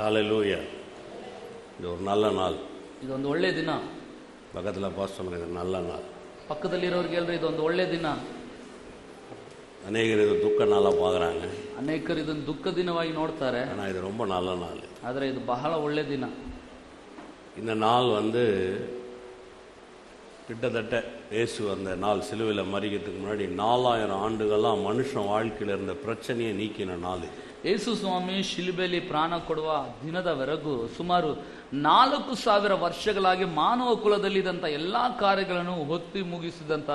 ஹல்லேலூயா. இது ஒரு நல்ல நாள். ಇದೊಂದು ಒಳ್ಳೆ ದಿನ. பக்கத்தில் பாஸ் சொல்லுங்க, இது நல்ல நாள். ಪಕ್ಕದಲ್ಲಿರೋರಿಗೆ ಹೇಳ್ರಿ ಇದೊಂದು ಒಳ್ಳೆ ದಿನ. அநேகர் இது துக்க நாளாக பார்க்குறாங்க, ಅನೇಕರು ಇದನ್ನು ದುಃಖ ದಿನವಾಗಿ ನೋಡ್ತಾರೆ. ஆனால் இது ரொம்ப நல்ல நாள். ಆದರೆ ಇದು ಬಹಳ ಒಳ್ಳೆ ದಿನ. இந்த நாள் கிட்டத்தட்ட இயேசு அந்த நாள் சிலுவையில் மறிக்கிறதுக்கு முன்னாடி 4000 ஆண்டுகளாக மனுஷன் வாழ்க்கையில் இருந்த பிரச்சனையை நீக்கின நாள். ಯೇಸು ಸ್ವಾಮಿ ಶಿಲುಬೆಯಲ್ಲಿ ಪ್ರಾಣ ಕೊಡುವ ದಿನದವರೆಗೂ ಸುಮಾರು 4000 ವರ್ಷಗಳಾಗಿ ಮಾನವ ಕುಲದಲ್ಲಿದ್ದಂಥ ಎಲ್ಲಾ ಕಾರ್ಯಗಳನ್ನು ಹೊತ್ತಿ ಮುಗಿಸಿದಂತ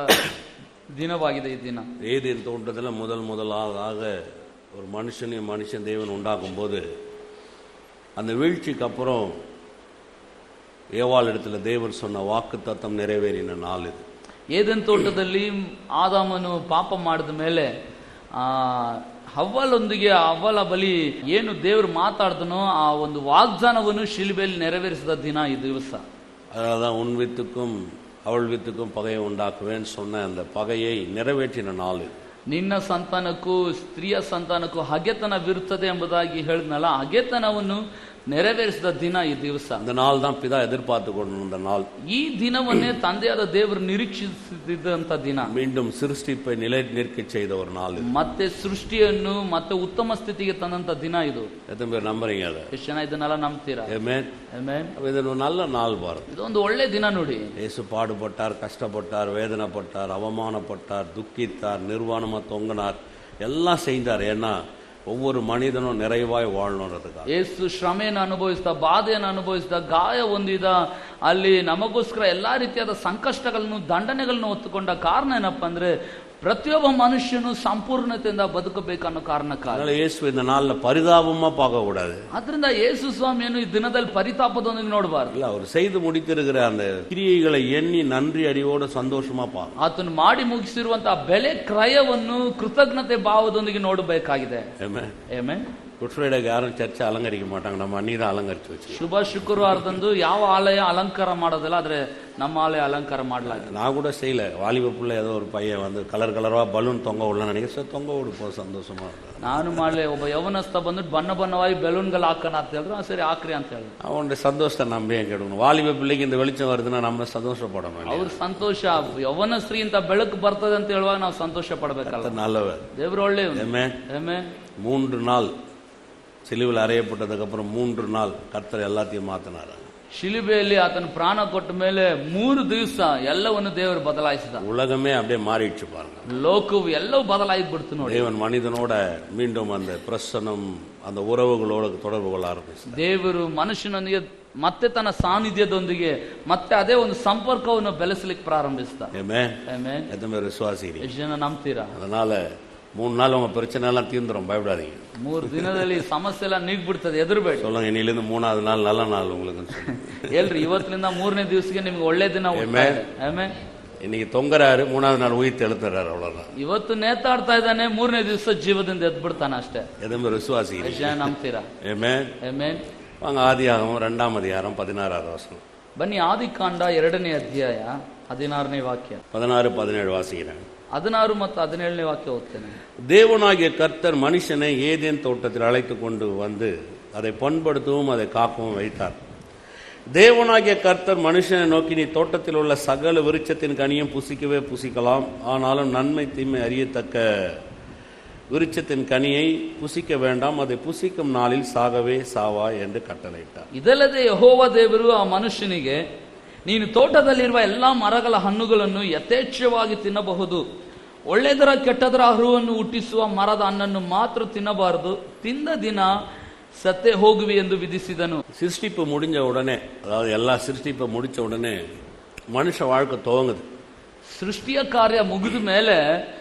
ದಿನವಾಗಿದೆ ಈ ದಿನ. ஏதேன் தோட்டத்தில் முதலாக ஒரு மனுஷன் தேவன் உண்டாக்கும் போது அந்த வீழ்ச்சிக்கு அப்புறம் ஏவாள் இடத்துல தேவன் சொன்ன வாக்கு தத்தம் நிறைவேறின நாள் இது. ಏದೆನ್ ತೋಟದಲ್ಲಿ ಆದಾಮನು ಪಾಪ ಮಾಡಿದ ಮೇಲೆ ಹವ್ವಲೊಂದಿಗೆ ಅವಳ ಬಳಿ ಏನು ದೇವರು ಮಾತಾಡ್ದನೋ ಆ ಒಂದು ವಾಗ್ದಾನವನ್ನು ಶಿಲುಬೆಯಲ್ಲಿ ನೆರವೇರಿಸಿದ ದಿನ ಈ ದಿವಸ. அதனால்தான் உன் வித்துக்கும் அவள் வித்துக்கும் பகையை உண்டாக்குவேன்னு சொன்ன அந்த பகையை நிறைவேற்றின நாள் இது. ನಿನ್ನ ಸಂತಾನಕ್ಕೂ ಸ್ತ್ರೀಯ ಸಂತಾನಕ್ಕೂ ಹಗೆತನವಿರುತ್ತದೆ ಎಂಬುದಾಗಿ ಹೇಳಿದ್ನಲ್ಲ, ಹಗೆತನವನ್ನು ನೆರವೇರಿಸಿದ ದಿನ ಈ ದಿವಸ. அந்த நாள் தான் பிதா எதிர்பார்த்து கொண்டிருந்த நாள். ಈ ದಿನವನ್ನೇ ತಂದೆಯಾದ ದೇವರು ನಿರೀಕ್ಷಿಸಿದಂತ ದಿನ. மீண்டும் சிருஷ்டிப்பை நிலை நிற்க செய்த ஒரு நாள். ಮತ್ತೆ ಸೃಷ್ಟಿಯನ್ನು ಮತ್ತೆ ಉತ್ತಮ ಸ್ಥಿತಿಗೆ ತಂದಂತ ದಿನ ಇದು. எத்தனை பேர் நம்புறீங்க அதை? ಎಷ್ಟು ಜನ ಇದನ್ನೆಲ್ಲ ನಂಬ್ತೀರಾ? ஆமென். ಆಮೆನ್. இது ஒரு நல்ல நாள் பாருங்க. ಇದೊಂದು ಒಳ್ಳೆ ದಿನ ನೋಡಿ. இயேசு பாடுபட்டார், கஷ்டப்பட்டார், வேதனைப்பட்டார், அவமானப்பட்டார், துக்கித்தார், நிர்வாணமா தொங்கினார், எல்லாம் செய்தார். ஏன்னா ஒவ்வொரு மனிதனும் நிறைவாய் வாழணுன்றதுக்காக. ಯೇಸು ಶ್ರಮೆಯನ್ನು ಅನುಭವಿಸಿದ, ಬಾಧೆಯನ್ನು ಅನುಭವಿಸಿದ, ಗಾಯ ಹೊಂದಿದ, ಅಲ್ಲಿ ನಮಗೋಸ್ಕರ ಎಲ್ಲಾ ರೀತಿಯಾದ ಸಂಕಷ್ಟಗಳನ್ನು ದಂಡನೆಗಳನ್ನು ಹೊತ್ತುಕೊಂಡ ಕಾರಣ ಏನಪ್ಪಾ ಅಂದ್ರೆ ಪ್ರತಿಯೊಬ್ಬ ಮನುಷ್ಯನು ಸಂಪೂರ್ಣತೆಯಿಂದ ಬದುಕಬೇಕನ್ನೋ ಕಾರಣಕ್ಕಾಗಿ ಯೇಸು இந்த நாள்ல பரிதாபமா பார்க்க கூடாது. ಅದರಿಂದ ಯೇಸು ಸ್ವಾಮಿಯನ್ನು ಈ ದಿನದಲ್ಲಿ ಪರಿತಾಪದೊಂದಿಗೆ ನೋಡಬಾರದು. இல்ல, அவர் செய்து முடித்திருக்கிற அந்த கிரியைகளை எண்ணி நன்றி அறிவோடு சந்தோஷமா பார்க்கணும். ಆತನು ಮಾಡಿ ಮುಗಿಸಿರುವಂತಹ ಬೆಲೆ ಕ್ರಯವನ್ನು ಕೃತಜ್ಞತೆ ಭಾವದೊಂದಿಗೆ ನೋಡಬೇಕಾಗಿದೆ. ஆமென். ಆಮೆನ್. குட் ஃப்ரைடேக்கு யாரும் சர்ச்சை அலங்கரிக்க மாட்டாங்க, நம்ம அன்னி தான் அலங்கரிச்சு வச்சு. ಶುಭ ಶುಕ್ರವಾರದಂದು ಯಾವ ಆಲಯ ಅಲಂಕಾರ ಮಾಡೋದಿಲ್ಲ, ಆದ್ರೆ ನಮ್ಮ ಆಲಯ ಅಲಂಕಾರ ಮಾಡಲಾಗಿದೆ. நான் கூட செய்யல. வாலிப பிள்ளை ஏதோ ஒரு பையன் கலர் பலூன் தொங்க விடலாம் நினைக்கிறேன், தொங்க விடுப்போம் சந்தோஷமா இருக்கும். ನಾನು ಮಾಡಲಿ. ಒಬ್ಬ ಯವನಸ್ಥ ಬಂದು ಬಣ್ಣವಾಗಿ ಬೆಲೂನ್ಗಳು ಹಾಕೋಣ ಅಂತ ಹೇಳಿದ್ರು, ಸರಿ ಹಾಕ್ರಿ ಅಂತ ಹೇಳಿ அவனுடைய சந்தோஷத்தை நம்ம ஏன் கெடுக்கணும்? வாலிப பிள்ளைக்கு இந்த வெளிச்சம் வருதுன்னா நம்ம சந்தோஷப்படணும். ಅವ್ರ ಸಂತೋಷ, ಯವನಶ್ರೀ ಅಂತ ಬೆಳಕು ಬರ್ತದೆ ಅಂತ ಹೇಳುವಾಗ ನಾವು ಸಂತೋಷ ಪಡಬೇಕಲ್ಲ. நல்லவர், ದೇವರು ಒಳ್ಳೆಯವನು. ஆமென். ಆಮೆನ್. 3 நாள் சிலுவையில் அறையப்பட்டதுக்கு அப்புறம் 3 நாள் கர்த்தர் எல்லாத்தையும் மாத்தினார். ಶಿಲುಬೆಯಲ್ಲಿ ಆತನ ಪ್ರಾಣ ಕೊಟ್ಟ ಮೇಲೆ 3 ದಿವಸ ಎಲ್ಲವನ್ನು ದೇವರು ಬದಲಾಯಿಸಿದ. உலகமே அப்படியே மாறிடுச்சு பாருங்க. ಲೋಕವು ಎಲ್ಲವೂ ಬದಲಾಗಿಬಿಡ್ತು ನೋಡಿ. தேவன் மனிதனோட மீண்டும் அந்த பிரசனம், அந்த உறவுகளோட தொடர்பு கொள்ள ஆரம்பிச்சு. ದೇವರು ಮನುಷ್ಯನೊಂದಿಗೆ ಮತ್ತೆ ತನ್ನ ಸಾನ್ನಿಧ್ಯದೊಂದಿಗೆ ಮತ್ತೆ ಅದೇ ಒಂದು ಸಂಪರ್ಕವನ್ನು ಬೆಳೆಸಲಿಕ್ಕೆ ಪ್ರಾರಂಭಿಸಿದ. ஆமென். ಆಮೆನ್. எத்தனை பேர் விசுவாசிக்கிறீங்க? ಎಷ್ಟು ಜನ ನಂಬ್ತೀರಾ? அதனால 3 நாள் உங்க பிரச்சனை எல்லாம் தீர்ந்துரும், பயப்படாதீங்க. 3 ದಿನದಲ್ಲಿ ಸಮಸ್ಯೆ ಎಲ್ಲ ನೀಗ್ಬಿಡ್ತದೆ, ಎದುರುಬೇಡಿ. சொல்லுங்க, இன்னிலிருந்து 3வது நாள் நல்ல நாள் உங்களுக்கு. ಹೇಳ್ರಿ, ಇವತ್ತಿನಿಂದ 3ನೇ ದಿವಸಕ್ಕೆ ನಿಮ್ಗೆ ಒಳ್ಳೆ ದಿನ. ಆಮೆನ್. இன்னைக்கு தொங்குறாரு, 3வது நாள் உயிர் தெழுத்துறாரு, அவ்வளவுதான். ಇವತ್ತು ನೇತಾಡ್ತಾ ಇದ್ದಾನೆ, 3ನೇ ದಿವಸ ಜೀವದಿಂದ ಎದ್ಬಿಡ್ತಾನೆ ಅಷ್ಟೇ. எதுவுமே விசுவாசி ನಂಬ್ತೀರಾ? ஆமென். ಆಮೆನ್. வாங்க, ஆதியாகமம் 2ஆம் அதிகாரம் 16வது வசனம். ಬನ್ನಿ, ಆದಿಕಾಂಡ 2ನೇ ಅಧ್ಯಾಯ 16ನೇ ವಾಕ್ಯ. 16-17 வாசிக்கிறேன். 16 ಮತ್ತು 17ನೇ ವಾಕ್ಯ ಓದ್ತೇನೆ. தேவனாகிய கர்த்தர் மனுஷனை ஏதேன் தோட்டத்தில் அழைத்து கொண்டு வந்து அதை பண்படுத்தவும் அதை காக்கவும் வைத்தார். தேவனாகிய கர்த்தர் மனுஷனை நோக்கி, நீ தோட்டத்தில் உள்ள சகல விருட்சத்தின் கனியும் புசிக்கவே புசிக்கலாம், ஆனாலும் நன்மை தீமை அறியத்தக்க விருட்சத்தின் கனியை புசிக்க வேண்டாம், அதை புசிக்கும் நாளில் சாகவே சாவா என்று கட்டளையிட்டார். ಇದಲ್ಲದೆ ಯೆಹೋವ ದೇವರು ಆ ಮನುಷ್ಯನಿಗೆ, ನೀನು ತೋಟದಲ್ಲಿರುವ ಎಲ್ಲಾ ಮರಗಳ ಹಣ್ಣುಗಳನ್ನು ಯಥೇಚ್ಛವಾಗಿ ತಿನ್ನಬಹುದು, ಒಳ್ಳೆದರ ಕೆಟ್ಟದರ ಅರಿವನ್ನು ಹುಟ್ಟಿಸುವ ಮರದ ಹಣ್ಣನ್ನು ಮಾತ್ರ ತಿನ್ನಬಾರದು, ತಿಂದ ದಿನ ಸತ್ತೇ ಹೋಗುವಿ ಎಂದು ವಿಧಿಸಿದನು. சிருஷ்டிப்பு முடிஞ்ச உடனே, அதாவது எல்லா சிருஷ்டிப்பை முடிச்ச உடனே மனுஷ வாழ்க்கை துவங்குது. ಸೃಷ್ಟಿಯ ಕಾರ್ಯ ಮುಗಿದ ಮೇಲೆ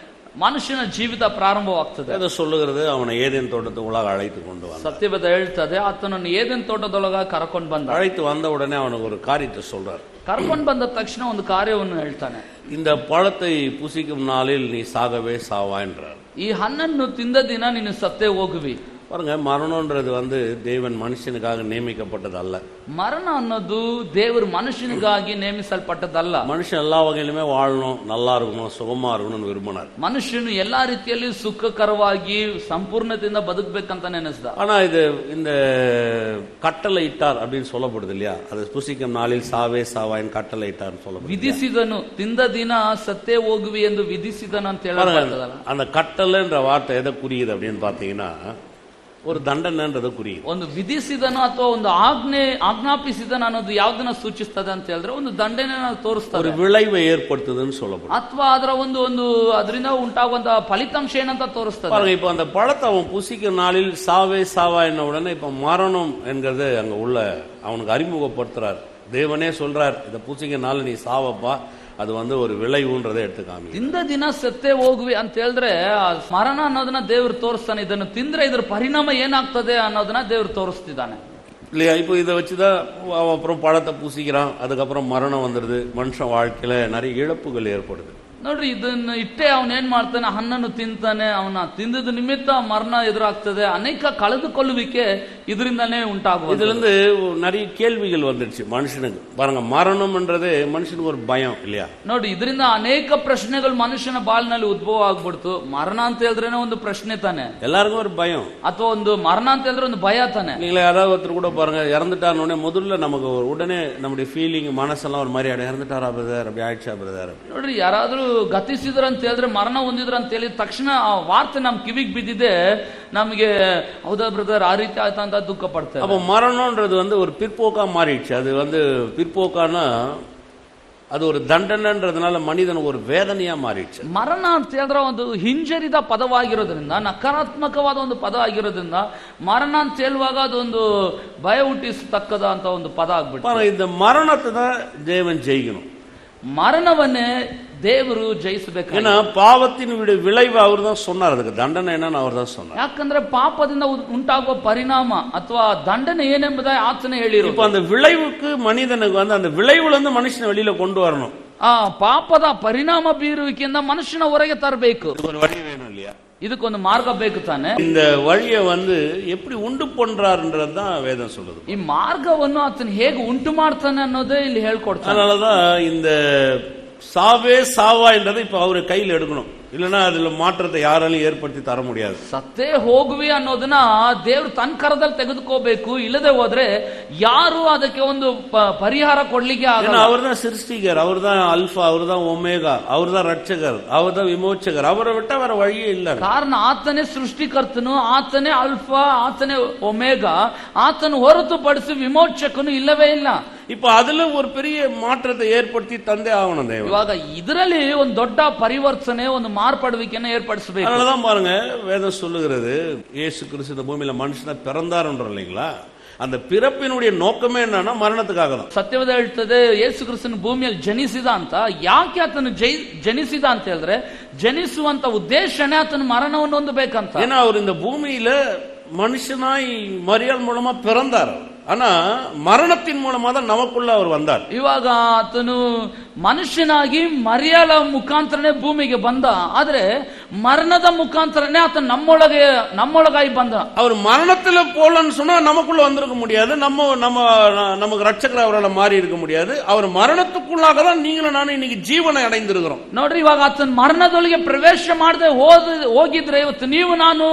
ಮನುಷ್ಯನ ಜೀವಿತ ಪ್ರಾರಂಭವಾಗ್ತದೆ. அதை சொல்லுகிறது, அவனை ஏதேன் தோட்டத்துக்குள்ளாக அழைத்து கொண்டு வந்தான். ಸತ್ಯವೇದ ಹೇಳ್ತದೆ, ಆತನನ್ನು ಏದೆನ್ ತೋಟದೊಳಗ ಕರ್ಕೊಂಡು ಬಂದ. அழைத்து வந்த உடனே அவனுக்கு ஒரு காரியத்தை சொல்றார். ಕರ್ಕೊಂಡು ಬಂದ ತಕ್ಷಣ ಒಂದು ಕಾರ್ಯವನ್ನು ಹೇಳ್ತಾನೆ. இந்த பழத்தை புசிக்கும் நாளில் நீ சாகவே சாவா என்றார். ಈ ಹಣ್ಣನ್ನು ತಿಂದ ದಿನ ನೀನು ಸತ್ತೇ ಹೋಗುವಿ. பாருங்க, மரணம்ன்றது தேவன் மனுஷனுக்காக நியமிக்கப்பட்டது அல்ல. ಮರಣ ಅನ್ನೋದು ದೇವರು ಮನುಷ್ಯನಿಗಾಗಿ ನೇಮಿಸಲ್ಪಟ್ಟದಲ್ಲ. மனுஷன் எல்லா வகையிலுமே வாழணும், நல்லா இருக்கணும், சுகமா இருக்கணும்னு விரும்பினார். ಮನುಷ್ಯನು ಎಲ್ಲಾ ರೀತಿಯಲ್ಲಿ ಸುಖಕರವಾಗಿ ಸಂಪೂರ್ಣತೆಯಿಂದ ಬದುಕಬೇಕಂತ ನೆನೆಸ್ದ. ஆனா இது இந்த கட்டளை இட்டார் அப்படின்னு சொல்லப்படுது இல்லையா? அது புசிக்கும் நாளில் சாவே சாவாயின் கட்டளை இட்டார்னு சொல்லப்படுது. ವಿಧಿಸಿದನು, ತಿಂದ ದಿನ ಸತ್ತೇ ಹೋಗುವಿ ಎಂದು ವಿಧಿಸಿದನು ಅಂತ ಹೇಳಲಾಗುತ್ತದಲ್ಲ. அந்த கட்டளைன்ற வார்த்தை எதை குறியுது அப்படின்னு பாத்தீங்கன்னா, ஒரு தண்டனைன்றதை குறியுது. ಒಂದು ವಿಧಿಸಿದನು ಅಥವಾ ಒಂದು ಆಜ್ಞಾಪಿಸಿದನು ಅನ್ನೋದು ಯಾವ್ದನ್ನ ಸೂಚಿಸ್ತದೆ ಅಂತ ಹೇಳಿದ್ರೆ ಒಂದು ದಂಡನೆಯನ್ನು ತೋರಿಸ್ತದೆ, ஒரு விளைவை ஏற்படுத்துதுன்னு சொல்லப்படுது. ಅಥವಾ ಅದರ ಒಂದು ಅದರಿಂದ ಉಂಟಾಗುವಂತ ಫಲಿತಾಂಶ ಏನಂತ ತೋರಿಸ್ತದೆ. பாருங்க, இப்ப அந்த பழத்தை அவன் புசிக்கும் நாளில் சாவே சாவா என்ன உடனே இப்ப மரணம் என்கிறது அங்க உள்ள அவனுக்கு அறிமுகப்படுத்துறார். தேவனே சொல்றார், இதை புசிக்க நாள் நீ சாவப்பா, அது ஒரு விளைவுன்றதை எடுத்துக்காமி. ತಿಂದ ದಿನ ಸತ್ತೇ ಹೋಗುವಿ ಅಂತ ಹೇಳಿದ್ರೆ ಮರಣ ಅನ್ನೋದನ್ನ ದೇವ್ರು ತೋರಿಸ್ತಾನೆ. ಇದನ್ನು ತಿಂದ್ರೆ ಇದ್ರ ಪರಿಣಾಮ ಏನಾಗ್ತದೆ ಅನ್ನೋದನ್ನ ದೇವ್ರು ತೋರಿಸ್ತಿದ್ದಾನೆ இல்லையா? இப்போ இதை வச்சுதான் அவன் அப்புறம் பழத்தை பூசிக்கிறான், அதுக்கப்புறம் மரணம் வந்துடுது, மனுஷன் வாழ்க்கையில நிறைய இழப்புகள் ஏற்படுது. ನೋಡ್ರಿ, ಇದನ್ನ ಇಟ್ಟೆ ಅವನೇನ್ ಮಾಡ್ತಾನೆ, ಹಣ್ಣನ್ನು ತಿಂತಾನೆ, ಅವನ ತಿಂದದ ನಿಮಿತ್ತ ಮರಣ ಎದುರಾಗ್ತದೆ, ಅನೇಕ ಕಳೆದುಕೊಳ್ಳುವಿಕೆ ಇದರಿಂದಾನೇ ಉಂಟಾಗುವುದು. இதுல இருந்து நிறைய கேள்விகள் வந்துடுச்சு மனுஷனுக்கு. பாருங்க, மரணம்ன்றது மனுஷனுக்கு ஒரு பயம் இல்லையா? ನೋಡಿ, ಇದರಿಂದ ಅನೇಕ ಪ್ರಶ್ನೆಗಳು ಮನುಷ್ಯನ ಬಾಳಿನಲ್ಲಿ ಉದ್ಭವ ಆಗ್ಬಿಡ್ತು. ಮರಣ ಅಂತ ಹೇಳಿದ್ರೇನೆ ಒಂದು ಪ್ರಶ್ನೆ ತಾನೆ, எல்லாருக்கும் ஒரு பயம். ಅಥವಾ ಒಂದು ಮರಣ ಅಂತ ಹೇಳಿದ್ರೆ ಒಂದು ಭಯ ತಾನೆ. நீங்களே யாராவது ஒருத்தர் கூட பாருங்க, இறந்துட்டாருன்னு முதல்ல நமக்கு உடனே நம்முடைய ஃபீலிங் மனசெல்லாம் ஒரு மாதிரி இறந்துட்டாரா பிரதர், அப்படி ஆயிடுச்சா பிரதர். ನೋಡ್ರಿ, ಯಾರಾದ್ರೂ ಗತಿಸಿದ್ರ ಅಂತ ಹೇಳಿದ್ರೆ, ಮರಣ ಹೊಂದಿದ್ರ ಅಂತ ಹೇಳಿದ ತಕ್ಷಣ ಆ ವಾರ್ತೆ ನಮ್ ಕಿವಿಗೆ ಬಿದ್ದಿದೆ, ನಮಗೆ ಹೌದಾ ಬ್ರದರ್ ಆ ರೀತಿ ಆಯ್ತಾ ಅಂತ ದುಃಖ ಪಡ್ತೇವೆ. அப்ப மரணம்ன்றது ஒரு பிற்போக்கா மாறிடுச்சு. அது பிற்போக்கானா அது ஒரு தண்டனைன்றதுனால மனிதனுக்கு ஒரு வேதனையா மாறிடுச்சு. ಮರಣ ಅಂತ ಹೇಳಿದ್ರೆ ಒಂದು ಹಿಂಜರಿದ ಪದವಾಗಿರೋದ್ರಿಂದ, ನಕಾರಾತ್ಮಕವಾದ ಒಂದು ಪದ ಆಗಿರೋದ್ರಿಂದ, ಮರಣ ಅಂತ ಹೇಳುವಾಗ ಅದೊಂದು ಭಯ ಹುಟ್ಟಿಸತಕ್ಕದ ಅಂತ ಒಂದು ಪದ ಆಗ್ಬಿಟ್ಟು, இந்த மரணத்தை தான் தேவன் ஜெயிக்கணும். ಮರಣವನ್ನೇ ದೇವರು ಜಯಿಸಬೇಕು. ஏன்னா பாவத்தின் விளைவு அவர் தான் சொன்னார், அதுக்கு தண்டனை என்னன்னு அவர் தான் சொன்னார். ಯಾಕಂದ್ರೆ ಪಾಪದಿಂದ ಉಂಟಾಗುವ ಪರಿಣಾಮ ಅಥವಾ ದಂಡನೆ ಏನೆಂಬುದಾಗಿ ಆತನೇ ಹೇಳಿರು. இப்ப அந்த விளைவுக்கு மனிதனுக்கு அந்த விளைவுல இருந்து மனுஷனை வெளியில கொண்டு வரணும். ಆ ಪಾಪದ ಪರಿಣಾಮ ಬೀರುವಿಕೆಯಿಂದ ಮನುಷ್ಯನ ಹೊರಗೆ ತರಬೇಕು. ஒரு வழி வேணும் இல்லையா? ಇದಕ್ಕೊಂದು ಮಾರ್ಗ ಬೇಕು ತಾನೆ. இந்த வழியை எப்படி உண்டு பண்றாருன்றதுதான் வேதம் சொல்லுது. ಈ ಮಾರ್ಗವನ್ನು ಆತನು ಹೇಗೆ ಉಂಟು ಮಾಡ್ತಾನೆ ಅನ್ನೋದೇ ಇಲ್ಲಿ ಹೇಳ್ಕೊಡ್ತಾನೆ. அதனாலதான் இந்த சாவே சாவா என்றதை இப்ப அவரு கையில் எடுக்கணும், இல்லைன்னா அதுல மாற்றத்தை யாராலும் ஏற்படுத்தி தர முடியாது. ಸತ್ತೇ ಹೋಗುವಿ ಅನ್ನೋದನ್ನ ದೇವ್ರು ತನ್ನ ಕರದಲ್ಲಿ ತೆಗೆದುಕೋಬೇಕು, ಇಲ್ಲದೆ ಹೋದ್ರೆ ಯಾರು ಅದಕ್ಕೆ ಒಂದು ಪರಿಹಾರ ಕೊಡ್ಲಿಕ್ಕೆ ಆಗಲ್ಲ. அவர் தான் சிருஷ்டிகர், அவர் தான் அல்பா, அவர் தான் ஒமேகா, அவர் தான் ரட்சகர், அவர் தான் விமோச்சகர். அவரை விட்டா வேற வழியே இல்ல. ಕಾರಣ ಆತನೇ ಸೃಷ್ಟಿಕರ್ತನು, ಆತನೇ ಅಲ್ಫಾ, ಆತನೇ ಒಮೇಗಾ, ಆತನು ಹೊರತುಪಡಿಸಿ ವಿಮೋಚಕನು ಇಲ್ಲವೇ ಇಲ್ಲ. இப்ப அதுல ஒரு பெரிய மாற்றத்தை ஏற்படுத்தி தந்தே ஆகணும் தேவன். ಇವಾಗ ಇದರಲ್ಲಿ ಒಂದು ದೊಡ್ಡ ಪರಿವರ್ತನೆ, ಒಂದು ಮಾರ್ಪಡುವಿಕೆಯನ್ನು ಏರ್ಪಡಿಸಬೇಕು. அதனாலதான் பாருங்க, வேதம் சொல்லுகிறது, இயேசு கிறிஸ்து இந்த பூமியில மனுஷனா பிறந்தாருன்ற இல்லைங்களா? அந்த பிறப்பினுடைய நோக்கமே என்னன்னா மரணத்துக்காக தான். ಸತ್ಯವೇದ ಹೇಳ್ತದೆ, ಯೇಸು ಕ್ರಿಸ್ತನ ಭೂಮಿಯಲ್ಲಿ ಜನಿಸಿದ ಅಂತ. ಯಾಕೆ ಆತನು ಜನಿಸಿದ ಅಂತ ಹೇಳಿದ್ರೆ, ಜನಿಸುವಂತ ಉದ್ದೇಶನೇ ಆತನ ಮರಣವನ್ನು ಹೊಂದಬೇಕಂತ. ஏன்னா அவர் இந்த பூமியில மனுஷனாய் மரியாள் மூலமா பிறந்தார், ஆனா மரணத்தின் மூலமா தான் நமக்குள்ள அவர் வந்தார். ಇವಾಗ ಆತನು ಮನುಷ್ಯನಾಗಿ ಮರಿಯಾಳ ಮುಖಾಂತರನೇ ಭೂಮಿಗೆ ಬಂದ, ಆದ್ರೆ ಮರಣದ ಮುಖಾಂತರನೇ ಆತ ನಮ್ಮೊಳಗಾಗಿ ಬಂದ. அவர் மரணத்துல போலன்னு சொன்னா நமக்குள்ள வந்திருக்க முடியாது, நமக்கு ரட்சகர் அவரால் மாறி இருக்க முடியாது. அவர் மரணத்துக்குள்ளாக தான் நீங்களும் நானும் இன்னைக்கு ஜீவனை அடைந்திருக்கிறோம். ನೋಡ್ರಿ, ಇವಾಗ ಆತನ ಮರಣದೊಳಗೆ ಪ್ರವೇಶ ಮಾಡದೆ ಹೋಗಿದ್ರೆ ಇವತ್ತು ನೀವು ನಾನು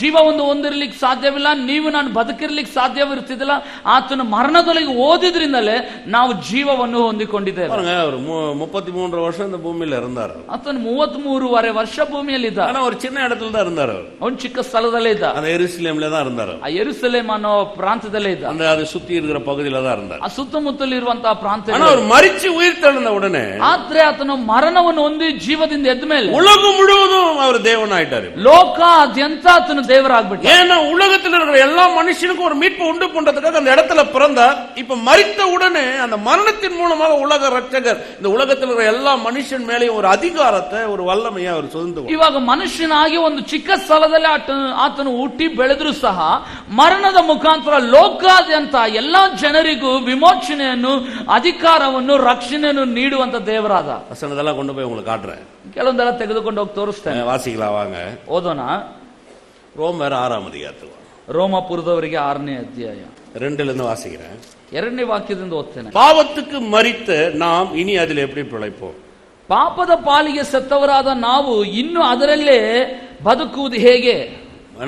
ಜೀವ ಹೊಂದಿರ್ಲಿಕ್ಕೆ ಸಾಧ್ಯವಿಲ್ಲ, ನೀವು ನಾನು ಬದುಕಿರ್ಲಿಕ್ಕೆ ಸಾಧ್ಯವಿರ್ತಿದ್ದಿಲ್ಲ. ಆತನ ಮರಣದೊಳಗೆ ಓದಿದ್ರಿಂದಲೇ ನಾವು ಜೀವವನ್ನು ಹೊಂದಿಕೊಂಡಿದ್ದೇವೆ. அவர் 33 வருஷம் இந்த பூமியில இருந்தார். ಆತನು 33.5 ವರ್ಷ ಭೂಮಿಯಲ್ಲಿ ಇದ್ದ. ஆனா ஒரு சின்ன இடத்துல தான் இருந்தார். ಅವನು ಚಿಕ್ಕ ಸ್ಥಳದಲ್ಲೇ ಇದ್ದ. அந்த எருசலேம்ல தான் இருந்தார். ಆ ಯೆರೂಸಲೇಮ್ ಅನ್ನೋ ಪ್ರಾಂತದಲ್ಲೇ ಇದ್ದ. அந்த அது சுத்தி இருக்கிற பகுதியில தான் இருந்தார். ಆ ಸುತ್ತಮುತ್ತಲು ಇರುವಂತಹ ಪ್ರಾಂತ. ஆனா அவர் மரிச்சு உயிர் தெழுந்த உடனே, ಆದ್ರೆ ಆತನು ಮರಣವನ್ನು ಹೊಂದಿ ಜೀವದಿಂದ ಎದ್ದ ಮೇಲೆ உலகம் முழுவதும் அவர் தேவன் ஆயிட்டாரு. ಲೋಕಾದ್ಯಂತ ಆತನು ದೇವರಾಗ್ಬಿಟ್ಟ. ஏன்னா உலகத்தில் இருக்கிற எல்லா மனுஷனுக்கும் ஒரு மீட்பு உண்டு பண்றதுக்காக அந்த இடத்துல பிறந்தார். இப்ப மரித்த உடனே அந்த மரணத்தின் மூலமாக உலக ரட்சகர் இந்த உலகத்தில் இருக்கிற எல்லா மனுஷன் மேலேயும் ஒரு அதிகாரத்தை, ஒரு வல்லமையை அவர் சுதந்திரம். ಇವಾಗ ಮನುಷ್ಯನಾಗಿ ಒಂದು ಚಿಕ್ಕ ಸ್ಥಳದಲ್ಲಿ ಆತನು ಹುಟ್ಟಿ ಬೆಳೆದ್ರು ಸಹ ಮರಣದ ಮುಖಾಂತರ ಲೋಕಾದ್ಯಂತ ಎಲ್ಲಾ ಜನರಿಗೂ ವಿಮೋಚನೆಯನ್ನು, ಅಧಿಕಾರವನ್ನು, ರಕ್ಷಣೆಯನ್ನು ನೀಡುವಂತ ದೇವರಾದ. வசனதெல்லாம் கொண்டு போய் உங்களுக்கு காட்டுறேன். ಕೆಲವೊಂದೆಲ್ಲ ತೆಗೆದುಕೊಂಡು ಹೋಗಿ ತೋರಿಸ್ತೇನೆ. வாசிக்கலாம் வாங்க. ಓದೋಣ. ரோமர் 6 அதிகாரத்துக்கு. ರೋಮಾಪುರದವರಿಗೆ 6ನೇ ಅಧ್ಯಾಯ 2 வாசிக்கிறேன். 2ನೇ ವಾಕ್ಯದಿಂದ ಓದ್ತೇನೆ. பாவத்துக்கு மரித்த நாம் இனி அதில் எப்படி பிழைப்போம்? ಪಾಪದ ಪಾಲಿಗೆ ಸತ್ತವರಾದ ನಾವು ಇನ್ನು ಅದರಲ್ಲೇ ಬದುಕುವುದು ಹೇಗೆ?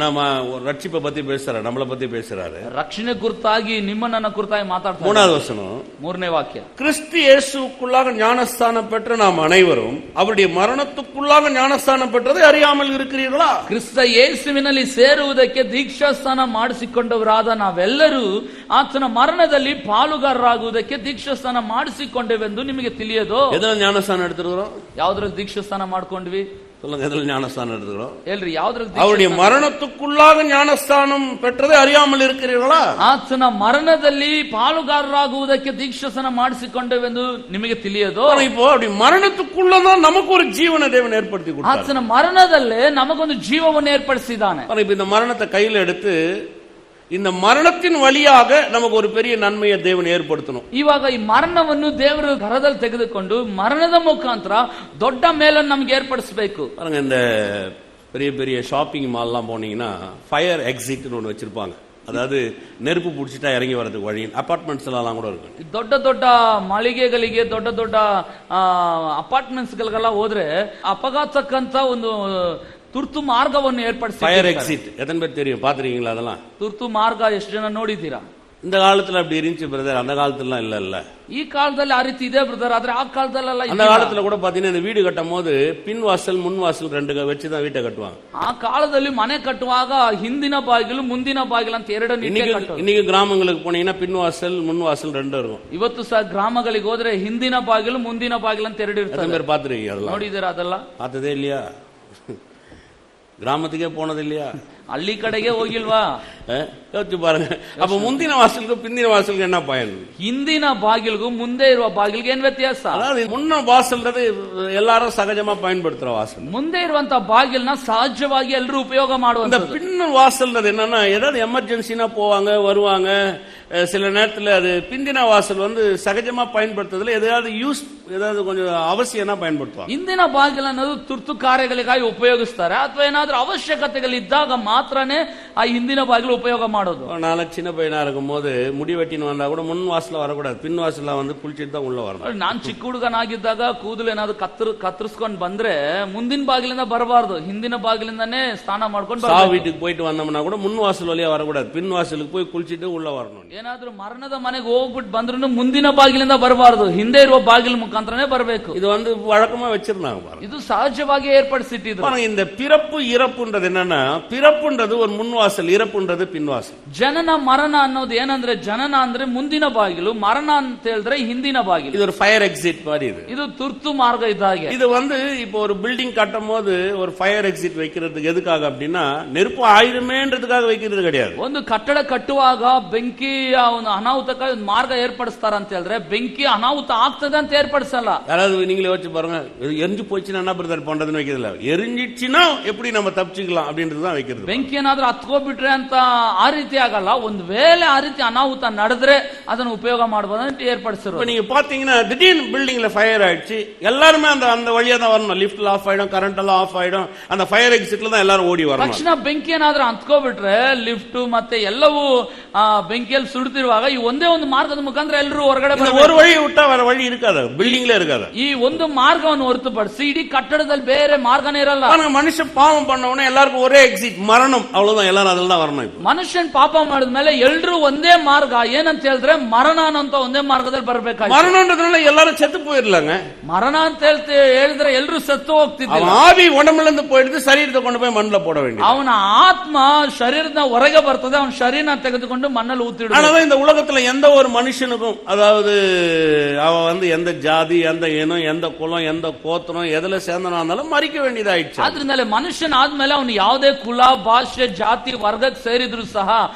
நம்ம ரட்சிப்பை பத்தி பேசுறாரு, நம்மளை பத்தி பேசுறாரு. ರಕ್ಷಣೆ ಕುರಿತಾಗಿ ನಿಮ್ಮನ್ನ ಕುರಿತಾಗಿ ಮಾತಾಡ್ತಾರೆ. 3வது வசனம், 3ನೇ ವಾಕ್ಯ. கிறிஸ்து இயேசுக்குள்ளாக ஞானஸ்தானம் பெற்ற நாம் அனைவரும் அவருடைய மரணத்துக்குள்ளாக ஞானஸ்தானம் பெற்றதை அறியாமல் இருக்கிறீர்களா? ಕ್ರಿಸ್ತ ಯೇಸುವಿನಲ್ಲಿ ಸೇರುವುದಕ್ಕೆ ದೀಕ್ಷಾಸ್ನಾನ ಮಾಡಿಸಿಕೊಂಡವರಾದ ನಾವೆಲ್ಲರೂ ಆತನ ಮರಣದಲ್ಲಿ ಪಾಲುಗಾರರಾಗುವುದಕ್ಕೆ ದೀಕ್ಷಾಸ್ನಾನ ಮಾಡಿಸಿಕೊಂಡೆವೆಂದು ನಿಮಗೆ ತಿಳಿಯದು. எதுல ஞானஸ்தானம் எடுத்துக்கிறோம்? ಯಾವ್ದ್ರಲ್ಲಿ ದೀಕ್ಷಾಸ್ನಾನ ಮಾಡ್ಕೊಂಡ್ವಿ? சொல்லுங்க, எதுல ஞானஸ்தானம் எடுத்துக்கிறோம்? ಹೇಳ್ರಿ, ಯಾವ್ದ್ರಲ್ಲಿ? அவருடைய மரணத்துக்குள்ளாக ஞானஸ்தானம் பெற்றதை அறியாமல் இருக்கிறீர்களா? ಆತನ ಮರಣದಲ್ಲಿ ಪಾಲುಗಾರರಾಗುವುದಕ್ಕೆ ದೀಕ್ಷಾಸ್ನಾನ ಮಾಡಿಸಿಕೊಂಡೆವೆಂದು ನಿಮಗೆ ತಿಳಿಯದು. இப்போ அப்படி மரணத்துக்குள்ளதான் நமக்கு ஒரு ஜீவனை தேவன் ஏற்படுத்தி கொடுத்தார். ಆತನ ಮರಣದಲ್ಲೇ ನಮಗೊಂದು ಜೀವವನ್ನು ಏರ್ಪಡಿಸಿದ್ದಾನೆ. இப்ப இந்த மரணத்தை கையில எடுத்து இந்த மரணத்தின் வழியாக நமக்கு ஒரு பெரிய நன்மையை தேவன் ஏற்படுத்தணும். ಇವಾಗ ಈ ಮರಣವನ್ನು ದೇವರು ಕರದಲ್ಲಿ ತೆಗೆದುಕೊಂಡು ಮರಣದ ಮುಖಾಂತರ ದೊಡ್ಡ ಮೇಲನ್ನು ನಮಗೆ ಏರ್ಪಡಿಸಬೇಕು. பாருங்க, இந்த பெரிய பெரிய ஷாப்பிங் மால்லாம் போனீங்கன்னா ஃபயர் எக்ஸிட்னு ஒன்று வச்சிருப்பாங்க. அதாவது நெருப்பு பிடிச்சிட்டா இறங்கி வரதுக்கு வழி. அபார்ட்மெண்ட்ஸ் எல்லாம் கூட இருக்கு. ದೊಡ್ಡ ದೊಡ್ಡ ಮಳಿಗೆಗಳಿಗೆ, ದೊಡ್ಡ ದೊಡ್ಡ ಅಪಾರ್ಟ್ಮೆಂಟ್ಸ್ ಗಳಿಗೆಲ್ಲ ಹೋದ್ರೆ ಅಪಘಾತಕ್ಕಂತ ಒಂದು ತುರ್ತು ಮಾರ್ಗವನ್ನು ಏರ್ಪಡಿಸಿ. ஃபயர் எக்ஸிட் எத்தனை பேர் தெரியும்? பாத்துருக்கீங்களா? அதெல்லாம் ತುರ್ತು ಮಾರ್ಗ ಎಷ್ಟು ಜನ ನೋಡಿದ್ದೀರಾ? இந்த காலத்துல அப்படி இருந்துச்சு பிரதர், அந்த காலத்துல இல்ல. ಈ ಕಾಲದಲ್ಲಿ ಆ ರೀತಿ ಇದೆ ಬ್ರದರ್, ಆದ್ರೆ ಆ ಕಾಲದಲ್ಲೆಲ್ಲ அந்த காலத்துல கூட பாத்தீங்கன்னா இந்த வீடு கட்டும் போது பின் வாசல் முன் வாசல் 2 வச்சுதான் வீட்டை கட்டுவாங்க. ಆ ಕಾಲದಲ್ಲಿ ಮನೆ ಕಟ್ಟುವಾಗ ಹಿಂದಿನ ಬಾಗಿಲು ಮುಂದಿನ ಬಾಗಿಲು ಅಂತ 2 இன்னைக்கு கிராமங்களுக்கு போனீங்கன்னா பின் வாசல் முன் வாசல் 2 இருக்கும். ಇವತ್ತು ಸಹ ಗ್ರಾಮಗಳಿಗೆ ಹೋದ್ರೆ ಹಿಂದಿನ ಬಾಗಿಲು ಮುಂದಿನ ಬಾಗಿಲು ಅಂತ 2 ಇರ್ತದೆ. பேர் பாத்துருக்கீங்க? அதெல்லாம் ನೋಡಿದ್ದೀರಾ? ಅದೆಲ್ಲ பார்த்ததே இல்லையா? கிராமத்துக்கே போனது இல்லையா? ಹಳ್ಳಿ ಕಡೆಗೆ ಹೋಗಿಲ್ವಾ? யோசிச்சு பாருங்க. அப்ப முந்தின வாசலுக்கு பிந்தின வாசலுக்கு என்ன பயன்? ಹಿಂದಿನ ಬಾಗಿಲ್ಗೂ ಮುಂದೆ ಇರುವ ಬಾಗಿಲ್ಗೆ ಏನ್ ವ್ಯತ್ಯಾಸ? அதாவது முன்ன வாசல்ன்றது எல்லாரும் சகஜமா பயன்படுத்துற வாசல். ಮುಂದೆ ಇರುವಂತ ಬಾಗಿಲ್ನ ಸಹಜವಾಗಿ ಎಲ್ಲರೂ ಉಪಯೋಗ ಮಾಡುವಂತ. பின்ன வாசல்ன்றது என்னன்னா, ஏதாவது எமர்ஜென்சினா போவாங்க வருவாங்க. சில நேரத்தில் அது பிந்தின வாசல் சகஜமா பயன்படுத்துறதுல ஏதாவது கொஞ்சம் அவசியம்னா பயன்படுத்துவாங்க. ಹಿಂದಿನ ಬಾಗಿಲು ಅನ್ನೋದು ತುರ್ತು ಕಾರ್ಯಗಳಿಗಾಗಿ ಉಪಯೋಗಿಸ್ತಾರೆ, ಅಥವಾ ಏನಾದ್ರೂ ಅವಶ್ಯಕತೆಗಳಿದ್ದಾಗ ಮಾತ್ರನೇ ಆ ಹಿಂದಿನ ಬಾಗಿಲು ಉಪಯೋಗ ಮಾಡೋದು. நான் சின்ன பையனா இருக்கும் போது முடி வெட்டின்னு வந்தா கூட முன் வாசல வரக்கூடாது, பின் வாசல குளிச்சுட்டு தான் உள்ள வரணும். ನಾನ್ ಚಿಕ್ಕ ಹುಡುಗನಾಗಿದ್ದಾಗ ಕೂದಲು ಏನಾದ್ರು ಕತ್ತರಿಸ್ಕೊಂಡು ಬಂದ್ರೆ ಮುಂದಿನ ಬಾಗಿಲಿಂದ ಬರಬಾರ್ದು, ಹಿಂದಿನ ಬಾಗಿಲಿಂದಾನೇ ಸ್ನಾನ ಮಾಡ್ಕೊಂಡು. வீட்டுக்கு போயிட்டு வந்தோம்னா கூட முன் வாசல் வழியா வரக்கூடாது, பின் வாசலுக்கு போய் குளிச்சுட்டு உள்ள வரணும். ಏನಾದ್ರೂ ಮರಣದ ಮನೆಗೆ ಹೋಗ್ಬಿಟ್ಟು ಬಂದ್ರು ಮುಂದಿನ ಬಾಗಿಲಿಂದ ಬರಬಾರ್ದು, ಹಿಂದೆ ಇರುವ ಬಾಗಿಲು ಮುಖಾಂತರನೇ ಬರಬೇಕು. இது வழக்கமா வச்சிருந்தாங்க. ಇದು ಸಹಜವಾಗಿ ಏರ್ಪಡಿಸಿಟ್ಟಿದ್ರು. இந்த பிறப்பு இறப்புன்றது என்னன்னா, பிறப்புன்றது ஒரு முன்வாசல், இறப்புன்றது பின்வாசல். ಜನನ ಮರಣ ಅನ್ನೋದು ಏನಂದ್ರೆ, ಜನನ ಅಂದ್ರೆ ಮುಂದಿನ ಬಾಗಿಲು, ಮರಣ ಅಂತ ಹೇಳಿದ್ರೆ ಹಿಂದಿನ ಬಾಗಿಲು. இது ஒரு ஃபயர் எக்ஸிட் மாதிரி. இது ತುರ್ತು ಮಾರ್ಗ ಇದ್ದಾಗೆ. இது இப்போ ஒரு பில்டிங் கட்டும் போது ஒரு ஃபயர் எக்ஸிட் வைக்கிறதுக்கு எதுக்காக அப்படின்னா, நெருப்பு ஆயிரமேன்றதுக்காக வைக்கிறது கிடையாது. ಒಂದು ಕಟ್ಟಡ ಕಟ್ಟುವಾಗ ಬೆಂಕಿ ಒಂದು ಅನಾಹುತಕ್ಕಾಗಿ ಒಂದು ಮಾರ್ಗ ಏರ್ಪಡಿಸ್ತಾರ ಅಂತ ಹೇಳಿದ್ರೆ, ಬೆಂಕಿ ಅನಾಹುತ ಆಗ್ತದೆ ಅಂತ ಏರ್ಪಡಿಸಲ್ಲ. யாராவது நீங்களே யோசிச்சு பாருங்க, எரிஞ்சு போச்சுன்னா என்ன பிரதர் பண்றதுன்னு வைக்கிறதுல, எரிஞ்சிச்சுன்னா எப்படி நம்ம தப்பிச்சுக்கலாம் அப்படின்றதுதான் வைக்கிறது. ಬೆಂಕಿ ಏನಾದ್ರೂ ಹತ್ಕೋಬಿಟ್ರೆ ಅಂತ ಆ ರೀತಿ ಆಗಲ್ಲ, ಒಂದು ವೇಳೆ ಆ ರೀತಿ ಅನಾಹುತ ನಡೆದ್ರೆ ಅದನ್ನು ಉಪಯೋಗ ಮಾಡಬಹುದು ಅಂತ ಏರ್ಪಡಿಸಿರೋ. நீங்க பாத்தீங்கன்னா திடீர்னு பில்டிங்ல ஃபயர் ஆயிடுச்சு, எல்லாருமே அந்த வழியா தான் வரணும். லிஃப்ட்ல ஆஃப் ஆயிடும், கரண்ட் எல்லாம் ஆஃப் ஆயிடும், அந்த ஃபயர் எக்ஸிட்ல தான் எல்லாரும் ஓடி வரணும். ತಕ್ಷಣ ಬೆಂಕಿ ಏನಾದ್ರೂ ಹತ್ಕೋಬಿಟ್ರೆ ಲಿಫ್ಟ್ ಮತ್ತೆ ಎಲ್ಲವೂ ಬೆಂಕಿಯಲ್ಲಿ ಸುಡುತ್ತಿರುವಾಗ ಈ ಒಂದೇ ಒಂದು ಮಾರ್ಗದ ಮುಖಾಂತರ ಎಲ್ಲರೂ ಹೊರಗಡೆ ಬರಬೇಕು. ஒரு வழி விட்டா வேற வழி இருக்காது, பில்டிங்ல இருக்காது. ಈ ಒಂದು ಮಾರ್ಗವನ್ನು ಹೊರತುಪಡಿಸಿ ಇಡೀ ಕಟ್ಟಡದಲ್ಲಿ ಬೇರೆ ಮಾರ್ಗನೇ ಇರಲ್ಲ. மனுஷன் பாவம் பண்ணவனே எல்லாருக்கும் ஒரே எக்ஸிட் மரணம், அவ்வளவுதான். எல்லாரும் ಅದೆಲ್ಲ வரணும். ಮನುಷ್ಯನ್ ಪಾಪ ಮಾಡಿದ್ಮೇಲೆ ಎಲ್ಲರೂ ಒಂದೇ ಮಾರ್ಗ ಏನಂತ ಹೇಳಿದ್ರೆ ಮರಣ ಅನ್ನೋ ಒಂದೇ ಮಾರ್ಗದಲ್ಲಿ ಬರಬೇಕಾಗಿ. மரணம்ன்றதுனால எல்லாரும் செத்து போயிடலாங்க. ಮರಣ ಅಂತ ಹೇಳಿದ್ರೆ ಎಲ್ಲರೂ ಸತ್ತು ಹೋಗ್ತಿದ್ರು. ஆவி உடம்புல இருந்து போயிடுது, சரீரத்தை கொண்டு போய் மண்ணில போட வேண்டியது. ಅವನ ಆತ್ಮ ಶರೀರದ ಹೊರಗೆ ಬರ್ತದೆ, ಅವನ ಶರೀರನ ತೆಗೆದುಕೊಂಡು ಮಣ್ಣಲ್ಲಿ ಊತಿಡುತ್ತೆ. ஆனா இந்த உலகத்துல எந்த ஒரு மனுஷனுக்கும், அதாவது அவன் எந்த ஜாதி, எந்த இனம், எந்த குலம், எந்த கோத்திரம், எதுல சேர்ந்தனா இருந்தாலும் மறிக்க வேண்டியதாயிடுச்சு. ಆದ್ರಿಂದಲೇ ಮನುಷ್ಯನ ಆದ್ಮೇಲೆ ಅವನು ಯಾವುದೇ ಕುಲ, ಭಾಷೆ, ಜಾತಿ, ವರ್ಗಕ್ಕೆ ಸೇರಿದ್ರು ಸಹ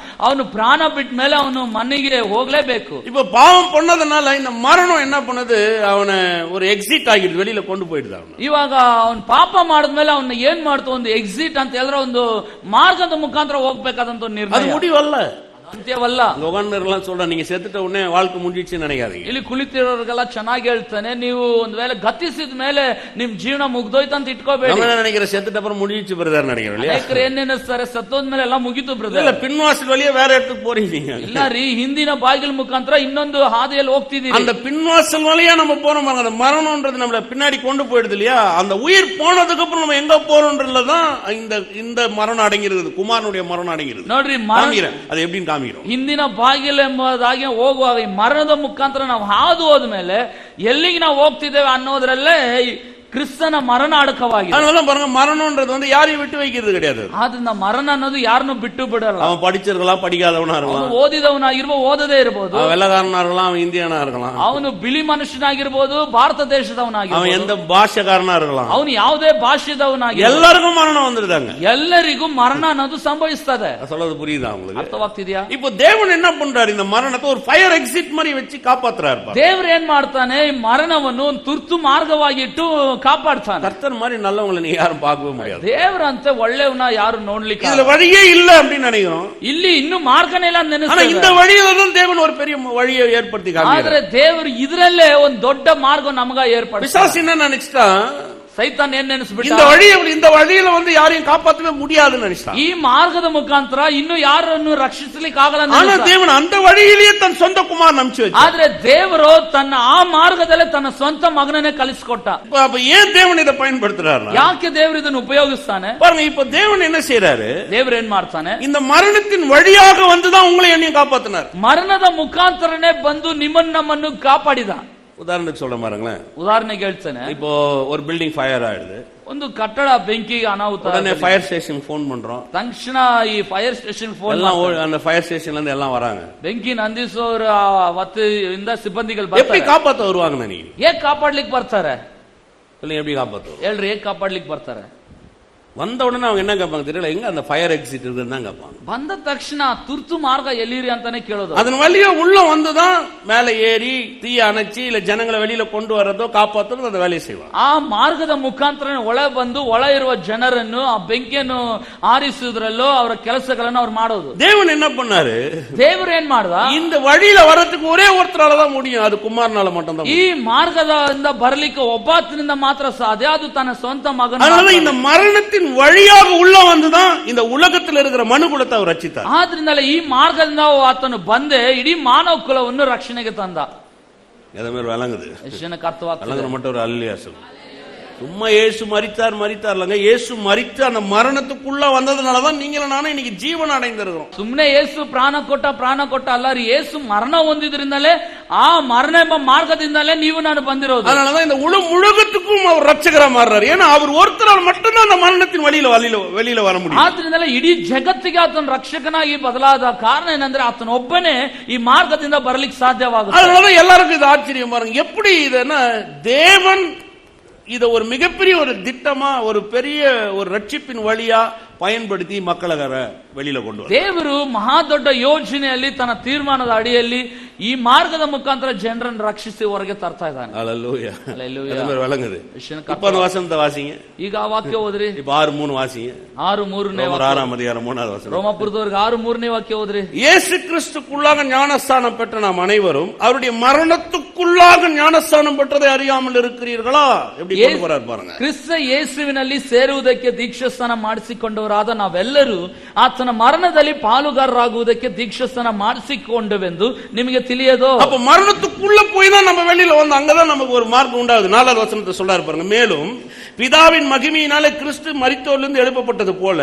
ಅವನು ಪ್ರಾಣ ಬಿಟ್ಟ ಮೇಲೆ ಅವನು ಮನೆಗೆ ಹೋಗ್ಲೇಬೇಕು. இப்ப பாவம் பண்ணதுனால இந்த மரணம் என்ன பண்ணுது, அவனை ஒரு எக்ஸிட் ஆகிடுது, வெளியில கொண்டு போயிடுது. ಇವಾಗ ಅವನು ಪಾಪ ಮಾಡಿದ್ಮೇಲೆ ಅವನ್ನ ಏನ್ ಮಾಡ್ತು, ಒಂದು ಎಕ್ಸಿಟ್ ಅಂತ ಹೇಳಿದ್ರೆ ಒಂದು ಮಾರ್ಗದ ಮುಖಾಂತರ ಹೋಗ್ಬೇಕಾದಂತ ನಿರ್ಣಯ. ಅದು முடிவಲ್ಲ. ಅಂತ್ಯವಲ್ಲ. உட்கார்ந்து சொல்ற நீங்க செத்துட்ட உடனே வாழ்க்கை முடிஞ்சிச்சுன்னு நினைக்காதீங்க. ಇಲ್ಲಿ ಕುಳಿತಿರೋರಿಗೆಲ್ಲ ಚೆನ್ನಾಗಿ ಹೇಳ್ತಾನೆ, ನೀವು ಒಂದ್ ವೇಳೆ ಗತಿಸಿದ ಮೇಲೆ ನಿಮ್ ಜೀವನ ಮುಗ್ದೋಯ್ತು ಅಂತ ಇಟ್ಕೋಬೇಡಿ. நம்ம நினைக்கிற செத்துட்ட அப்புறம் முடிஞ்சிச்சு பிரதர் நினைக்கிறோம் இல்லையா? ಏನ್ ನೆನೆಸ್ತಾರೆ, ಸತ್ತೋದ್ಮೇಲೆ ಎಲ್ಲ ಮುಗಿತು ಬ್ರದರ್. இல்ல, பின்வாசல் வழியா வேற இடத்துக்கு போறீங்க. ಇಲ್ಲ ರೀ, ಹಿಂದಿನ ಬಾಗಿಲು ಮುಖಾಂತರ ಇನ್ನೊಂದು ಹಾದಿಯಲ್ಲಿ ಹೋಗ್ತಿದೀವಿ. அந்த பின்வாசல் வழியா நம்ம போறோம் பாருங்க, அந்த மரணம்ன்றது நம்மள பின்னாடி கொண்டு போயிடுது இல்லையா? அந்த உயிர் போனதுக்கு அப்புறம் நம்ம எங்க போறோம்ன்றதுலதான் இந்த மரணம் அடங்கிருக்குது, குமாரனுடைய மரணம் அடங்கிருக்குது. ನೋಡ್ರಿ, அது எப்படின்னு காமிக்கிறோம். ಹಿಂದಿನ ಬಾಗಿಲು ಎಂಬುದಾಗಿ ಹೋಗುವಾಗ ಈ ಮರಣದ ಮುಖಾಂತರ ನಾವು ಹಾದು ಹೋದ್ಮೇಲೆ ಎಲ್ಲಿಗೆ ನಾವು ಹೋಗ್ತಿದ್ದೇವೆ ಅನ್ನೋದ್ರಲ್ಲೇ கிறிஸ்தன மரண அடக்கவாಗಿದೆ. அதனால பாருங்க, மரணம்ன்றது யாரையும் விட்டு வைக்கிறது கிடையாது. ஆದ್ರಿಂದ மரண ಅನ್ನೋದು ಯಾರನ್ನು ಬಿಟ್ಟು ಬಿಡಲ್ಲ. அவன் படிச்சிருக்கலாம், படிக்காதவனா இருக்கலாம், ಅವನು ಓದಿದವನಾಗಿರಬಹುದು, ಓದದೇ ಇರಬಹುದು, அவன் வெள்ளக்காரனா இருக்கலாம், அவன் இந்தியனா இருக்கலாம், ಅವನು ಬಿಳಿ ಮನುಷ್ಯನಾಗಿರಬಹುದು, ಭಾರತ ದೇಶದವನಾಗಿರಬಹುದು, அவன் எந்த பாஷைக்காரனா இருக்கலாம், ಅವನು ಯಾವುದೇ ಭಾಷೆದವನಾಗಿರಬಹುದು, எல்லாருக்கும் மரணம் வந்துருதாங்க. ಎಲ್ಲರಿಗೂ ಮರಣ ಅನ್ನೋದು ಸಂಭವಿಸ್ತದೆ. சொல்றது புரியுதா உங்களுக்கு? ಅರ್ಥವಾಗ್ತಿದ್ಯಾ? இப்போ தேவன் என்ன பண்றாரு, இந்த மரணத்தை ஒரு ஃபயர் எக்ஸிட் மாதிரி வச்சு காப்பாத்துறாரு. ದೇವರು ಏನ್ ಮಾಡ್ತಾನೆ, ಈ ಮರಣವನ್ನು ಒಂದು ತುರ್ತು ಮಾರ್ಗವಾಗಿಟ್ಟು ಕಾಪಾಡ್ತಾನೆ. கர்த்தர் மாதிரி நல்லவங்களை நீ யாரும் பார்க்கவே முடியாது. ದೇವರಂತೆ ಒಳ್ಳೆಯವನ ಯಾರು ನೋಡ್ಲಿಕ್ಕೆ இதுல வழியே இல்ல அப்படின்னு நினைக்கிறோம். ಇಲ್ಲಿ ಇನ್ನು ಮಾರ್ಗನೇ ಇಲ್ಲ ಅಂತ ಆனா இந்த வழியில தான் தேவன் ஒரு பெரிய வழியை ஏற்படுத்தி காமிக்கிறார். ಆದ್ರೆ ದೇವರು ಇದರಲ್ಲೇ ಒಂದು ದೊಡ್ಡ ಮಾರ್ಗ ನಮಗ ಏರ್ಪಡಿಸಿದ. பிசாசு என்ன நினைச்சிட்டா, ಸೈತಾನ್ ಏನ್ ನೆನೆಸ್ಬಿಟ್ಟ, இந்த வழியில யாரையும் காப்பாற்றவே முடியாதுன்னு நினைச்சான். ಈ ಮಾರ್ಗದ ಮುಖಾಂತರ ಇನ್ನು ಯಾರನ್ನು ರಕ್ಷಿಸಲಿಕ್ಕೆ ಆಗಲ್ಲ. ஆனா தேவன் அந்த வழியிலேயே தன் சொந்த குமாரனை அனுப்பிச்சு வச்சார். ಆದ್ರೆ ದೇವರು ತನ್ನ ಆ ಮಾರ್ಗದಲ್ಲೇ ತನ್ನ ಸ್ವಂತ ಮಗನನ್ನೇ ಕಳಿಸಿಕೊಟ್ಟ. அப்ப ஏன் தேவன் இதை பயன்படுத்துறாரு? ಯಾಕೆ ದೇವರು ಇದನ್ನು ಉಪಯೋಗಿಸ್ತಾನೆ? பாருங்க, இப்ப தேவன் என்ன செய்யறாரு, ದೇವರು ಏನ್ ಮಾಡ್ತಾನೆ, இந்த மரணத்தின் வழியாக வந்துதான் உங்களை என்னையும் காப்பாத்தினார். ಮರಣದ ಮುಖಾಂತರನೇ ಬಂದು ನಿಮ್ಮನ್ನು ನಮ್ಮನ್ನು ಕಾಪಾಡಿದ. உதாரணத்துக்கு சொல்ல பாருங்களேன், ಉದಾಹರಣೆಗೆ ಹೇಳ್ತೇನೆ, இப்போ ஒரு பில்டிங் ஃபயர் ஆயிடுது, ಒಂದು ಕಟ್ಟಡ ಬೆಂಕಿಗೆ ಅನಾಹುತ, உடனே ஃபயர் ஸ்டேஷன் ஃபோன் பண்றோம். ತಕ್ಷಣ ಈ ಫೈರ್ ಸ್ಟೇಷನ್ ಫೋನ್, எல்லாம் அந்த ஃபயர் ஸ்டேஷன்ல இருந்து எல்லாம் வராங்க. ಬೆಂಕಿ ನಂದಿಸೋರ ವತಿಯಿಂದ ಸಿಬ್ಬಂದಿಗಳು எப்படி ಬರ್ತಾರೆ. காப்பாத்த வருவாங்க நீங்க? ಹೇಗ್ ಕಾಪಾಡ್ಲಿಕ್ಕೆ ಬರ್ತಾರೆ? எப்படி காப்பாத்துவோம்? ಹೇಳ್ರಿ, ಹೇಗ್ ಕಾಪಾಡ್ಲಿಕ್ಕೆ ಬರ್ತಾರೆ? வந்த உடனே அவங்க என்ன கேட்பாங்க தெரியல, எங்க அந்த ஃபயர் எக்ஸிட் இருக்குன்னு தான் கேட்பாங்க. ಬಂದ ತಕ್ಷಣ ತುರ್ತು ಮಾರ್ಗ ಎಲ್ಲಿರಿ ಅಂತಾನೆ ಕೇಳೋದು. அதன் வழியா உள்ள வந்துதான் மேல ஏறி தீய அணைச்சி இல்ல ஜனங்களை வெளியில கொண்டு வரதோ காப்பாத்துறது அந்த வேலையை செய்வாங்க. ಆ ಮಾರ್ಗದ ಮುಖಾಂತರ ಒಳ ಬಂದು ಒಳ ಇರುವ ಜನರನ್ನು ಆ ಬೆಂಕಿಯನ್ನು ಆರಿಸುವುದರಲ್ಲೋ ಅವರ ಕೆಲಸಗಳನ್ನು ಅವ್ರು ಮಾಡೋದು. தேவன் என்ன பண்ணாரு, ದೇವರು ಏನ್ ಮಾಡ್ದ, இந்த வழியில வரதுக்கு ஒரே ஒருத்தரால தான் முடியும், அது குமாரனால மட்டும் தான். ಈ ಮಾರ್ಗದಿಂದ ಬರಲಿಕ್ಕೆ ಒಬ್ಬಾತನಿಂದ ಮಾತ್ರ ಸಾಧ್ಯ, ಅದು ತನ್ನ ಸ್ವಂತ ಮಗನ. அதனால இந்த மரணத்தின் வழியாக உள்ள வந்துதான் இந்த உலகத்தில் இருக்கிற மனுகுலத்தை அவர் ரட்சித்தார். ಆದ್ರಿಂದಲೇ ಈ ಮಾರ್ಗದಿಂದ ಆತನು ಬಂದೆ ಇಡೀ ಮಾನವ ಕುಲವನ್ನು ರಕ್ಷಣೆಗೆ ತಂದ. எதை மேல விளங்குது? ಯಶನಕ್ಕೆ ಅರ್ಥವಾಗ್ತದೆ. மட்டும் ஒரு அல்லேலூயா சொல்லு. சும்மா இயேசு மரித்தார்லங்க, இயேசு மரித்து அந்த மரணத்துக்குள்ள வந்ததுனாலதான் நீங்களும் நானும் இன்னைக்கு ஜீவன் அடைந்திருக்கிறோம். ಸುಮ್ಮನೆ ಯೇಸು ಪ್ರಾಣ ಕೊಟ್ಟ ಅಲ್ಲ ರೀ, ಯೇಸು ಮರಣ ಹೊಂದಿದ್ರಿಂದಲೇ ಆ ಮರಣ ಎಂಬ ಮಾರ್ಗದಿಂದಲೇ ನೀವು ನಾನು ಬಂದಿರೋದು. அதனாலதான் இந்த உலகத்துக்கும் அவர் ரட்சகரா மாறுறாரு. ஏன்னா அவர் ஒருத்தரால் மட்டும்தான் அந்த மரணத்தின் வெளியில வர முடியும். ಆದ್ರಿಂದಲೇ ಇಡೀ ಜಗತ್ತಿಗೆ ಆತನ ರಕ್ಷಕನಾಗಿ ಬದಲಾದ ಕಾರಣ ಏನಂದ್ರೆ ಆತನೊಬ್ಬನೇ ಈ ಮಾರ್ಗದಿಂದ ಬರಲಿಕ್ಕೆ ಸಾಧ್ಯವಾಗುತ್ತೆ. அதனாலதான் எல்லாருக்கும் இது ஆச்சரியம் பாருங்க, எப்படி இதுன்னா தேவன் இத ஒரு மிகப்பெரிய ஒரு திட்டமா, ஒரு பெரிய ஒரு ரட்சிப்பின் வழியா பயன்படுத்தி மக்களை வெளியில கொண்டு வர ದೇವರು ಮಹಾ ದೊಡ್ಡ ಯೋಜನೆಯಲ್ಲಿ ತನ್ನ ತೀರ್ಮಾನದ ಅಡಿಯಲ್ಲಿ ಈ ಮಾರ್ಗದ ಮುಖಾಂತರ ಜನರನ್ನು ರಕ್ಷಿಸಿ ಹೊರಗೆ ತರ್ತಾ ಇದ್ದಾನೆ. ஹல்லேலூயா. ஹல்லேலூயா. அது மாதிரி விளங்குது. இப்ப அந்த வசனத்தை வாசிங்க. ಈಗ ಆ ವಾಕ್ಯ ಓದ್ರಿ. இப்ப 6:3 வாசிங்க. 6:3 6ஆம் அதிகாரம் 3வது வசனம். ரோமபுரದವರಿಗೆ 6:3 வாಕ್ಯ ಓದ್ರಿ. இயேசு கிறிஸ்துக்குள்ளாக ஞானஸ்தானம் பெற்ற நாம் அனைவரும் அவருடைய மரணத்துக்குள்ளாக ஞானஸ்தானம் பெற்றதை அறியாமல் இருக்கிறீர்களா? எப்படி கொண்டு வரார் பாருங்க. ಕ್ರಿಸ್ತ ಯೇಸುವಿನಲ್ಲಿ ಸೇರುವುದಕ್ಕೆ ದೀಕ್ಷಾಸ್ನಾನ ಮಾಡಿಸಿಕೊಂಡವರಾದ ನಾವೆಲ್ಲರೂ ಆತನ ಮರಣದಲ್ಲಿ ಪಾಲುಗಾರರಾಗುವುದಕ್ಕೆ ದೀಕ್ಷಾಸ್ನಾನ ಮಾಡಿಸಿಕೊಂಡವೆಂದು ನಿಮಗೆ ತಿಳಿಯದೋ? அப்ப மரணத்துக்குள்ள போய் தான் நம்ம வெளியில வந்து அங்கதான் நமக்கு ஒரு மார்க்கம் உண்டாகுது. 4வது வசனத்தை சொல்றாரு பாருங்க, மேலும் பிதாவின் மகிமையினாலே கிறிஸ்து மரித்தோரிலிருந்து எழுப்பப்பட்டது போல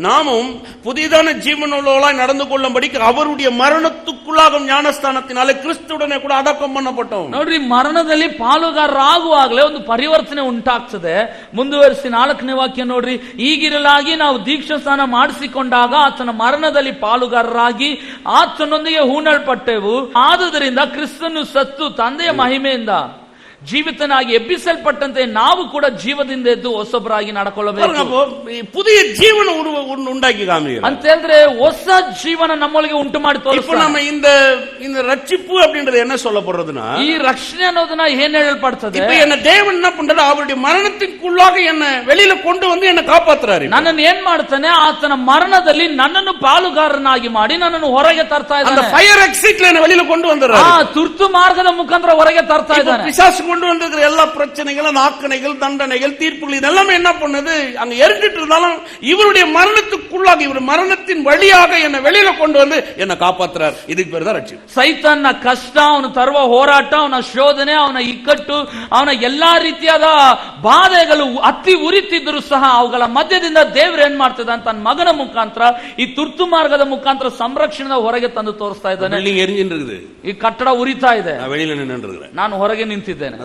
நாமும் புதிதான ஜீவனுள்ளவர்களாய் நடந்து கொள்ளும்படிக்கு அவருடைய மரணத்துக்குள்ளாக ஞானஸ்தானத்தினாலே கிறிஸ்துவுடனே கூட அடக்கம் பண்ணப்பட்டோம். ನೋಡ್ರಿ, ಮರಣದಲ್ಲಿ ಪಾಲುಗಾರರಾಗುವಾಗಲೇ ಒಂದು ಪರಿವರ್ತನೆ ಉಂಟಾಗ್ತದೆ. ಮುಂದುವರಿಸಿ 4ನೇ ವಾಕ್ಯ ನೋಡ್ರಿ. ಈಗಿರಲಾಗಿ ನಾವು ದೀಕ್ಷಾಸ್ನಾನ ಮಾಡಿಸಿಕೊಂಡಾಗ ಆತನ ಮರಣದಲ್ಲಿ ಪಾಲುಗಾರರಾಗಿ ಆತನೊಂದಿಗೆ ಹೂಣಲ್ಪಟ್ಟೆವು. ಆದುದರಿಂದ ಕ್ರಿಸ್ತನು ಸತ್ತು ತಂದೆಯ ಮಹಿಮೆಯಿಂದ ಜೀವಿತನಾಗಿ ಎಬ್ಬಿಸಲ್ಪಟ್ಟಂತೆ ನಾವು ಕೂಡ ಜೀವದಿಂದ ಎದ್ದು ಹೊಸಬರಾಗಿ ನಡ್ಕೊಳ್ಳಬೇಕು. புதிய ஜீவன உண்டாக்கி காமிக்கிறார். ಅಂತ ಹೇಳಿದ್ರೆ ಹೊಸ ಜೀವನ ನಮ್ಮೊಳಗೆ ಉಂಟು ಮಾಡಿ ತೋರಿಸ್ತಾನೆ. இப்போ நம்ம இந்த ரட்சிப்பு அப்படின்றது என்ன சொல்லப்படுறதுன்னா, ಈ ರಕ್ಷಣೆ ಅನ್ನೋದನ್ನ ಏನ್ ಹೇಳಲ್ಪಡ್ತದೆ? இப்போ என்ன தேவன் என்ன பண்றாரு, அவருடைய மரணத்திற்குள்ளாக என்ன வெளியில கொண்டு வந்து என்ன காப்பாத்துறாரு. ನನ್ನನ್ನು ಏನ್ ಮಾಡ್ತಾನೆ, ಆತನ ಮರಣದಲ್ಲಿ ನನ್ನನ್ನು ಪಾಲುಗಾರನಾಗಿ ಮಾಡಿ ನನ್ನನ್ನು ಹೊರಗೆ ತರ್ತಾ ಇದ್ದಾನೆ. அந்த ஃபயர் எக்ஸிட்ல என்ன வெளியில கொண்டு வந்தறாரு. ತುರ್ತು ಮಾರ್ಗದ ಮುಖಾಂತರ ಹೊರಗೆ ತರ್ತಾ ಇದ್ದಾನೆ. பிசாசு கொண்டு வந்திருக்கிற எல்லா பிரச்சனைகள், ஆக்கணைகள், தண்டனைகள், தீர்ப்புகள் இதெல்லாம் என்ன பண்ணுது, அங்க எரிஞ்சிட்டு இருந்தாலும் இவருடைய மரணத்துக்குள்ளாக, இவர் மரணத்தின் வழியாக என்ன வெளியில கொண்டு வந்து என்ன காப்பாத்துறார். இதுக்கு பேர் தான் ரட்சிப்பு. ಸೈತಾನ್ನ ಕಷ್ಟ, ಅವನು ತರುವ ಹೋರಾಟ, ಅವನ ಶೋಧನೆ, ಅವನ ಇಕ್ಕಟ್ಟು, ಅವನ ಎಲ್ಲಾ ರೀತಿಯಾದ ಬಾಧೆಗಳು ಅತ್ತಿ ಉರಿತಿದ್ರು ಸಹ ಅವುಗಳ ಮಧ್ಯದಿಂದ ದೇವರು ಏನ್ ಮಾಡ್ತಿದ್ದ ತನ್ನ ಮಗನ ಮುಖಾಂತರ, ಈ ತುರ್ತು ಮಾರ್ಗದ ಮುಖಾಂತರ ಸಂರಕ್ಷಣೆ ಹೊರಗೆ ತಂದು ತೋರಿಸ್ತಾ ಇದ್ದಾನೆ. ಈ ಕಟ್ಟಡ ಉರಿತಾ ಇದೆ, ನಾನು ಹೊರಗೆ ನಿಂತಿದ್ದೇನೆ.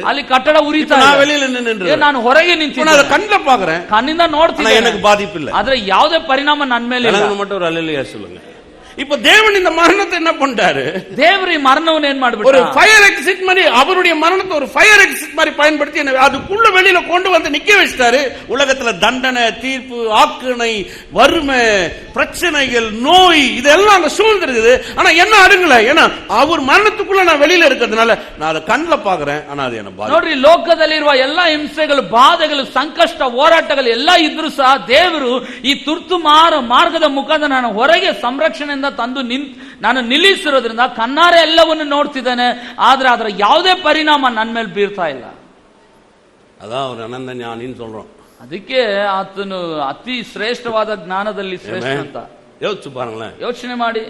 ಅಲ್ಲಿ ಕಟ್ಟಡ ಉರಿತಾ ಇದೆ, ನಾನು ಹೊರಗೆ ನಿಂತಿದ್ದೇನೆ, ಕಣ್ಣಿಂದ ನೋಡ್ತೀನಿ, ಆದ್ರೆ ಯಾವುದೇ ಪರಿಣಾಮ ನನ್ನ ಮೇಲೆ ಇಲ್ಲ. இப்ப தேவன் இந்த மரணத்தை என்ன பண்றாரு, தேவர் மரணவன் ஏன் ಮಾಡ್ಬಿಟ್ಟ, ஒரு ஃபயர் எக்ஸிட் மாதிரி அவருடைய மரணத்தை ஒரு ஃபயர் எக்ஸிட் மாதிரி பயன்படுத்தி அதுக்குள்ள வெளியில கொண்டு வந்து நிக்க வச்சிட்டாரு. உலகத்துல தண்டனை, தீர்ப்பு, ஆக்கினை, வறுமை, பிரச்சனைகள், நோய் இதெல்லாம் அங்க சூழ்ந்திருக்குது. ஆனா என்ன அடுங்கல, ஏன்னா அவர் மரணத்துக்குள்ள நான் வெளியில இருக்கிறதுனால நான் அதை கண்ணில் பாக்குறேன். ஆனா அது என்ன பாரு, ನೋಡ್ರಿ, ಲೋಕದಲ್ಲಿರುವ ಎಲ್ಲಾ ಹಿಂಸೆಗಳು, ಬಾಧೆಗಳು, ಸಂಕಷ್ಟ, ಹೋರಾಟಗಳು ಎಲ್ಲ ಇದ್ರು ಸಹ ದೇವರು ಈ ತುರ್ತು ಮಾರ್ಗದ ಮುಖಾಂತರ ನಾನು ಹೊರಗೆ ಸಂರಕ್ಷಣೆಯಿಂದ ತಂದು ನಾನು ನಿಲ್ಲಿಸಿರೋದ್ರಿಂದ ಕಣ್ಣಾರೆ ಎಲ್ಲವನ್ನು ನೋಡ್ತಿದ್ದಾನೆ. ಆದ್ರೆ ಅದರ ಯಾವುದೇ ಪರಿಣಾಮ ನನ್ನ ಮೇಲೆ ಬೀರ್ತಾ ಇಲ್ಲ. அதான் அவர் அனந்த ஞானின்னு சொல்றோம். ಅದಕ್ಕೆ ಆತನು ಅತಿ ಶ್ರೇಷ್ಠವಾದ ಜ್ಞಾನದಲ್ಲಿ ಶ್ರೇಷ್ಠ ಅಂತ யோசிச்சு பாருங்களேன். ಯೋಚನೆ ಮಾಡಿ,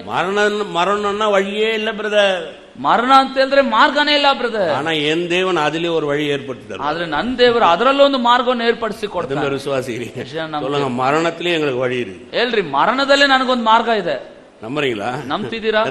மரணம்னா வழியே இல்ல பிரதர். ಮರಣ ಅಂತ ಹೇಳಿದ್ರೆ ಮಾರ್ಗನೇ ಇಲ್ಲ ಬ್ರದರ್. ஆனா என் தேவன் அதிலே ஒரு வழி ஏற்படுத்திட்டார். ಆದ್ರೆ ನನ್ನ ದೇವರು ಅದರಲ್ಲೊಂದು ಮಾರ್ಗವನ್ನು ಏರ್ಪಡಿಸಿ ಕೊಡ್ತಾನೆ. ವಿಶ್ವಾಸಿರಿ சொல்லுங்க, மரணத்திலே எங்களுக்கு வழி இருக்கு. ಹೇಳ್ರಿ, ಮರಣದಲ್ಲೇ ನನಗೊಂದು ಮಾರ್ಗ ಇದೆ. நம்புறீங்களா? நம்புறீங்களா?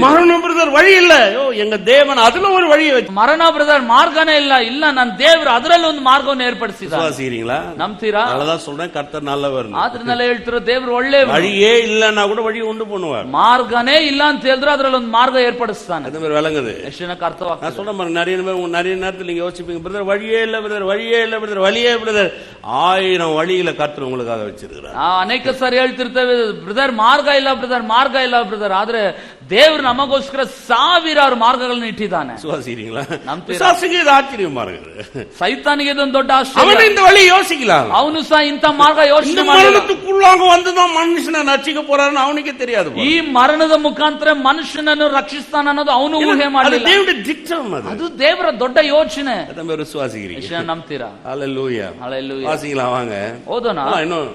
மரணம் பிரதர் வழி இல்ல, எங்க தேவன் அதுல ஒரு வழியை வச்சு. ಮರಣ ಬ್ರದರ್ ಮಾರ್ಗನೇ ಇಲ್ಲ, ಇಲ್ಲ ನನ್ನ ದೇವರು ಅದರಲ್ಲಿ ಒಂದು ಮಾರ್ಗವನ್ನು ಏರ್ಪಡಿಸಿದ್ದಾರೆ. ವಿಶ್ವಾಸಿக்கிறீங்களா? ನಂಬ್ತೀರಾ? அதான் சொல்றேன், கர்த்தர் நல்லவர். ಆದ್ರನೆಲ್ಲ ಹೇಳ್ತಿರೋ ದೇವರು ಒಳ್ಳೆ, வழியே இல்லன்னா கூட வழி உண்டு பண்ணுவார். ಮಾರ್ಗನೇ ಇಲ್ಲ ಅಂತ ಹೇಳಿದ್ರೆ ಅದರಲ್ಲಿ ಒಂದು ಮಾರ್ಗ ಏರ್ಪಡಿಸ್ತಾನೆ. அது மாதிரி விளங்குது. ಎಷ್ಟು ಜನಕ್ಕೆ ಅರ್ಥವಾಗ್ತದೆ? நான் சொல்றேன் பாருங்க, நிறைய நேரத்தில் நீங்க யோசிப்பீங்க, பிரதர் வழியே இல்ல பிரதர், வழியே இல்ல பிரதர், வழியே பிரதர். 1000 வழியில கர்த்தர் உங்களுக்காக வச்சிருக்கிறார். ಅನೇಕ ಸಾರಿ ಹೇಳ್ತಿರ್ತೇವೆ, ಬ್ರದರ್ ಮಾರ್ಗ ಇಲ್ಲ ಬ್ರದರ್, ಮಾರ್ಗ ಇಲ್ಲ ಬ್ರದರ್. ಆದ್ರೆ ದೇವರು ನಮಗೋಸ್ಕರ ಸಾವಿರಾರು ಮಾರ್ಗಗಳನ್ನು ಇಟ್ಟಿದ್ದಾನೆ. ವಿಶ್ವಾಸಿக்கிறீங்களா? ವಿಶ್ವಾಸಿಗೆ ಇದು ಆಶ್ಚರ್ಯமா இருக்குது. ಸೈತಾನಿಗೆ ಇದೊಂದು ದೊಡ್ಡ ಆಶ್ಚರ್ಯ. ಅವನು இந்த வழி யோசிக்கலாம், ಅವನು ಸಹ ಇಂತ ಮಾರ್ಗ ಯೋಚನೆ ಮಾಡಿಲ್ಲ. மரணத்துக்குள்ளாக வந்துதான் மனுஷனை ரட்சிக்க போறாருன்னு அவனுக்கே தெரியாது. ಈ ಮರಣದ ಮುಖಾಂತರ ಮನುಷ್ಯನನ್ನು ರಕ್ಷಿಸ್ತಾನ ಅನ್ನೋದು ಅವನು ಊಹೆ ಮಾಡಲಿಲ್ಲ. ದೇವರ ದಿಟ್ಟಂ ಅದು ದೇವರ ದೊಡ್ಡ ಯೋಚನೆ. ಅದನ್ನ ವಿಶ್ವಾಸಿக்கிறீங்க? ನಂಬ್ತೀರಾ? ஹalleluya, ஹalleluya. வாசிக்கலாம் வாங்க. ஓதோனா? இன்னும்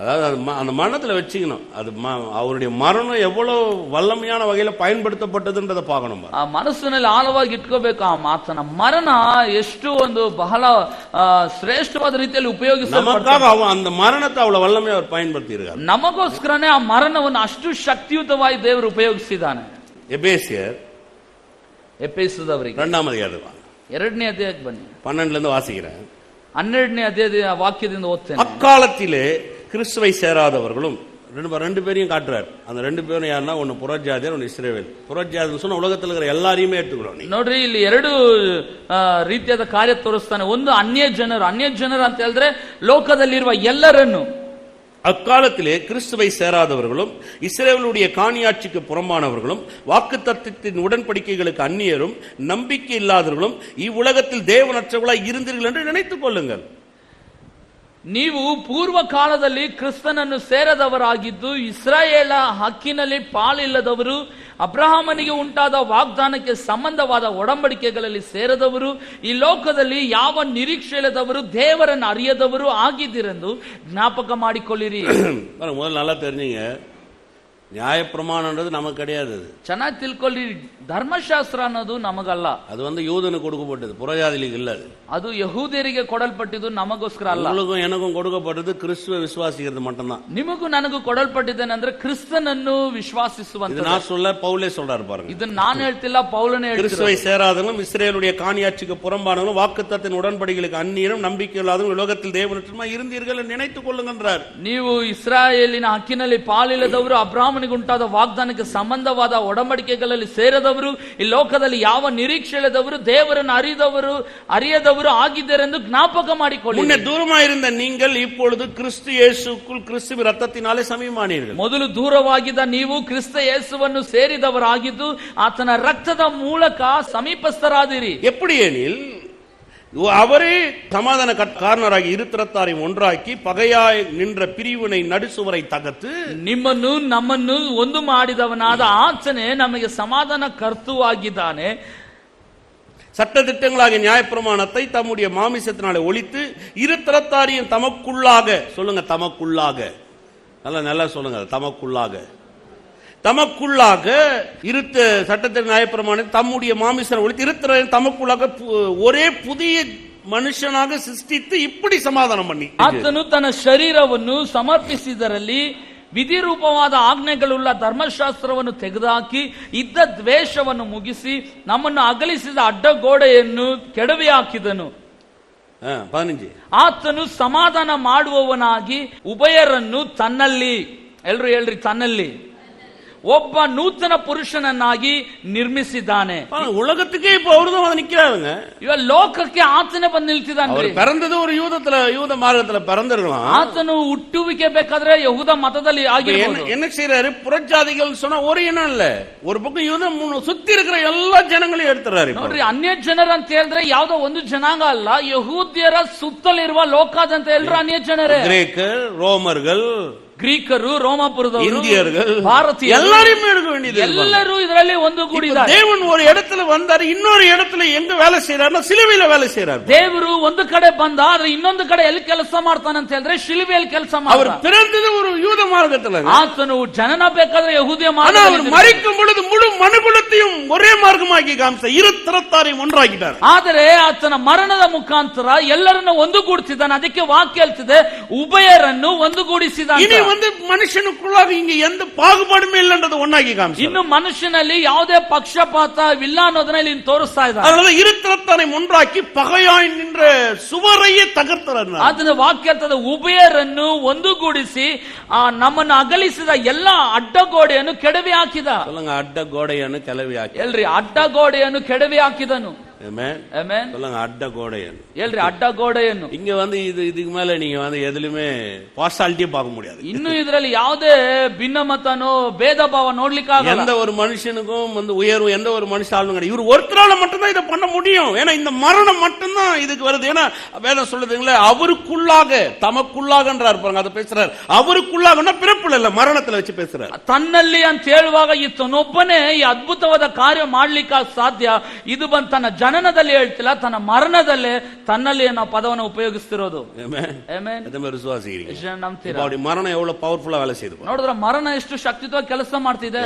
அதாவது அந்த மரணத்துல வச்சுக்கணும். அது அவருடைய மரணம் எவ்வளவு வல்லமையான வகையில பயன்படுத்தப்பட்டதுன்றதை பார்க்கணும். ಆ ಮನಸ್ಸಿನಲ್ಲಿ ಆಳವಾಗಿ ಇಟ್ಕೋಬೇಕು ಆ ಮಾತನ್ನ. ಮರಣ ಎಷ್ಟು ಒಂದು ಬಹಳ ಶ್ರೇಷ್ಠವಾದ ರೀತಿಯಲ್ಲಿ ಉಪಯೋಗಿಸಲ್ಪಟ್ಟಿದೆ. அந்த மரணத்தை அவ்வளவு வல்லமையா அவர் பயன்படுத்தி இருக்கார். ನಮಗೋಸ್ಕರನೇ ಆ ಮರಣವನ್ನು ಅಷ್ಟು ಶಕ್ತಿಯುತವಾಗಿ ದೇವರು ಉಪಯೋಗಿಸಿದ್ದಾನೆ. ಎಫೆಸದವರಿಗೆ 2ನೇ ಅಧ್ಯಾಯ 2ನೇ ಅಧ್ಯಾಯಕ್ಕೆ ಬನ್ನಿ. 12 வாசிக்கிறேன். 12ನೇ ಅಧ್ಯಾಯದ ವಾಕ್ಯದಿಂದ ಓದ್ತೇನೆ. அக்காலத்திலே கிறிஸ்துவை சேராதவர்களும், ரெண்டு பேரையும் காட்டுறாரு. அந்த 2 பேரும் யாருன்னா, ஒன்னு புறஜாதியர், ஒன்னு இஸ்ரவேல். புறஜாதின்னு சொன்னா உலகத்துல இருக்கிற எல்லாரையுமே எடுத்துக்கணும். ನೋಡ್ರಿ, ಇಲ್ಲಿ 2 ರೀತಿಯಾದ ಕಾರ್ಯ ತೋರಿಸ್ತಾನೆ. ಒಂದು ಅನ್ಯ ಜನರು ಅಂತ ಹೇಳಿದ್ರೆ ಲೋಕದಲ್ಲಿರುವ ಎಲ್ಲರನ್ನು. அக்காலத்திலே கிறிஸ்துவை சேராதவர்களும், இஸ்ரவேலுடைய காணியாட்சிக்கு புறம்பானவர்களும், வாக்குத்தத்தத்தின் உடன்படிக்கைகளுக்கு அந்நியரும், நம்பிக்கை இல்லாதவர்களும், இவ்வுலகத்தில் தேவனற்றவர்களாய் இருந்தீர்கள் என்று நினைத்துக் கொள்ளுங்கள். ನೀವು ಪೂರ್ವ ಕಾಲದಲ್ಲಿ ಕ್ರಿಸ್ತನನ್ನು ಸೇರದವರಾಗಿದ್ದು, ಇಸ್ರಾಯೇಲ ಹಕ್ಕಿನಲ್ಲಿ ಪಾಲಿಲ್ಲದವರು, ಅಬ್ರಹಾಮನಿಗೆ ಉಂಟಾದ ವಾಗ್ದಾನಕ್ಕೆ ಸಂಬಂಧವಾದ ಒಡಂಬಡಿಕೆಗಳಲ್ಲಿ ಸೇರದವರು, ಈ ಲೋಕದಲ್ಲಿ ಯಾವ ನಿರೀಕ್ಷೆ ಇಲ್ಲದವರು, ದೇವರನ್ನು ಅರಿಯದವರು ಆಗಿದ್ದೀರೆಂದು ಜ್ಞಾಪಕ ಮಾಡಿಕೊಳ್ಳಿರಿ. முதல்ல நல்லா தெரிஞ்சுங்க, நியாயப்பிரமாணம்ன்றது நமக்கு கிடையாது. ಚೆನ್ನಾಗಿ ತಿಳ್ಕೊಳ್ಳಿ, ಧರ್ಮಶಾಸ್ತ್ರ ಅನ್ನೋದು ನಮಗಲ್ಲ. ಅದು யூதனுக்கு கொடுக்கப்பட்டது, புறஜாதிகளுக்கு இல்ல. ಅದು ಯಹೂದ್ಯರಿಗೆ ಕೊಡಲ್ಪಟ್ಟಿದ್ದು, ನಮಗೋಸ್ಕರ ಅಲ್ಲ. உங்களுக்கும் எனக்கும் கொடுக்கப்பட்டது கிறிஸ்துவை விசுவாசிக்கிறது மட்டும்தான். ನಿಮಗೂ ನನಗೂ ಕೊಡಲ್ಪಟ್ಟಿದ್ದೇನೆಂದ್ರೆ ಕ್ರಿಸ್ತನನ್ನು ವಿಶ್ವಾಸಿಸುವಂತ. நான் சொல்ல, பவுலே சொல்றாரு பாருங்க. ಇದನ್ನ ನಾನು ಹೇಳ್ತಿಲ್ಲ, ಪೌಲನೇ ಹೇಳ್ತಿರೋದು. கிறிஸ்துவை சேராதவர்களும், இஸ்ரவேலுடைய காணியாட்சிக்கு புறம்பானவர்களும், வாக்குத்தத்தத்தின் உடன்படிக்கைகளுக்கு அந்நியரும், நம்பிக்கை இல்லாதவர்களும், உலகத்தில் தேவனற்றவர்களாய் இருந்தீர்கள் என்று நினைத்துக் கொள்ளுங்கன்றார். ನೀವು ಇಸ್ರಾಯೇಲಿನ ಹಕ್ಕಿನಲ್ಲಿ ಪಾಲಿಲ್ಲದವರು, ಅಬ್ರಹಾಮನಿಗೆ ಅಬ್ರಹಾಮನಿಗೆ ಉಂಟಾದ ವಾಗ್ದಾನಕ್ಕೆ ಸಂಬಂಧವಾದ ಒಡಂಬಡಿಕೆಗಳಲ್ಲಿ ಸೇರದವರು, ಈ ಲೋಕದಲ್ಲಿ ಯಾವ ನಿರೀಕ್ಷೆ ಇಲ್ಲದವರು, ದೇವರನ್ನು அறியதವರು ಆಗಿದ್ದರೆಂದು ಜ್ಞಾಪಕ ಮಾಡಿಕೊಳ್ಳಿ. முன்ன தூரமாயிருந்த நீங்கள் இப்பொழுது கிறிஸ்து இயேசுக்குள் கிறிஸ்துவின் இரத்தத்தினாலே சமீபமானீர்கள். ಮೊದಲು ದೂರವಾಗಿದ್ದ ನೀವು ಕ್ರಿಸ್ತ ಯೇಸುವನ್ನು ಸೇರಿದವರಾಗಿದ್ದು ಆತನ ರಕ್ತದ ಮೂಲಕ ಸಮೀಪಸ್ಥರಾದಿರಿ. எப்படி எனில் அவரே சமாதான காரணராகி இருத்திரத்தாரையும் ஒன்றாக்கி பகையாய் நின்ற பிரிவினை நடுசுவரை தகர்த்து ನಿಮ್ಮನ್ನು ನಮ್ಮನ್ನು ಒಂದು ಮಾಡಿದವನಾದ ಆತನೇ ನಮಗೆ ಸಮಾಧಾನ ಕರ್ತುವಾಗಿದ್ದಾನೆ. சட்டதிட்டங்களாகிய நியாயப்பிரமாணத்தை தம்முடைய மாமிசத்தினாலே ஒழித்து இருத்திரத்தாரையும் தமக்குள்ளாக, சொல்லுங்க தமக்குள்ளாக, நல்லா சொல்லுங்க தமக்குள்ளாக இருத்த சட்டத்தின் நியாயப்பிரமாணத்தை தம்முடைய மாமிசனை ஒழித்து இருத்திர தமக்குள்ளாக ஒரே புதிய ಮನುಷ್ಯನಾಗ ಸೃಷ್ಟಿತ್ತು ಇಪ್ಪಡಿ ಸಮಾಧಾನ ಮಾಡಿ ಆತನು ತನ್ನ ಶರೀರವನ್ನು ಸಮರ್ಪಿಸಿದರಲ್ಲಿ ವಿಧಿರೂಪವಾದ ಆಜ್ಞೆಗಳುಳ್ಳ ಧರ್ಮಶಾಸ್ತ್ರವನ್ನು ತೆಗೆದುಹಾಕಿ ಇದ್ದ ದ್ವೇಷವನ್ನು ಮುಗಿಸಿ ನಮ್ಮನ್ನು ಅಗಲಿಸಿದ ಅಡ್ಡಗೋಡೆಯನ್ನು ಕೆಡವಿ ಹಾಕಿದನು. 15 ಆತನು ಸಮಾಧಾನ ಮಾಡುವವನಾಗಿ ಉಭಯರನ್ನು ತನ್ನಲ್ಲಿ, ಎಲ್ರು ಹೇಳ್ರಿ ತನ್ನಲ್ಲಿ, ಒಬ್ಬ ನೂತನ ಪುರುಷನನ್ನಾಗಿ ನಿರ್ಮಿಸಿದ್ದಾನೆ. உலகத்துக்கே இப்ப அவர்தான் வந்து நிக்கிறாருங்க. ಇವ ಲೋಕಕ್ಕೆ ಆತನೇ ಬಂದು ನಿಲ್ತಿದ್ದಾನೆ. பிறந்தது ஒரு யூத மார்க்கத்துல பிறந்திருக்கலாம். ಆತನು ಹುಟ್ಟುವಿಕೆ ಬೇಕಾದ್ರೆ ಯಹೂದ ಮತದಲ್ಲಿ ಆಗಿರಬಹುದು. என்ன செய்யறாரு, புறஜாதிகள் சொன்னா ஒரு இனம் இல்ல, ஒரு பக்கம் யூத சுத்தி இருக்கிற எல்லா ஜனங்களையும் எடுத்துறாரு. ನೋಡ್ರಿ, ಅನ್ಯ ಜನರು ಅಂತ ಹೇಳಿದ್ರೆ ಯಾವ್ದೋ ಒಂದು ಜನಾಂಗ ಅಲ್ಲ, ಯಹೂದ್ಯರ ಸುತ್ತಲಿರುವ ಲೋಕಾದಂತ ಎಲ್ಲರೂ ಅನ್ಯ ಜನರೇ. கிரேக்கர், ரோமர்கள், ಗ್ರೀಕರು, ರೋಮಾಪುರದವರು, இந்தியர்கள், ಭಾರತೀಯರು, எல்லாரையும் எடுக்க வேண்டியது. ಎಲ್ಲರೂ ಇದರಲ್ಲಿ ಒಂದು ಕೂಡಿದ್ದಾರೆ. தேவன் ஒரு இடத்துல வந்தாரு, இன்னொரு இடத்துல எங்க வேலை செய்யறாருன்னா சிலுவையில வேலை செய்யறாரு. ದೇವರು ಒಂದು ಕಡೆ ಬಂದ, ಆದ್ರೆ ಇನ್ನೊಂದು ಕಡೆ ಎಲ್ಲಿ ಕೆಲಸ ಮಾಡ್ತಾನೆ ಅಂತ ಹೇಳಿದ್ರೆ ಶಿಲುಬೆಯಲ್ಲಿ ಕೆಲಸ ಮಾಡ್ತಾನೆ. அவர் பிறந்தது ஒரு யூத மார்க்கத்துல, ಆತನು ಜನನ ಬೇಕಾದ್ರೆ ಯಹೂದಿಯ ಮಾರ್ಗ. அவர் மரிக்கும் பொழுது முழு மனுகுலத்தையும் ஒரே ಮಾರ್ಗமாಗಿ ಕಾಮಿಸ இருத்திரத்தாரையும் ஒன்றாக்கிட்டார். ಆದರೆ ಆತನ ಮರಣದ ಮುಖಾಂತರ ಎಲ್ಲರನ್ನು ಒಂದುಗೂಡಿಸಿದ್ದಾನೆ. ಅದಕ್ಕೆ ವಾಕ್ಯ ಹೇಳ್ತಿದೆ, ಉಭಯರನ್ನು ಒಂದುಗೂಡಿಸಿದ. வந்து மனுஷனுக்குள்ளாக இங்க எந்த பாகுபாடுமே இல்லைன்றது ஒன்னாகி காமிச்சு. ಇನ್ನು ಮನುಷ್ಯನಲ್ಲಿ ಯಾವುದೇ ಪಕ್ಷಪಾತವಿಲ್ಲ ಅನ್ನೋದನ್ನ ಇಲ್ಲಿ ತೋರಿಸ್ತಾ ಇದ್ದಾರೆ. அதனால இருத்திரத்தாரை ஒன்றாக்கி பகையாய் நின்ற சுவரையே தகர்த்தார். ಅದನ್ನ ವಾಕ್ಯ ಹೇಳ್ತದೆ, ಉಭಯರನ್ನು ಒಂದುಗೂಡಿಸಿ ನಮ್ಮನ್ನು ಅಗಲಿಸಿದ ಎಲ್ಲಾ ಅಡ್ಡಗೋಡೆಯನ್ನು ಕೆಡವಿ ಹಾಕಿದ. சொல்லுங்க, ಅಡ್ಡಗೋಡೆಯನ್ನು ಕೆಡವಿ ಹಾಕಿ. ಎಲ್ರಿ, ಅಡ್ಡಗೋಡೆಯನ್ನು ಕೆಡವಿ ಹಾಕಿದನು. சொல்லுங்க, அட்டகோடையன். ಹೇಳ್ರಿ, ಅಡ್ಡಗೋಡೆಯನ್ನು. இங்க வந்து இதுக்கு மேல நீங்க வந்து எதுலயுமே பார்சாலிட்டியே பார்க்க முடியாது. ಇನ್ನು ಇದರಲ್ಲಿ ಯಾವುದೇ ಭಿನ್ನಮತನೋ ಭೇದ ಭಾವ ನೋಡ್ಲಿಕ್ಕೆ ಆಗಲ್ಲ. எந்த ஒரு மனுஷனுக்கும் வந்து உயர்வு, எந்த ஒரு மனுஷன் ஆளுங்க கிடையாது. இவர் ஒருத்தரால மட்டும்தான் இதை பண்ண முடியும். ஏன்னா இந்த மரணம் மட்டும்தான் இதுக்கு வருது. ஏன்னா வேதம் சொல்லுதுங்களே, அவருக்குள்ளாக, தமக்குள்ளாகன்றார் பாருங்க, அதை பேசுறாரு. அவருக்குள்ளாகன்னா பிறப்புல இல்ல, மரணத்துல வச்சு பேசுறாரு. ತನ್ನಲ್ಲಿ ಅಂತ ಹೇಳುವಾಗ ಈತನೊಬ್ಬನೇ ಈ ಅದ್ಭುತವಾದ ಕಾರ್ಯ ಮಾಡ್ಲಿಕ್ಕೆ ಸಾಧ್ಯ. ಇದು ಬಂದು ತನ್ನ ಜನನದಲ್ಲಿ ಹೇಳ್ತಿಲ್ಲ, ತನ್ನ ಮರಣದಲ್ಲೇ ತನ್ನಲ್ಲಿ ಅನ್ನೋ ಪದವನ್ನು ಉಪಯೋಗಿಸ್ತಿರೋದು. ಮರಣ ಎவ்வளவு ಪವರ್ಫುಲ್ வேலை செய்து ನೋಡಿದ್ರೆ ಮರಣ ಎಷ್ಟು ಶಕ್ತಿಯುತವಾಗಿ ಕೆಲಸ ಮಾಡ್ತಿದೆ.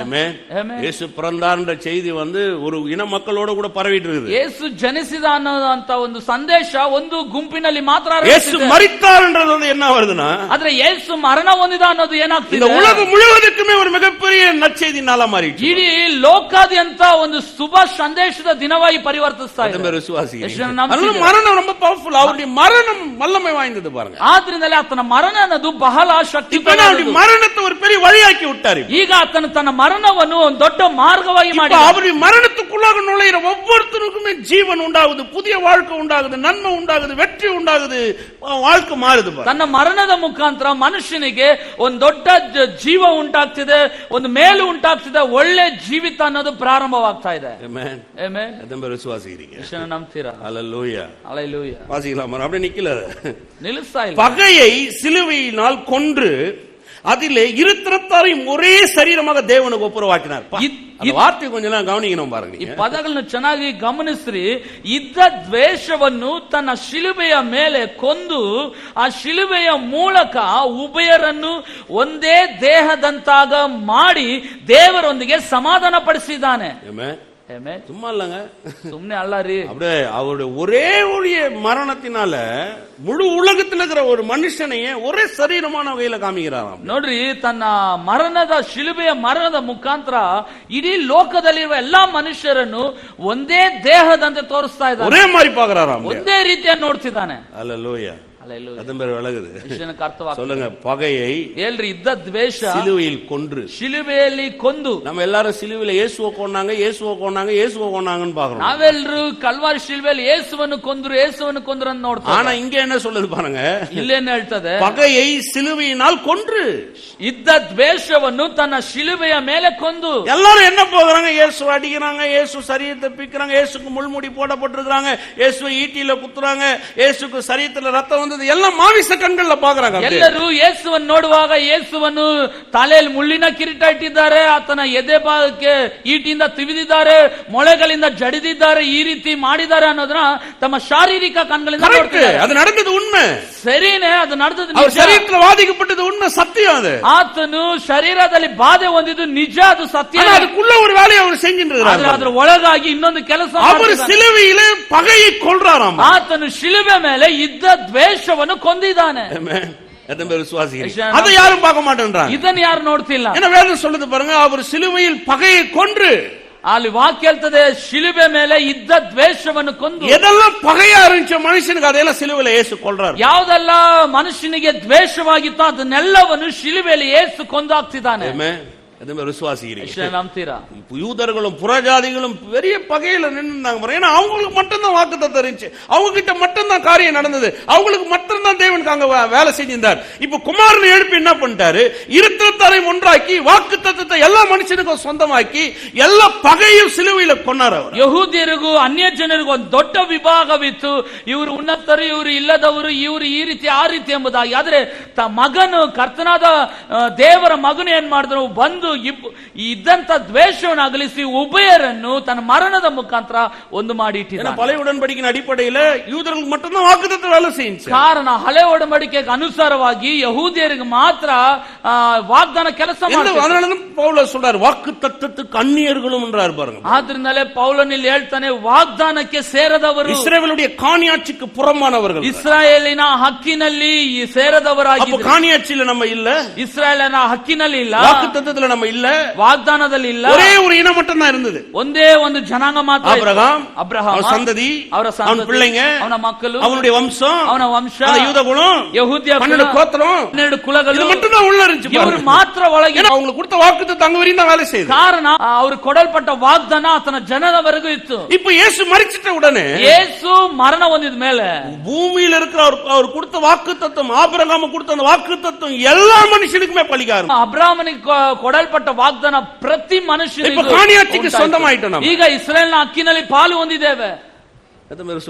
ಯೇಸು பிறந்தார்ன்ற செய்தி வந்து ஒரு இன மக்களோட கூட பரவிட்டு இருக்குது. ಯೇಸು ಜನಿಸಿದ ಅನ್ನೋಂತ ಒಂದು ಸಂದೇಶ ಒಂದು ಗುಂಪಿನಲ್ಲಿ ಮಾತ್ರ. ಯೇಸು ಮರಿத்தார்ன்றது என்ன வருதுன்னா, ಆದ್ರೆ ಯೇಸು ಮರಣ ಹೊಂದಿದ ಅನ್ನೋದು ಏನಾಗ್ತಿದೆ, இந்த உலகம் முழுவதுக்குமே ஒரு மிகப்பெரிய நற்செய்தி நாளா மாறிடுச்சு. ಇಡೀ ಲೋಕಾದ್ಯಂತ ಒಂದು ಶುಭ ಸಂದೇಶದ ದಿನವಾಗಿ ಪರಿವರ್ತಿಸ್ತಾ ಇದೆ. மரணம் ரொம்ப பவர்ஃபுல். அவருடைய மரணம் வல்லமை வாய்ந்தது பாருங்க. ಆದ್ರಿಂದಲೇ ಆತನ ಮರಣ ಅನ್ನೋದು ಬಹಳ ಶಕ್ತಿ. மரணத்தை ஒரு பெரிய வழியாக்கி விட்டாரு. ಈಗ ಆತನ ತನ್ನ ಮರಣವನ್ನು ಒಂದು ದೊಡ್ಡ ಮಾರ್ಗವಾಗಿ ಮಾಡಿ, அவருடைய மரணத்துக்குள்ளாக நுழைகிற ஒவ்வொருத்தருக்குமே ஜீவன் உண்டாகுது, புதிய வாழ்க்கை உண்டாகுது, நன்மை உண்டாகுது, வெற்றி உண்டாகுது, வாழ்க்கை மாறுது. ತನ್ನ ಮರಣದ ಮುಖಾಂತರ ಮನುಷ್ಯನಿಗೆ ಒಂದು ದೊಡ್ಡ ಜೀವ ಉಂಟಾಗ್ತಿದೆ, ಒಂದು ಮೇಲು ಉಂಟಾಗ್ತಿದೆ, ಒಳ್ಳೆ ಜೀವಿತ ಅನ್ನೋದು ಪ್ರಾರಂಭವಾಗ್ತಾ ಇದೆ. பகையை சிலுவையினால் கொன்று அதிலே இருத்திரத்தாரையும் ஒரே சரீரமாக தேவனுக்கு ஒப்புரவாக்கினார். ವಾರ್ತೆ ಕೊಂಚ ಗಮನಿಕணும் பாருங்க. ಈ ಪದಗಳನ್ನು ಚೆನ್ನಾಗಿ ಗಮನಿಸ್ರಿ. ಇದ್ದ ದ್ವೇಷವನ್ನು ತನ್ನ ಶಿಲುಬೆಯ ಮೇಲೆ ಕೊಂದು ಆ ಶಿಲುಬೆಯ ಮೂಲಕ ಉಭಯರನ್ನು ಒಂದೇ ದೇಹದಂತಾಗ ಮಾಡಿ ದೇವರೊಂದಿಗೆ ಸಮಾಧಾನ ಪಡಿಸಿದ್ದಾನೆ. சும்மா இல்லங்க, ಸುಮ್ನೆ ಅಲ್ಲ ರೀ. அப்படியே அவருடைய ஒரே ஒரு மரணத்தினால முழு உலகத்தில் இருக்கிற ஒரு மனுஷனையே ஒரே சரீரமான வகையில காமிக்கிறாராம். ನೋಡ್ರಿ, ತನ್ನ ಮರಣದ ಶಿಲುಬೆಯ ಮರಣದ ಮುಖಾಂತರ ಇಡೀ ಲೋಕದಲ್ಲಿರುವ ಎಲ್ಲಾ ಮನುಷ್ಯರನ್ನು ಒಂದೇ ದೇಹದಂತೆ ತೋರಿಸ್ತಾ ಇದ್ದಾನೆ. ஒரே மாதிரி பாக்குறாராம், ಒಂದೇ ರೀತಿಯಾಗಿ ನೋಡ್ತಿದ್ದಾನೆ. அல்லேಲೂயா, Hallelujah. அதன் பேர் விலகுது. ವಿಷಯಕ್ಕೆ ಅರ್ಥವಾಗ್ತದೆ. சொல்லுங்க, பகையை ಹೇಳ್ರಿ ಇದ್ದ ದ್ವೇಷ சிலுவையில் கொன்று. ಶಿಲುಬೆಯಲ್ಲಿ ಕೊಂದು. நம்ம எல்லாரும் சிலுவையில இயேசுவை கொன்னாங்க, இயேசுவை கொன்னாங்க, இயேசுவை கொன்னாங்கன்னு பாக்குறோம். ನಾವೆಲ್ಲರೂ ಕಲ್ವಾರಿ ಶಿಲುಬೆಯಲ್ಲಿ ಯೇಸುವನ್ನು ಕೊಂದ್ರು ಅಂತ ನೋಡ್ತಾರೆ. ஆனா இங்க என்ன சொல்லுது பாருங்க, ಇಲ್ಲೇನು ಹೇಳ್ತದೆ, பகையை சிலுவையினால் கொன்று. ಇದ್ದ ದ್ವೇಷವನ್ನು ತನ್ನ ಶಿಲುಬೆಯ ಮೇಲೆ ಕೊಂದು. எல்லாரும் என்ன போகிறாங்க, இயேசு அடிக்கிறாங்க, இயேசு சரீரத்தை பிக்கிறாங்க, இயேசுக்கு முள்முடி போடப்பட்டிருக்காங்க, இயேசுவை ஈட்டியில குத்துறாங்க, இயேசுக்கு சரீரத்துல ரத்தம் வந்தது, எல்லாம் மாமிச கண்கள்ல பாக்குறாங்க. ಎಲ್ಲರೂ ಯೇಸುವನ್ನು ನೋಡುವಾಗ ಯೇಸುವನ್ನು ತಲೆಯಲ್ಲಿ ಮುಳ್ಳಿನ ಕಿರೀಟ ಇಟ್ಟಿದ್ದಾರೆ, ಆತನ ಎದೆ ಭಾಗಕ್ಕೆ ಈಟಿಯಿಂದ ತಿವಿದಿದ್ದಾರೆ, ಮೊಳೆಗಳಿಂದ ಜಡಿದಿದ್ದಾರೆ, ಈ ರೀತಿ ಮಾಡಿದ್ದಾರೆ ಅನ್ನೋದನ್ನ ತಮ್ಮ ಶಾರೀರಿಕ ಕಣ್ಗಳಿಂದ ನೋಡ್ತಾರೆ. ಅದು ನಡೆದದ್ದು ಉண்மை, ಸರಿನೇ, ಅದು ನಡೆದದ್ದು ನಿಜ. ಶರೀರದಲ್ಲಿ ಬಾಧಿக்கப்பಟ್ಟದ್ದು ಉண்மை, ಸತ್ಯ. ಅದು ಆತನು ಶರೀರದಲ್ಲಿ ಬಾಧೆ ಹೊಂದಿದ್ದು ನಿಜ, ಅದು ಸತ್ಯ. ಅದಕ್ಕುள்ள ஒரு வேலையை அவர் செஞ்சிருக்கிறார். ಅದರ ಒಳಗಾಗಿ ಇನ್ನೊಂದು ಕೆಲಸ அவர் சிலுவையிலே பகையை கொல்றாராம். ಆತನು ಶಿಲುಬೆ ಮೇಲೆ ಇದ್ದ ದ್ವೇಷವನ್ನು ಕೊಂದಿದ್ದಾನೆ. அதை யாரும் பார்க்க மாட்டேன்றாங்க. ಇದನ್ನು ಯಾರು ನೋಡ್ತಿಲ್ಲ. ஏன்னா வேதம் சொல்லுது பாருங்க, அவர் சிலுவையில் பகையை கொன்று. ಅಲ್ಲಿ ವಾಕ್ಯ ಹೇಳ್ತದೆ, ಶಿಲುಬೆ ಮೇಲೆ ಇದ್ದ ದ್ವೇಷವನ್ನು ಕೊಂದು. எதெல்லாம் பகையா இருந்துச்சோ மனுஷனுக்கு அதெல்லாம் சிலுவையில இயேசு கொல்றார். ಯಾವುದೆಲ್ಲ ಮನುಷ್ಯನಿಗೆ ದ್ವೇಷವಾಗಿತ್ತೋ ಅದನ್ನೆಲ್ಲವನ್ನು ಶಿಲುಬೆಯಲ್ಲಿ ಯೇಸು ಕೊಂದಾಕ್ತಿದ್ದಾನೆ. ನಂಬ್ತೀರಾ? யூதர்களும் புறஜாதிகளும் பெரிய பகையில நின்றுந்தாங்க. ஏன்னா அவங்களுக்கு மட்டும்தான் வாக்குத்தத்தம் இருந்துச்சு, அவங்க கிட்ட மட்டும்தான் காரியம் நடந்தது, அவங்களுக்கு மட்டும்தான் தேவனுக்கு அங்க வேலை செஞ்சிருந்தார். இப்ப குமாரனை எழுப்பி என்ன பண்ணிட்டாரு, இருத்தரை ஒன்றாக்கி வாக்குத்தத்தத்தை எல்லா மனுஷனுக்கும் சொந்தமாக்கி எல்லா பகையும் சிலுவையில கொண்டார். அவர் ಯಹೂದ್ಯರಿಗೂ ಅನ್ಯ ಜನರಿಗೂ ಒಂದು ದೊಡ್ಡ ವಿಭಾಗವಿತ್ತು. ಇವರು ಉನ್ನತರು, ಇವರು ಇಲ್ಲದವರು, ಇವರು ಈ ರೀತಿ ಆ ರೀತಿ ಎಂಬುದಾಗಿ. ಆದ್ರೆ ಮಗನು, ಕರ್ತನಾದ ದೇವರ ಮಗನು ಏನ್ ಮಾಡಿದ್ರು, ಬಂದು ಇದ್ದಂತ ದ್ವೇಷವನ್ನು ಅಗಲಿಸಿ ಉಭಯರನ್ನು ತನ್ನ ಮರಣದ ಮುಖಾಂತರ ಒಂದು ಮಾಡಿ ಇಟ್ಟಿದ್ದಾನೆ. பழைய உடன்படிக்கையின் அடிப்படையில் யூதர்களுக்கு மட்டும்தான் வாக்குத்தத்தம் வேலை செஞ்சுச்சு. ಕಾರಣ ಹಳೆ ಒಡಂಬಡಿಕೆಗೆ ಅನುಸಾರವಾಗಿ ಯಹೂದ್ಯರಿಗೆ ಮಾತ್ರ ವಾಗ್ದಾನ ಕೆಲಸ ಮಾಡಿದ್ರು. அதனால பவுல் சொல்றார், வாக்குத்தத்தத்துக்கு அந்நியர்களும் என்றார் பாருங்க. ಆದ್ರಿಂದಲೇ ಪೌಲನಲ್ಲಿ ಹೇಳ್ತಾನೆ, ವಾಗ್ದಾನಕ್ಕೆ ಸೇರದವರು, ಇಸ್ರಾಯೇலுடைய ಕಾಣಿಯಾட்சிக்கு புறம்பானவர்கள், ಇಸ್ರಾಯೇಲಿನ ಹಕ್ಕಿನಲ್ಲಿ ಸೇರದವರಾಗಿದ್ದಾರೆ. அப்ப ಕಾಣಿಯಾட்சியில நம்ம இல்ல, ಇಸ್ರಾಯೇಲಿನ ಹಕ್ಕಿನಲ್ಲಿ ಇಲ್ಲ, வாக்குத்தத்தத்துல நம்ம இல்ல, ವಾಗ್ದಾನದಲ್ಲಿ ಇಲ್ಲ. ஒரே ஒரு இனம் மட்டும் தான் இருந்தது, ಒಂದೇ ಒಂದು ಜನಾಂಗ ಮಾತ್ರ. ಅಬ್ರಹಾಂ, ಅವರ ಸಂತತಿ, ಅವರ பிள்ளைங்க, ಅವನ ಮಕ್ಕಳು, அவனுடைய வம்சம், ಅವನ ವಂಶ, யூத குலம், ಯಹೂದ್ಯ 12 கோத்திரம், 12 ಕುಲಗಳು, இது மட்டும் தான் உள்ள இருந்துச்சு. ಇವರು ಮಾತ್ರ ಒಳಗೆ. அவங்களுக்கு கொடுத்த வாக்குத்தத்தம் அங்க வரையும் தான் வேலை செய்யுது. ಕಾರಣ ಅವರು ಕೊಡಲ್ಪಟ್ಟ ವಾಗ್ದಾನ ಆತನ ಜನರವರೆಗೂ ಇತ್ತು. இப்ப இயேசு மரிச்சிட்ட உடனே, ಯೇಸು ಮರಣ ಹೊಂದಿದ ಮೇಲೆ பூமியில இருக்கிற அவர் கொடுத்த வாக்குத்தத்தம், ஆபிரகாமுக்கு கொடுத்த அந்த வாக்குத்தத்தம் எல்லா மனுஷனுக்குமே பலிக்காரு. ಅಬ್ರಾಹ್ಮನಿಗೆ ಕೊಡಲ್ಪಟ್ಟ ವಾಗ್ದಾನ ಪ್ರತಿ ಮನುಷ್ಯನಿಗೂ ಕಾಣಿಯಾட்சிக்கு சொந்தமாயிட்டோம். ನಾವು ಈಗ ಇಸ್ರಾಯೇಲ್ನ ಹಕ್ಕಿನಲ್ಲಿ ಪಾಲು ಹೊಂದಿದ್ದೇವೆ.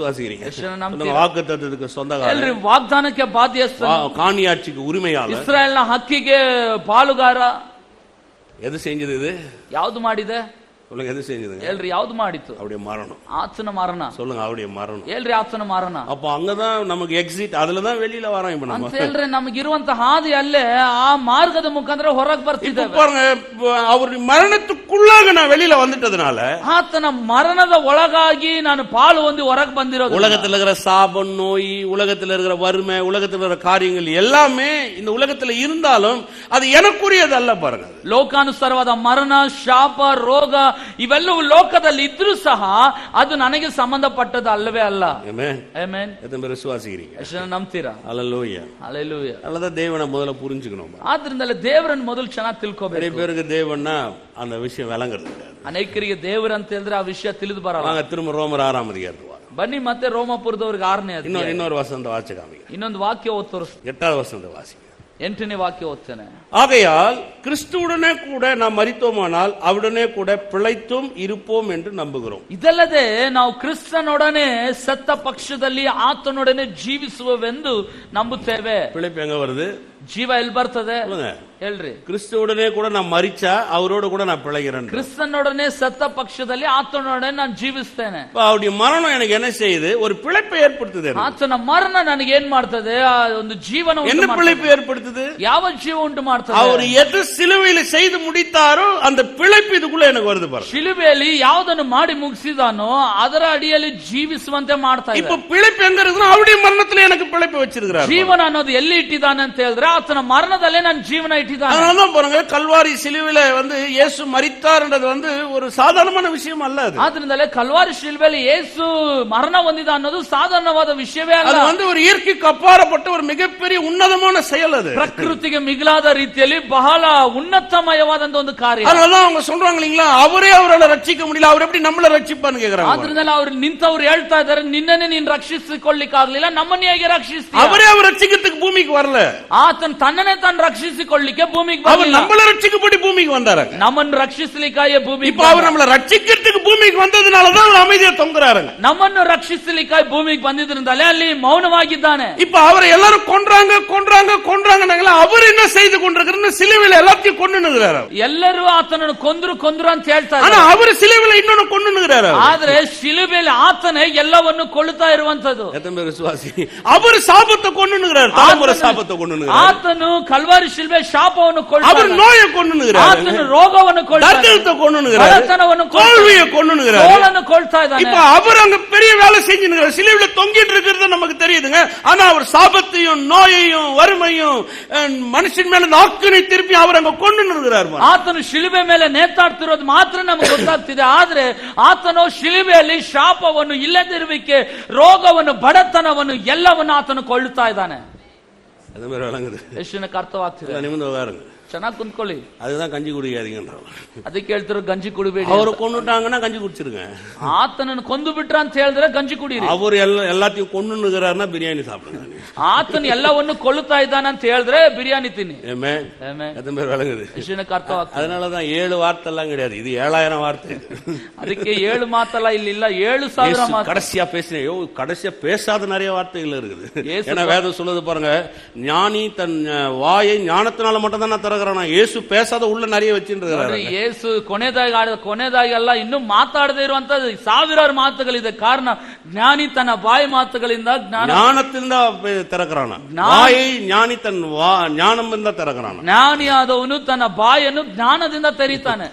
வாக்குத்தத்தத்துக்கு சொந்தக்காரர், ವಾಗ್ದಾನಕ್ಕೆ ಬಾಧ್ಯಸ್ಥ, ಕಾಣಿಯಾட்சிக்கு உரிமையாளர், ಇಸ್ರಾಯೇಲ್ನ ಹಕ್ಕಿಗೆ ಪಾಲುಗಾರ. எது செஞ்சது? இது ಯಾವುದು ಮಾಡಿದೆ? சொல்லுங்க, எது செஞ்சதுங்க? ಹೇಳ್ರಿ, ಯಾವುದು ಮಾಡಿತ್ತು? அவருடைய மரணம். ಆತನ ಮರಣ. சொல்லுங்க, அவருடைய மரணம். ಹೇಳ್ರಿ, ಆತನ ಮರಣ. அப்ப அங்கதான் நமக்கு ಎಕ್ಸಿಟ್, அதுலதான் வெளியில வரோம். இப்ப நம்ம ಹೇಳ್ರಿ, ನಮಗಿರುವಂತ ಹಾದಿ ಅಲ್ಲೇ, ಆ ಮಾರ್ಗದ ಮುಖಾಂತರ ಹೊರಗೆ ಬರ್ತಿದ್ದೇವೆ. பாருங்க, அவருடைய மரணத்துக்குள்ளாக நான் வெளியில வந்துட்டதுனால, ಆತನ ಮರಣದ ಒಳಗಾಗಿ ನಾನು ಪಾಲು ಹೊಂದಿ ಹೊರಗೆ ಬಂದಿರೋದು. உலகத்துல இருக்கிற சாபம், நோய், உலகத்துல இருக்கிற வறுமை, உலகத்துல இருக்கிற காரியங்கள் எல்லாமே இந்த உலகத்துல இருந்தாலும் அது எனக்குரியது அல்ல. பாருங்க, ಲೋಕಾನುಸಾರವಾದ ಮರಣ, ಶಾಪ, ರೋಗ ಇವೆಲ್ಲವೂ ಲೋಕದಲ್ಲಿ ಇದ್ರೂ ಸಹ ಅದು ನನಗೆ ಸಂಬಂಧಪಟ್ಟದ್ದು ಅಲ್ಲವೇ ಅಲ್ಲ. ಆಮೆನ್. ಆಮೆನ್. ಎತ್ತಂಬೆ ವಿಶ್ವಾಸಿಗರಿಗೆ ಎಷ್ಟು ನಂಬ್ತೀರಾ? Hallelujah, hallelujah. ಅಲ್ಲದ ದೇವನ ಮೊದಲ ಪುರಿಂಚಿಕணும். ಆದ್ರಿಂದಲೇ ದೇವರನ್ನು ಮೊದಲು ಚೆನ್ನಾಗಿ ತಿಳ್ಕೋಬೇಕು. நிறைய பேருக்கு தேவன்னா அந்த விஷயம் விளங்குறது. ಅನೇಕರಿಗೆ ದೇವರು ಅಂತ ಹೇಳಿದ್ರೆ ಆ ವಿಷಯ ತಿಳಿದು ಬರಲ್ಲ. நாங்க திரும்ப ரோமர் 6ஆம் அதிகாரத்துக்கு வரோம். ಬನ್ನಿ ಮತ್ತೆ ರೋಮಾಪುರದವರಿಗೆ 6ನೇ ಅಧ್ಯಾಯ. ಇನ್ನೊಂದು ವಸಂತ ವಾಚಕಾಮಿಗೆ ಇನ್ನೊಂದು ವಾಕ್ಯ ಓದಿ ತೋರಿಸ್ತೀನಿ. 8வது ವಸಂತ ವಾಸಿ 8ನೇ ವಾಕ್ಯ ಓದ್ತೇನೆ. ஆகையால் கிறிஸ்துவுடனே கூட நாம் மரித்தோமானால் அவருடனே கூட பிழைத்தும் இருப்போம் என்று நம்புகிறோம். ಇದಲ್ಲದೆ ನಾವು ಕ್ರಿಸ್ತನೊಡನೆ ಸತ್ತ ಪಕ್ಷದಲ್ಲಿ ಆತನೊಡನೆ ಜೀವಿಸುವೆವೆಂದು ನಂಬುತ್ತೇವೆ. பிழைப்பு எங்க வருது? ಜೀವ ಎಲ್ಲಿ ಬರ್ತದೆ? ಹೇಳ್ರಿ. கிறிஸ்துவுடனே கூட நான் மரிச்சா அவரோட கூட நான் பிழைக்கிறேன். ಕ್ರಿಸ್ತನೊಡನೆ ಸತ್ತ ಪಕ್ಷದಲ್ಲಿ ಆತನೊಡನೆ ನಾನು ಜೀವಿಸ್ತೇನೆ. அவருடைய மரணம் எனக்கு என்ன செய்யுது? ஒரு பிழைப்பை ஏற்படுத்துது. ಆತನ ಮರಣ ನನಗೆ ಏನ್ ಮಾಡ್ತದೆ? ಒಂದು ಜೀವನ. என்ன பிழைப்பு ஏற்படுத்துது? ಯಾವ ಜೀವ ಉಂಟು ಮಾಡ್ತದೆ? அவர் எது சிலுவையில் செய்து முடித்தாரோ அந்த பிழைப்பு இதுக்குள்ள எனக்கு வருது பாருங்க. ಶಿಲುಬೆಯಲ್ಲಿ ಯಾವುದನ್ನು ಮಾಡಿ ಮುಗಿಸಿದಾನೋ ಅದರ ಅಡಿಯಲ್ಲಿ ಜೀವಿಸುವಂತೆ ಮಾಡ್ತಾ ಇದೆ. இப்ப பிழைப்பு எங்க இருக்குன்னா அவருடைய மரணத்துல எனக்கு பிழைப்பு வச்சிருக்கிறார். ಜೀವನ ಅನ್ನೋದು ಎಲ್ಲಿ ಇಟ್ಟಿದ್ದಾನೆ ಅಂತ ಹೇಳಿದ್ರೆ ಹೇಳಿದ್ರೆ ಆತನ ಮರಣದಲ್ಲೇ ನನ್ನ ಜೀವನ ಇಟ್ಟಿದ್ದಾನೆ. அதனால பாருங்க, கல்வாரி சிலுவையில இயேசு மரித்தார்ன்றது ஒரு சாதாரணமான விஷயம் அல்ல. அது ಆದ್ರಿಂದಲೇ ಕಲ್ವಾರಿ ಶಿಲುಬೆಯಲ್ಲಿ ಯೇಸು ಮರಣ ಹೊಂದಿದ ಅನ್ನೋದು ಸಾಧಾರಣವಾದ ವಿಷಯವೇ ಅಲ್ಲ. அது ஒரு இயற்கைக்கு அப்பாற்பட்ட ஒரு மிகப்பெரிய உன்னதமான செயல். அது ಪ್ರಕೃತಿಗೆ ಮಿಗಿಲಾದ ರೀತಿಯಲ್ಲಿ ಬಹಳ ಉನ್ನತಮಯವಾದಂತ ಒಂದು ಕಾರ್ಯ. அதனால அவங்க சொல்றாங்க இல்லீங்களா, அவரே அவரை ரட்சிக்க முடியல, அவர் எப்படி நம்மள ரட்சிப்பான்னு கேக்குறாங்க. ಆದ್ರಿಂದಲೇ ಅವರು ನಿಂತವರು ಹೇಳ್ತಾ ಇದ್ದಾರೆ, ನಿನ್ನನ್ನೇ ನೀನು ರಕ್ಷಿಸಿಕೊಳ್ಳಿಕ್ಕಾಗಲಿಲ್ಲ, ನಮ್ಮನ್ನೇ ಹೇಗೆ ರಕ್ಷಿಸ್ತೀಯ? அவரே அவர் ரட்சிக்கிறதுக்கு பூமிக்கு வரல. ಆತನ ತನ್ನನ್ನೇ ತಾನು ರಕ್ಷಿಸಿಕೊಳ್ಳಿಕ್ಕೆ ಭೂಮಿಗೆ அவர் ಬರಲಿಲ್ಲ. நம்மள ரட்சிக்கப்படி பூமிக்கு வந்தாரு. ನಮ್ಮನ್ನು ರಕ್ಷಿಸಲಿಕ್ಕಾಗಿ ಭೂಮಿಗೆ இப்ப அவர் நம்மள ரட்சிக்கிறதுக்கு பூமிக்கு வந்ததனால தான் அவர் அமைதியா தொங்குறாருங்க. ನಮ್ಮನ್ನು ರಕ್ಷಿಸಲಿಕ್ಕಾಗಿ ಭೂಮಿಗೆ ಬಂದಿದ್ರಿಂದಲೇ ಅಲ್ಲಿ ಮೌನವಾಗಿದ್ದಾನೆ. இப்ப அவரை எல்லாரும் கொன்றாங்க கொன்றாங்க கொன்றாங்கனாங்களா, அவர் என்ன செய்து கொண்டிருக்கிறாரு? சிலுவையில எல்லாத்தையும் கொன்னுகிறாரு. ಎಲ್ಲರೂ ಆತನನ್ನು ಕೊಂದ್ರು ಅಂತ ಹೇಳ್ತಾ ஆனா ಇದ್ದಾರೆ. அவர் சிலுவையில இன்னொன்னு கொன்னுகிறாரு. ಆದ್ರೆ ಶಿಲುಬೆಯಲ್ಲಿ ಆತನೇ ಎಲ್ಲವನ್ನು ಕೊಳ್ತಾ ಇರುವಂತದ್ದು. எத்தனை பேர் விசுவாசி? அவர் சாபத்தை கொன்னுகிறாரு, தலைமுறை சாபத்தை கொன்னுகிறாரு. ಆತನು ಕಲ್ವಾರಿ ಶಿಲುಬೆ ಶಾಪವನ್ನು ಕೊಳ್ತಾ அவர் நோயை கொன்னுகிறாரு, ಆತನು ರೋಗವನ್ನು ಕೊಳ್ತಾ ಇದ್ದಾನೆ, தரித்திரத்தை கொன்னுகிறாரு, ಬಡತನವನ್ನು ಕೊಳ್ತಾ ಇದ್ದಾನೆ, தோல்வியை கொன்னுகிறாரு, ಸೋಲನ್ನು ಕೊಳ್ತಾ ಇದ್ದಾನೆ. இப்ப அவர் அங்க பெரிய வேலை செஞ்சுகிறாரு, சிலுவையில தொங்கிட்டு இருக்கிறது நமக்கு தெரியுதுங்க. ஆனா அவர் சாபத்தையும் நோயையும் வறுமையும் மனுஷன் மேல நாக்கினை திருப்பி அவர் அங்க கொன்னுகிறார். ಆತನು ಶಿಲುಬೆ ಮೇಲೆ ನೇತಾಡ್ತಿರೋದು ಮಾತ್ರ ನಮಗೆ ಗೊತ್ತಾಗ್ತಿದೆ. ಆದ್ರೆ ಆತನು ಶಿಲುಬೆಯಲ್ಲಿ ಶಾಪವನ್ನು, ಇಲ್ಲದಿರುವಿಕೆ, ರೋಗವನ್ನು, ಬಡತನವನ್ನು ಎಲ್ಲವನ್ನು ಆತನು ಕೊಳ್ಳುತ್ತಾ ಇದ್ದಾನೆ. ಎಷ್ಟು ಜನಕ್ಕೆ ಅರ್ಥವಾಗ್ತಿದೆ? ನಿಮ್ದು ಹೋಗಾರಂಗ ಚೆನ್ನಾಗಿ ಕುಂತ್ಕೊಳ್ಳಿ. அதுதான் கஞ்சி குடிக்காதீங்க. ಅದಕ್ಕೆ ಹೇಳ್ತಿರೋ ಗಂಜಿ ಕುಡಿಬೇಡಿ. ಅವರು கொன்னுட்டாங்கன்னா கஞ்சி குடிச்சிருங்க. ಆತನನ್ನು ಕೊಂದು ಬಿಟ್ರ ಅಂತ ಹೇಳಿದ್ರೆ ಗಂಜಿ ಕುಡೀರಿ. ಅವರು எல்லாத்தையும் கொன்னுகிறாருன்னா பிரியாணி சாப்பிடுங்க. ಆತನು ಎಲ್ಲವನ್ನು ಕೊಳ್ಳುತ್ತಾ ಇದ್ದಾನೆ ಅಂತ ಹೇಳಿದ್ರೆ ಬಿರಿಯಾನಿ ತಿನ್ನಿ. எத்தனை பேர் விளங்குது? ಎಷ್ಟು ಜನಕ್ಕೆ ಅರ್ಥವಾಗ್ತದೆ? அதனாலதான் 7 வார்த்தை எல்லாம் கிடையாது, இது 7000 வார்த்தை. ಅದಕ್ಕೆ 7 ಮಾತಲ್ಲ, ಇಲ್ಲ 7000 ಮಾತು. கடைசியா பேசின கடைசியா பேசாத நிறைய வார்த்தைகள் இருக்குது. ஏன்னா வேதம் சொல்லுது பாருங்க, ஞானி தன் வாயை ஞானத்தினால மட்டும் தான் திறக்கிறான். ಯೇಸು பேசாத உள்ள நிறைய வச்சிருக்காரு. ಯೇಸು ಕೊನೆದಾಗಿ ಅಲ್ಲ, ಇನ್ನು ಮಾತಾಡದೇ ಇರುವಂತ ಸಾವಿರಾರು ಮಾತುಗಳಿದೆ. ಕಾರಣ ಜ್ಞಾನಿ ತನ್ನ ಬಾಯಿ ಮಾತುಗಳಿಂದ ಜ್ಞಾನದಿಂದ ತೆರಕರಾನ. ಬಾಯಿ ಜ್ಞಾನಿ ತನ್ನ ಜ್ಞಾನದಿಂದ ತೆರಕರಾನ. ಜ್ಞಾನಿಯಾದವನು ತನ್ನ ಬಾಯನ್ನು ಜ್ಞಾನದಿಂದ ತೆರೀತಾನೆ.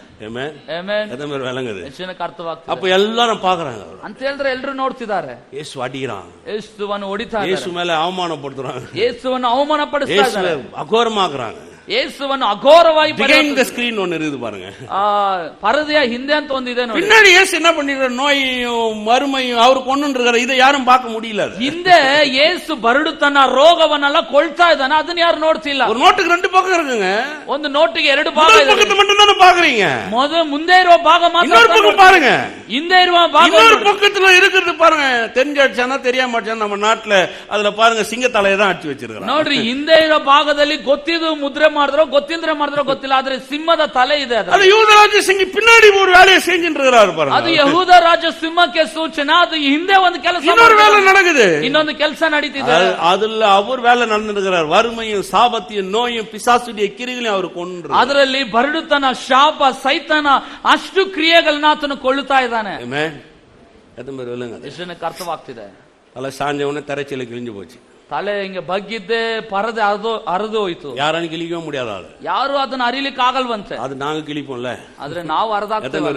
அப்ப எல்லாரும் பாக்குறாங்க ಅಂತ ಹೇಳಿದ್ರೆ ಎಲ್ಲರೂ ನೋಡ್ತಿದ್ದಾರೆ. ಯೇಸು ಅಡಿகிறான், ಯೇಸುವನ್ನು ಹೊಡಿತಾರೆ, ಯೇಸು ಮೇಲೆ ಅವಮಾನಪಡ್ತಾರಾங்க, ಯೇಸುವನ್ನು ಅವಮಾನಪಡಿಸ್ತಾ ಇದ್ದಾರೆ, ಅಘೋರಮಾக்குறாங்க. ಯೇಸುವನ್ನು ಅಘೋರವಾಗಿ behind the screen ஒன்னு இருக்குது பாருங்க. ಪರದೆಯ ಹಿಂದೆ ಅಂತ ಒಂದಿದೆ ನೋಡಿ. பின்னாடி ಯೇಸು என்ன பண்ணிருக்காரு? நோயையும் மறுமையும் அவர் கொன்னுன்றாரு. இதை யாரும் பார்க்க முடியல. ಹಿಂದೆ ಯೇಸು ಬರಡುತನ ರೋಗವನ್ನೆಲ್ಲ ಕೊಳ್ತಾ ಇದ್ದಾನೆ, ಅದನ್ನ ಯಾರು ನೋಡ್ತಿಲ್ಲ. ஒரு நோட்டுக்கு 2 பக்கம் இருக்குங்க. ಒಂದು ನೋಟಿಗೆ 2 ಭಾಗ ಇದೆ. பக்கத்தை மட்டும் தான பாக்குறீங்க. ಮುಂದೆ ಇರುವ ಭಾಗ ಮಾತ್ರ. இன்னொரு பக்கம் பாருங்க, ಹಿಂದೆ ಇರುವ ಭಾಗ. இன்னொரு பக்கத்துல இருக்குது பாருங்க. தெரிஞ்சாச்சானா தெரியாம ஆச்சானா நம்ம நாட்டுல அதுல பாருங்க சிங்கத்தலையை தான் அடிச்சு வச்சிருக்காங்க. ನೋಡ್ರಿ, ಹಿಂದೆ ಇರೋ ಭಾಗದಲ್ಲಿ ಗೊತ್ತಿದ್ದು ಮುದ್ರೆ ಮಾಡಿದ್ರೋ ಗೊತ್ತಿಲ್ಲದ್ರೆ ಮಾಡಿದ್ರೋ ಗೊತ್ತಿಲ್ಲ, ಆದ್ರೆ ಸಿಂಹದ ತಲೆ ಇದೆ. ಅದು யூதராஜ சிங்க பின்னாடி ஒரு வேலையை செஞ்சின்றாரு பாருங்க. ಅದು ಯಹೂದ ರಾಜ ಸಿಂಹಕ್ಕೆ ಸೂಚನೆ. ಅದು ಹಿಂದೆ ಒಂದು ಕೆಲಸ, இன்னொரு வேலை நடக்குது, ಇನ್ನೊಂದು ಕೆಲಸ ನಡೀತಿದೆ. அதுல அவர் வேலை நடந்துகிறார். வறுமையும் சாபத்தையும் நோயும் பிசாசுடைய கிரிகளையும் அவர் கொன்றார். ಅದರಲ್ಲಿ ಬರಡುತನ, ಶಾಪ, ಸೈತಾನ ಅಷ್ಟು ಕ್ರಿಯೆಗಳನ್ನ ಆತನು ಕೊಳ್ಳುತ್ತಾ ಇದ್ದಾನೆ. ಎಷ್ಟು ಜನಕ್ಕೆ ಅರ್ಥವಾಗ್ತಿದೆ? ಅಲ್ಲ, ಸಾಂಜವನ್ನ ತರೆಚೀಲ கிழிஞ்சு போச்சு. ತಲೆ ಹಿಂಗೆ ಬಗ್ಗಿದ್ದೆ, ಪರದೆ ಅರದು ಹೋಯ್ತು. ಯಾರನ್ನು கிழிக்க முடியாத ஆளு, ಯಾರು ಅದನ್ನ ಅರಿಲಿಕ್ಕೆ ಆಗಲ್ವಂತೆ. ಅದು ನಾವು கிழிப்போம்ல, ಆದ್ರೆ ನಾವು ಅರ್ಧಾಗ್ತೇವೆ.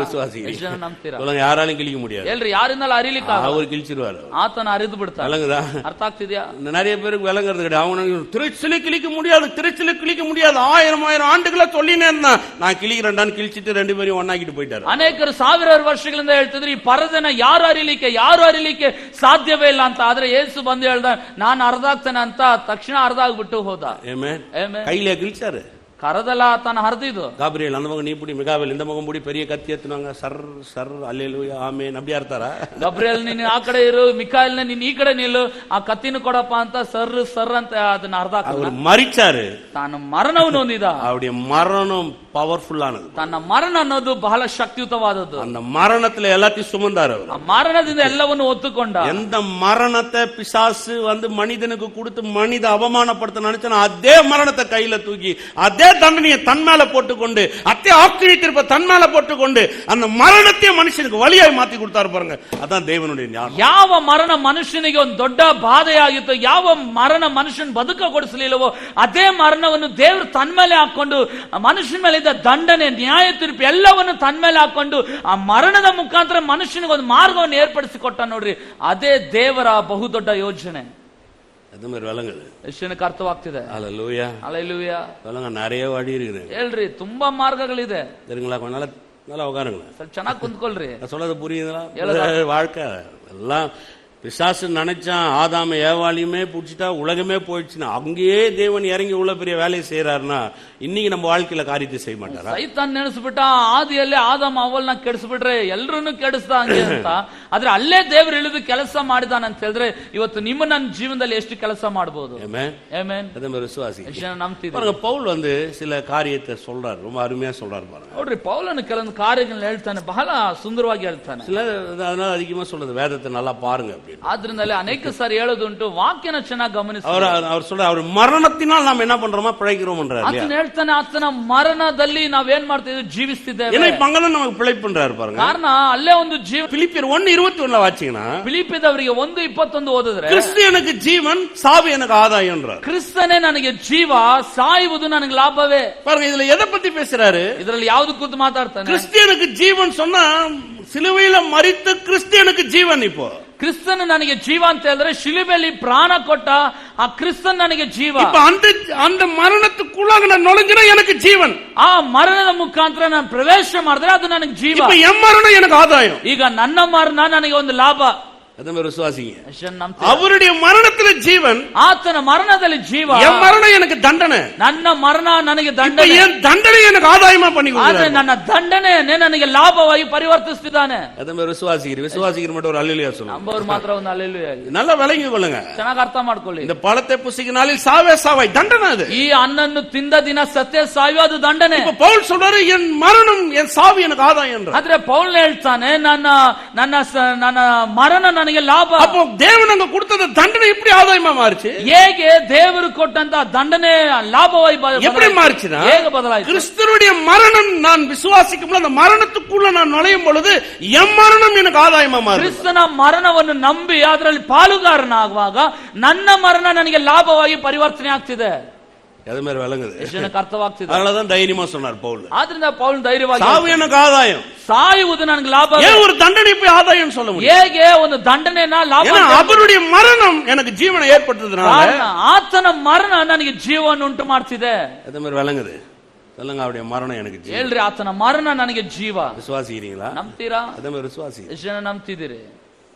ಎಷ್ಟು ಜನ ನಂಬ್ತೀರಾ? ಯಾರನ್ನು கிழிக்க முடியாது. ಎಲ್ರಿ ಯಾರಿಂದಲ್ಲ ಅರಿಲಿಕ್ಕೆ அவர் கிழிச்சிருவாரு. ಆತನ ಅರಿದು ಬಿಡ್ತಾನೆ. விளங்குதா? ಅರ್ಥ ಆಗ್ತಿದ್ಯಾ? நிறைய பேருக்கு விளங்குறது கிடையாது. அவனுக்கு திருச்சிலை கிழிக்க முடியாது, திருச்சிலை கிழிக்க முடியாது, 1000 ஆண்டுகளா சொல்லினே இருந்தான். நான் கிழிக்கிறேன்டான்னு கிழிச்சிட்டு 2 பேரையும் ஒன்னாக்கிட்டு போயிட்டாரு. ಅನೇಕರು ಸಾವಿರಾರು ವರ್ಷಗಳಿಂದ ಹೇಳ್ತಿದ್ರು, ಈ ಪರದೆನ ಯಾರು ಅರಿಲಿಕ್ಕೆ ಸಾಧ್ಯವೇ ಇಲ್ಲ ಅಂತ. ಆದ್ರೆ ಯೇಸು ಬಂದು ಹೇಳ್ದ, ನಾನು ಅರ್ಧಾಗ್ತಾನೆ ಅಂತ. ತಕ್ಷಣ ಅರ್ಧ ಆಗ್ಬಿಟ್ಟು ಹೋದ. கையில கிழிச்சாரு, ಕರದಲ್ಲ ತಾನು ಹರಿದಿದ್ದು. ಗಾಬ್ರಿಯಲ್ அந்த பக்கம் நீ புடி, மிகாவேல் இந்த பக்கம் புடி, பெரிய கத்தி எத்துனாங்க. சர் சர் அல்லேலூயா ஆமென் அப்படி அர்த்தாரா? ಗಬ್ರಿಯಲ್ ನೀನು ಆ ಕಡೆ ಇರು, ಮಿಕಾಯಲ್ ನೀನು ಈ ಕಡೆ ನಿಲ್ಲು, ಆ ಕತ್ತಿನ ಕೊಡಪ್ಪ ಅಂತ ಸರ್ ಅಂತ ಅದನ್ನ ಅರ್ಧ ಅವರು ಮರಿಚಾರು. ತಾನು ಮರಣವನ್ನು ಹೊಂದಿದ. அவருடைய மரணம் பவர்ஃபுல்லானது. ತನ್ನ ಮರಣ ಅನ್ನೋದು ಬಹಳ ಶಕ್ತಿಯುತವಾದದ್ದು. அந்த மரணத்துல எல்லாத்தையும் சுமந்தார் அவர். ಆ ಮರಣದಿಂದ ಎಲ್ಲವನ್ನು ಒತ್ತುಕೊಂಡ. எந்த மரணத்தை பிசாசு மனிதனுக்கு கொடுத்து மனித அவமானப்படுத்த நினைச்சானோ அதே மரணத்தை கையில தூக்கி அதே தண்டனையை தன் மேல போட்டுக்கொண்டு அதே ஆக்கிரமித்திருப்ப தன் மேல போட்டுக்கொண்டு அந்த மரணத்தை மனுஷனுக்கு வழியாய் மாத்தி கொடுத்தாரு பாருங்க. அதான் தேவனுடைய ஞானம். ಯಾವ ಮರಣ ಮನುಷ್ಯನಿಗೆ ಒಂದು ದೊಡ್ಡ ಬಾಧೆಯಾಗಿತ್ತು, ಯಾವ ಮರಣ ಮನುಷ್ಯನ ಬದುಕ ಕೊಡಿಸಲಿಲ್ಲವೋ ಅದೇ ಮರಣವನ್ನು ದೇವರು ತನ್ನ ಮೇಲೆ ಹಾಕೊಂಡು ಮನುಷ್ಯನ ಮೇಲೆ ದಂಡನೆ, ನ್ಯಾಯ ತೀರ್ಪು ಎಲ್ಲವನ್ನು ತನ್ನ ಮೇಲೆ ಹಾಕೊಂಡು ಆ ಮರಣದ ಮುಖಾಂತರ ಮನುಷ್ಯನಿಗೆ ಒಂದು ಮಾರ್ಗವನ್ನು ಏರ್ಪಡಿಸಿಕೊಟ್ಟ. ನೋಡ್ರಿ, ಅದೇ ದೇವರ ಬಹುದೊಡ್ಡ ಯೋಜನೆ. அது மாதிரி விளங்குது. ಎಷ್ಟು ಜನಕ್ಕೆ ಅರ್ಥವಾಗ್ತಿದೆ? அல்லேலூயா. ಹಲ್ಲೆಲೂಯಾ. விளங்க நிறைய வழி இருக்குது. ಹೇಳ್ರಿ ತುಂಬಾ ಮಾರ್ಗಗಳಿದೆ. தெரியுங்களா? கொஞ்ச நாள் நல்லா உட்காருங்களேன். ಸ್ವಲ್ಪ ಚೆನ್ನಾಗಿ ಕುಂತ್ಕೊಳ್ರಿ. நான் சொல்றது புரியுதுங்களா? வாழ்க்கை எல்லாம் பிசாசு நினைச்சான் ஆதாம ஏவாளியுமே பிடிச்சிட்டா உலகமே போயிடுச்சுன்னா அங்கேயே தேவன் இறங்கி உள்ள பெரிய வேலையை செய்யறாருன்னா இன்னைக்கு நம்ம வாழ்க்கையில காரியத்தை செய்ய மாட்டாரா? ಸೈತಾನ್ ನೆನೆಸ್ಬಿಟ್ಟ ಆದಿಯಲ್ಲಿ ಆದಾಮ ಅವಳನ್ನ ಕೆಡಿಸ್ಬಿಟ್ರೆ ಎಲ್ಲರನ್ನು ಕೆಡಿಸ್ದ ಹಂಗೆ ಅಂತ. ಆದ್ರೆ ಅಲ್ಲೇ ದೇವರು ಇಳಿದು ಕೆಲಸ ಮಾಡಿದಾನ ಅಂತ ಹೇಳಿದ್ರೆ ಇವತ್ತು ನಿಮ್ಮ ನನ್ನ ಜೀವನದಲ್ಲಿ ಎಷ್ಟು ಕೆಲಸ ಮಾಡಬಹುದು. Amen amen. ಅದೇ ಮೇಲೆ ವಿಶ್ವಾಸಿ ನಂಬ್ತಿದ್ದಾರೆ. ಪೌಲ್ வந்து சில காரியத்தை சொல்றாரு, ரொம்ப அருமையா சொல்றாரு பாருங்க. ನೋಡ್ರಿ ಪೌಲನು ಕೆಲವೊಂದು ಕಾರ್ಯಗಳನ್ನು ಹೇಳ್ತಾನೆ, ಬಹಳ ಸುಂದರವಾಗಿ ಹೇಳ್ತಾನೆ. சில அதனால அதிகமா சொல்றது வேதத்தை நல்லா பாருங்க அப்படி. ಆದ್ರಿಂದಲೇ ಅನೇಕ ಸಾರಿ ಹೇಳೋದುಂಟು, ವಾಕ್ಯನ ಚೆನ್ನಾಗಿ ಗಮನಿಸಿ. அவர் சொல்ற அவர் மரணத்தினால் நாம் என்ன பண்றோமா பிழைக்கிறோம்ன்றாரு. ಆತನ ಹೇಳ್ತಾನೆ ಆತನ ಮರಣದಲ್ಲಿ ನಾವೇನ್ ಮಾಡ್ತಿದ್ದೀವಿ, ಜೀವಿಸ್ತಿದ್ದೇವೆ. ஏன்னா பங்கல நமக்கு பிழைப்புன்றாரு பாருங்க. ಕಾರಣ ಅಲ್ಲೇ ಒಂದು ಜೀವ. பிலிப்பியர் 1:21 வாச்சீங்கன்னா, பிலிப்பியದವರಿಗೆ 1:21 ಓದಿದ್ರೆ ಕ್ರಿಸ್ತನಿಗೆ ಜೀವನ್ ಸಾವು எனக்கு ஆதாயம்ன்றார். ಕ್ರಿಸ್ತನೇ ನನಗೆ ಜೀವ, ಸಾಯುವುದು ನನಗೆ ಲಾಭವೇ. பாருங்க இதுல எதை பத்தி பேசுறாரு? ಇದರಲ್ಲಿ ಯಾವುದು ಕುರಿತು ಮಾತಾಡ್ತಾನೆ? ಕ್ರಿಸ್ತನಿಗೆ ಜೀವನ್ சொன்னா சிலுவையில மரித்த கிறிஸ்துவனுக்கு ஜீவன். இப்போ ಕ್ರಿಸ್ತನ ನನಗೆ ಜೀವ ಅಂತ ಹೇಳಿದ್ರೆ ಶಿಲುಬೆಯಲ್ಲಿ ಪ್ರಾಣ ಕೊಟ್ಟ ಆ ಕ್ರಿಸ್ತನ್ ನನಗೆ ಜೀವ. அந்த மரணத்துக்குள்ளாக நான் நுழைஞ்சா எனக்கு ஜீவன். ಆ ಮರಣದ ಮುಖಾಂತರ ನಾನು ಪ್ರವೇಶ ಮಾಡಿದ್ರೆ ಅದು ನನಗೆ ಜೀವ. இப்போ என் மரணம் எனக்கு ஆதாயம். ಈಗ ನನ್ನ ಮರಣ ನನಗೆ ಒಂದು ಲಾಭ. ಅದನ್ನ ವಿಶ್ವಾಸಿங்க. அவருடைய மரணத்துல ஜீவன், ಆತನ ಮರಣದಲ್ಲಿ ಜೀವ. என் மரணம் எனக்கு தண்டனை, ನನ್ನ ಮರಣ ನನಗೆ ದಂಡನೆ. என் தண்டனை எனக்கு ஆதாயமா பண்ணி கொடுத்தார். ಆದ್ರೆ ನನ್ನ ದಂಡನೆಯನ್ನೇ ನನಗೆ ಲಾಭವಾಗಿ ಪರಿವರ್ತಿಸುತ್ತಿದ್ದಾನೆ. ಅದನ್ನ ವಿಶ್ವಾಸಿಗರು மட்டும் ஒரு அல்லேலூயா சொல்லுங்க. நம்பவர் ಮಾತ್ರ ಒಂದು அல்லேலூயா. நல்லா விளங்கி கொள்ளுங்க, ಚೆನ್ನಾಗಿ ಅರ್ಥ ಮಾಡ್ಕೊಳ್ಳಿ. இந்த பழத்தை புசிக்கிற நாளில் சாவே சாவாய், தண்டனை அது. ಈ ಹಣ್ಣನ್ನು ತಿಂದ ದಿನ ಸತ್ಯ ಸಾಯುವ, ಅದು ದಂಡನೆ. இப்ப பவுல் சொல்றாரு என் மரணம் என் சாவு எனக்கு ஆதாயம் என்று. ಆದ್ರೆ ಪೌಲ್ ಹೇಳ್ತಾನೆ ನನ್ನ ಮರಣ ನನಗೆ ಲಾಭ. அப்போ தேவன் அங்க கொடுத்த தண்டனை எப்படி ஆதாயமா மாறுச்சு? ಹೇಗೆ ದೇವರು ಕೊಟ್ಟಂತ ದಂಡನೆ ಲಾಭವಾಗಿ எப்படி மாறுச்சுனா, ಹೇಗೆ ಬದಲಾಯಿತು? கிறிஸ்துவுடைய மரணம் நான் விசுவாசிக்கும் பொழுது அந்த மரணத்துக்குள்ள நான் நுழையும் பொழுது என் மரணம் எனக்கு ஆதாயமா மாறுது. கிறிಸ್ತನ ಮರಣವನ್ನು ನಂಬಿ ಅದರಲ್ಲಿ ಪಾಲುಗಾರನಾಗುವಾಗ ನನ್ನ ಮರಣ ನನಗೆ ಲಾಭವಾಗಿ ಪರಿವರ್ತನೆ ಆಗ್ತಿದೆ. அது மாதிரி விளங்குது, எனக்கு ಅರ್ಥವಾಗ್ತಿದೆ. அதனாலதான் தைரியமா சொன்னார் பவுல். ஆದ್ರಿಂದ பவுல் ಧೈರ್ಯವಾಗಿ ಸಾವು எனக்கு ஆதாயம், ಸಾಯುವುದು ನನಗೆ ಲಾಭ. ஏன் ஒரு தண்டனை போய் ஆதாயம் சொல்ல முடியும்? ಹೇಗೆ ಒಂದು ದಂಡನೆನ ಲಾಭ? ஏன்னா அவருடைய மரணம் எனக்கு ஜீவனை ஏற்படுத்துறதுனால ಆತನ ಮರಣ ನನಗೆ ಜೀವವನ್ನು ಉಂಟು ಮಾಡ್ತಿದೆ. அது மாதிரி விளங்குது. சொல்லுங்க, அவருடைய மரணம் எனக்கு ஜீவன். ಹೇಳ್ರಿ, ಆತನ ಮರಣ ನನಗೆ ಜೀವ. ವಿಶ್ವಾಸಿக்கிறீங்களா? ನಂಬ್ತೀರಾ? ಅದು மாதிரி ವಿಶ್ವಾಸಿ. ಎಷ್ಟು ನಂಬ್ತಿದ್ದೀರಿ?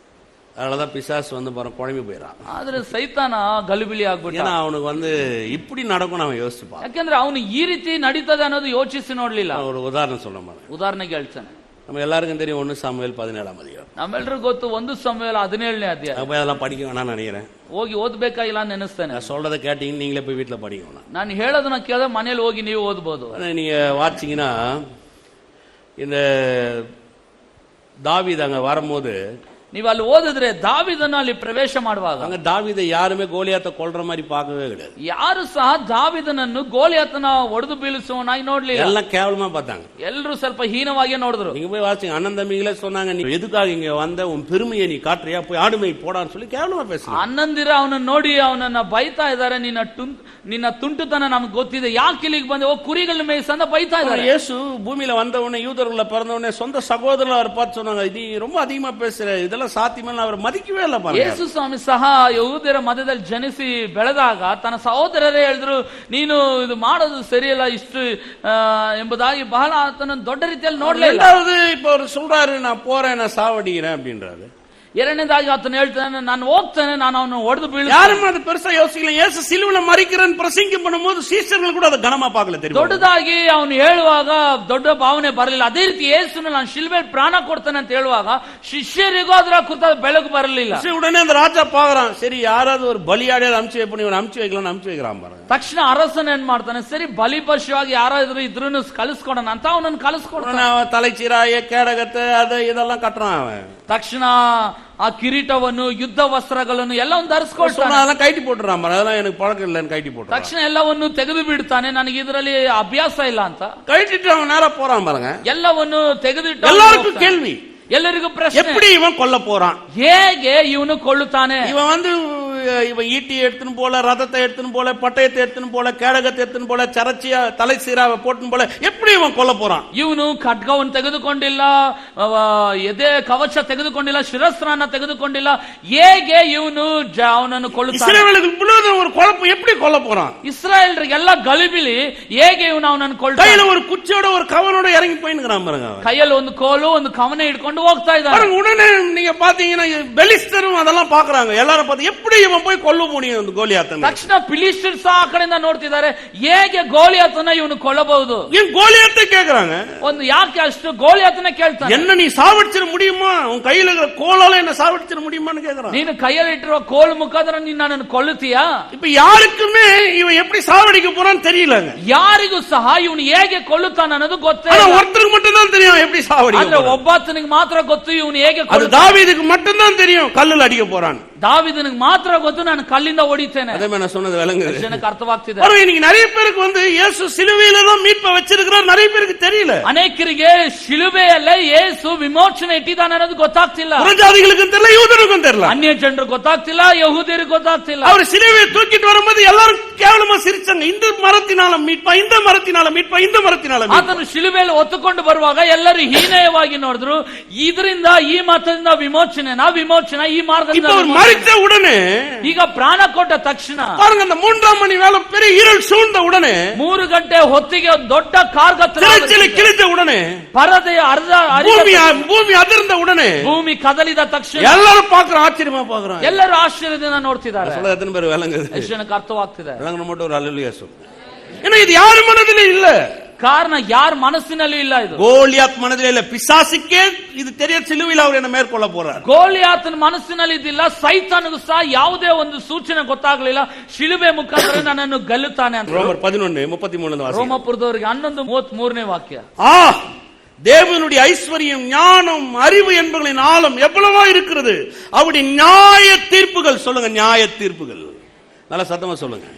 அதனாலதான் பிசாசு வந்து குழம்பி போயிடான். ಆದ್ರೆ ಸೈತಾನ ಗಲಿಬಿಲಿ ಆಗ್ಬಿಟ್ಟ. ஏன்னா அவனுக்கு வந்து இப்படி நடக்கும் அவன் யோசிப்பான். ಯಾಕಂದ್ರೆ ಅವನು ಈ ರೀತಿ ನಡೀತದೆ ಅನ್ನೋದು ಯೋಚಿಸಿ ನೋಡ್ಲಿಲ್ಲ. ஒரு உதாரணம் சொல்ல மாதிரி ಉದಾಹರಣೆಗೆ ಹೇಳ್ತಾನೆ. நம்ம எல்லாருக்கும் தெரியும் 1 சாமுவேல் 17ஆம் அதிகாரம். ನಮ್ಮೆಲ್ಲರಿಗೂ ಗೊತ್ತು 1 ಸಾಮುವೇಲ 17ನೇ ಅಧ್ಯಾಯ. அப்ப அதெல்லாம் படிக்க வேணாம்னு நினைக்கிறேன். ಹೋಗಿ ಓದಬೇಕಾಗಿಲ್ಲ ಅಂತ ನೆನೆಸ್ತೇನೆ. நான் சொல்றத கேட்டீங்க, நீங்களே போய் வீட்ல படிக்கணும். ನಾನು ಹೇಳೋದನ್ನ ಕೇಳಿದ್ರೆ ಮನೆಯಲ್ಲಿ ಹೋಗಿ ನೀವು ಓದಬಹುದು. நீங்க வாட்சிங்கன்னா இந்த தாவீது அங்க வரும்போது ನೀವು ಅಲ್ಲಿ ಓದಿದ್ರೆ ದಾವೀದನ ಅಲ್ಲಿ ಪ್ರವೇಶ ಮಾಡುವಾಗ ಅங்க ದಾವೀದ ಯಾರುமே ಗೋಲಿಯಾತ ಕೊಲ್ற மாதிரி பார்க்கவே கிடையாது. ಯಾರು ಸಹ ದಾವೀದನನ್ನು ಗೋಲಿಯಾತನ ಒಡೆದು ಬೀಳಿಸುವನಾಗಿ ನೋಡ್ಲಿಲ್ಲ. ಎಲ್ಲ ಕೇವಲமா பார்த்தாங்க. ಎಲ್ಲರೂ ಸ್ವಲ್ಪ ಹೀನವಾಗಿ ನೋಡಿದ್ರು. நீங்க போய் வாசிங்க, அண்ணன் தம்பிகளே சொன்னாங்க, நீ எதுக்காக இங்க வந்த, உன் பெருமையை நீ காட்டுறியா, போய் ஆடுமை போடான்னு சொல்லி ಕೇವಲமா பேசுறாங்க. ಅಣ್ಣಂದಿರ ಅವನನ್ನು ನೋಡಿ ಅವನನ್ನ ಬೈತಾ ಇದ್ದಾರೆ. ನಿನ್ನ ತುಂಟುತನ ನಮಗೆ ಗೊತ್ತಿದೆ, ಯಾಕೆ ಇಲ್ಲಿಗೆ ಬಂದೆ, ಓ ಕುರಿಗಳನ್ನ ಮೇಯಿಸಂದ ಬೈತಾ ಇದ್ದಾರೆ. ಯೇಸು ಭೂಮಿயில வந்தவனே, யூதர்கள பிறந்தவனே, சொந்த சகோதரர்கள் அவர் பார்த்து சொன்னாங்க, நீ ரொம்ப அதிகமா பேசுற, இதெல்லாம் ಸಾಧ್ಯಮಲ್ಲ. ಅವರು ಮದಿಕವೇ ಇಲ್ಲ. ಯೇಸು ಸ್ವಾಮಿ ಸಹ ಯಹೂದ್ಯರ ಮಧ್ಯದಲ್ಲಿ ಜನಿಸಿ ಬೆಳೆದಾಗ ತನ್ನ ಸಹೋದರರೇ ಹೇಳಿದ್ರು, ನೀನು ಇದು ಮಾಡೋದು ಸರಿಯಲ್ಲ ಇಷ್ಟು ಎಂಬುದಾಗಿ ಬಹಳ ಆತನ ದೊಡ್ಡ ರೀತಿಯಲ್ಲಿ ನೋಡ್ಲಿಲ್ಲ. இப்ப அவர் சொல்றாரு, நான் போறேன், நான் சாவடிக்கிறேன் அப்படின்றாரு. ಎರಡನೇದಾಗಿ ಆತನು ಹೇಳ್ತಾನೆ, ನಾನು ಹೋಗ್ತಾನೆ, ನಾನು ಅವನು ಹೊಡೆದು ಬೀಳ್ತೇನೆ. ಯಾரும் ಅದು பெருசா யோசிக்கல. இயேசு சிலுவையில மரிக்கிறன்னு பிரசங்கம் பண்ணும்போது சீஷர்கள் கூட அதை கனமா பார்க்கல. தெரியும், ದೊಡ್ಡದಾಗಿ ಅವನು ಹೇಳುವಾಗ ದೊಡ್ಡ ಭಾವನೆ ಬರಲಿಲ್ಲ. ಅದೇ ರೀತಿ ಯೇಸುನ ನಾನು ಶಿಲುಬೆಯಲ್ಲಿ ಪ್ರಾಣ ಕೊಡ್ತಾನೆ ಅಂತ ಹೇಳುವಾಗ ಶಿಷ್ಯರಿಗೂ ಅದರ ಕುರಿತ ಬೆಳಕು ಬರಲಿಲ್ಲ. உடனே அந்த ராஜா பாக்குறான், சரி யாராவது ஒரு பலியாடியாவது அனுப்பிச்சு வைப்போம், இவன் அனுப்பிச்சு வைக்கலாம், அனுப்பிச்சு வைக்கிறான் பாருங்க. ತಕ್ಷಣ ಅರಸನ ಏನ್ ಮಾಡ್ತಾನೆ, ಸರಿ ಬಲಿ ಪಶುವಾಗಿ ಯಾರಾದ್ರೂ ಇದ್ರೂ ಕಳಿಸ್ಕೊಡೋಣ ಅಂತ ಅವನನ್ನು ಕಳಿಸ್ಕೊಡ್ತಾನೆ. தலைச்சீராய கேடகத்தை அதை இதெல்லாம் கட்டுறான் அவன். ತಕ್ಷಣ ಆ ಕಿರೀಟವನ್ನು, ಯುದ್ಧ ವಸ್ತ್ರಗಳನ್ನು ಎಲ್ಲವನ್ನು ಧರಿಸ್ಕೊಳ್ತಾನೆ. ಅದೆಲ್ಲ ಕೈಟಿ போட்டுறான். அதெல்லாம் எனக்கு பழக்கம் இல்லன்னு ಕೈಟಿ போட்டுறான். ತಕ್ಷಣ ಎಲ್ಲವನ್ನು ತೆಗೆದು ಬಿಡ್ತಾನೆ, ನನಗೆ ಇದರಲ್ಲಿ ಅಭ್ಯಾಸ ಇಲ್ಲ ಅಂತ. ಕೈಟಿಟ್ಟು ಅವನು நேரா போறான் பாருங்க. ಎಲ್ಲವನ್ನು ತೆಗೆದಿಟ್ಟು ಎಲ್ಲರಿಗೂ ಕೇಳ್ವಿ, ಎಲ್ಲರಿಗೂ ಪ್ರಶ್ನೆ, எப்படி இவன் கொல்ல போறான், ಹೇಗೆ ಇವನು ಕೊಲ್ಲುತ್ತಾನೆ, இவன் வந்து இவன் ஈட்டியை எடுத்துன்னு போல, ரதத்தை எடுத்துன்னு போல, பட்டயத்தை எடுத்துன்னு போல, கேடகத்தை எடுத்துன்னு போல, சரச்சியா தலை சீராவை போட்டுன்னு போல எப்படி இவன் கொல்ல போறான்? ಇವನು ಖಡ್ಗವನ್ನು ತೆಗೆದುಕೊಂಡಿಲ್ಲ, ಎದೆ ಕವಚ ತೆಗೆದುಕೊಂಡಿಲ್ಲ, ಶಿರಸ್ತ್ರನ ತೆಗೆದುಕೊಂಡಿಲ್ಲ. ಹೇಗೆ ಇವನು ಅವನನ್ನು ಕೊಲ್ಲುತ್ತಾನೆ? இஸ்ரவேலுக்கு முழுவதும் ஒரு குழப்பம், எப்படி கொல்ல போறான்? ಇಸ್ರಾಯೇಲರಿಗೆಲ್ಲ ಗಲಿಬಿಲಿ, ಹೇಗೆ ಇವನು ಅವನನ್ನು ಕೊಲ್ತಾನೆ? கையில ஒரு குச்சியோட ஒரு கவனோட இறங்கி போயின்னுறான் பாருங்க. ಕೈಯಲ್ಲಿ ಒಂದು ಕೋಲು ಒಂದು ಕವನ ಹಿಡ್ಕೊಂಡು ಹೋಗ್ತಾ ಇದ್ದಾನೆ. உடனே நீங்க பாத்தீங்கன்னா பெலிஸ்தரும் அதெல்லாம் பாக்குறாங்க. எல்லாரும் பார்த்து எப்படி இவன் போய் கொல்ல முடியும் அந்த கோலியாத்தனை? ತಕ್ಷಣ ಫಿಲಿಸ್ಟಿಯನ್ಸ್ ಆ ಕಡೆಯಿಂದ ನೋಡ್ತಿದ್ದಾರೆ, ಹೇಗೆ ಗೋಲಿಯಾತನ ಇವನು ಕೊಲ್ಲಬಹುದು? ஏன் கோலியாத்தை கேக்குறாங்க? ಒಂದು ಯಾಕೆ ಅಷ್ಟು ಗೋಲಿಯಾತನ ಕೇಳ್ತಾನೆ? என்ன நீ சாவடிச்சிட முடியுமா? உன் கையில இருக்கிற கோலால என்ன சாவடிச்சிட முடியுமான்னு கேக்குறான். ನೀನು ಕೈಯಲ್ಲಿ ಇಟ್ಟಿರುವ ಕೋಲು ಮುಖಾಂತರ ನೀನು ನನ್ನನ್ನು ಕೊಲ್ಲುತ್ತೀಯಾ? இப்ப யாருக்குமே இவன் எப்படி சாவடிக்க போறான்னு தெரியலங்க. ಯಾರಿಗೂ ಸಹ ಇವನು ಹೇಗೆ ಕೊಲ್ಲುತ್ತಾನೆ ಅನ್ನೋದು ಗೊತ್ತೇ ஆனா ಇಲ್ಲ. ஒருத்தருக்கு மட்டும் தான் தெரியும் எப்படி சாவடிக்க ಆದ್ರೆ போறான். ಒಬ್ಬಾತನಿಗೆ ಮಾತ್ರ ಗೊತ್ತು ಇವನು ಹೇಗೆ அது தாவீதுக்கு மட்டும் தான் தெரியும் கல்லுல அடிக்க போறான். ದಾವಿದನಿಗೆ ಮಾತ್ರ ಗೊತ್ತು ನಾನು ಕಲ್ಲಿಂದ ಹೊಡಿತೇನೆ. அதே மாதிரி நான் சொன்னது விளங்குது. ಜನಕ್ಕೆ ಅರ್ಥವಾಗ್ತಿದೆ. இன்னைக்கு நிறைய பேருக்கு இயேசு சிலுவையில தான் மீட்பை வச்சிருக்கிறார், நிறைய பேருக்கு தெரியல. ಅನೇಕರಿಗೆ ಶಿಲುಬೆಯಲ್ಲೇ ಯೇಸು ವಿಮೋಚನೆ ಇಟ್ಟಿದ್ದಾನೆ ಅನ್ನೋದು ಗೊತ್ತಾಗ್ತಿಲ್ಲ. புறஜாதிகளுக்கும் தெரியல, யூதருக்கும் தெரியல, ಅನ್ಯ ಜನರು ಗೊತ್ತಾಗ್ತಿಲ್ಲ, ಯಹೂದ್ಯರಿಗೆ ಗೊತ್ತಾಗ್ತಿಲ್ಲ. அவர் சிலுவையை தூக்கிட்டு வரும்போது எல்லாரும் கேவலமா சிரிச்சாங்க. இந்த மரத்தினால மீட்பா, இந்த மரத்தினால மீட்பா, இந்த மரத்தினால மீட்பா. ಆತನು ಶಿಲುಬೆಯಲ್ಲಿ ಹೊತ್ತುಕೊಂಡು ಬರುವಾಗ ಎಲ್ಲರೂ ಹೀನಯವಾಗಿ ನೋಡಿದ್ರು. ಇದರಿಂದ ಈ ಮತದಿಂದ ವಿಮೋಚನೆನಾ ವಿಮೋಚನೆ, ಈ ಮಾರ್ಗದಿಂದ மறித்த உடனே, ಈಗ ಪ್ರಾಣ ಕೊಟ್ಟ ತಕ್ಷಣ பாருங்க, அந்த 3ஆம் மணி வேளை பெரிய இருள் சூழ்ந்த உடனே, 3 ಗಂಟೆ ಹೊತ್ತಿಗೆ ಒಂದು ದೊಡ್ಡ ಕಾರ್ಗತ್ತಲ கிழித்த உடனே, ಪರದೆಯ ಅರ್ಧ பூமி அதிர்ந்த உடனே, ಭೂಮಿ ಕದಲಿದ ತಕ್ಷಣ எல்லாரும் பாக்குறோம், ஆச்சரியமா பாக்குறோம். ಎಲ್ಲರೂ ಆಶ್ಚರ್ಯದಿಂದ ನೋಡ್ತಿದ್ದಾರೆ. எத்தனை பேர் விளங்குது? ಎಷ್ಟು ಜನಕ್ಕೆ ಅರ್ಥವಾಗ್ತಿದೆ? விளங்கணும் மட்டும் ஒரு அல்லேலூயா சொல்லு. ஏன்னா இது யார் மனதிலே இல்ல, ಕಾರಣ ಯಾರ ಮನಸ್ಸಿನಲ್ಲಿ ಇಲ್ಲ. ಇದು கோலியாத் மனதிலே இல்ல, பிசாசுக்கே இது தெரிய சிலுவையில் அவர் என்ன மேற்கொள்ள போறார். ಗೋಲಿಯಾತನ ಮನಸ್ಸಿನಲ್ಲಿ ಇದ್ದಿಲ್ಲ, ಸೈತಾನಗೂ ಸಹ ಯಾವುದೇ ಒಂದು ಸೂಚನೆ ಗೊತ್ತಾಗಲಿಲ್ಲ, ಶಿಲುಬೆ ಮುಖಾಂತರ ನನ್ನನ್ನು ಗೆಲ್ಲುತ್ತಾನೆ ಅಂತ. ரோமர் 11:33 ರೋಮಪುರದವರಿಗೆ 11:33 ವಾಕ್ಯ. தேவனுடைய ஐஸ்வர்யம், ஞானம், அறிவு என்பவர்களின் ஆழம் எவ்வளவா இருக்கிறது. அவருடைய நியாய தீர்ப்புகள், சொல்லுங்க நியாய தீர்ப்புகள், நல்ல சத்தமா சொல்லுங்க.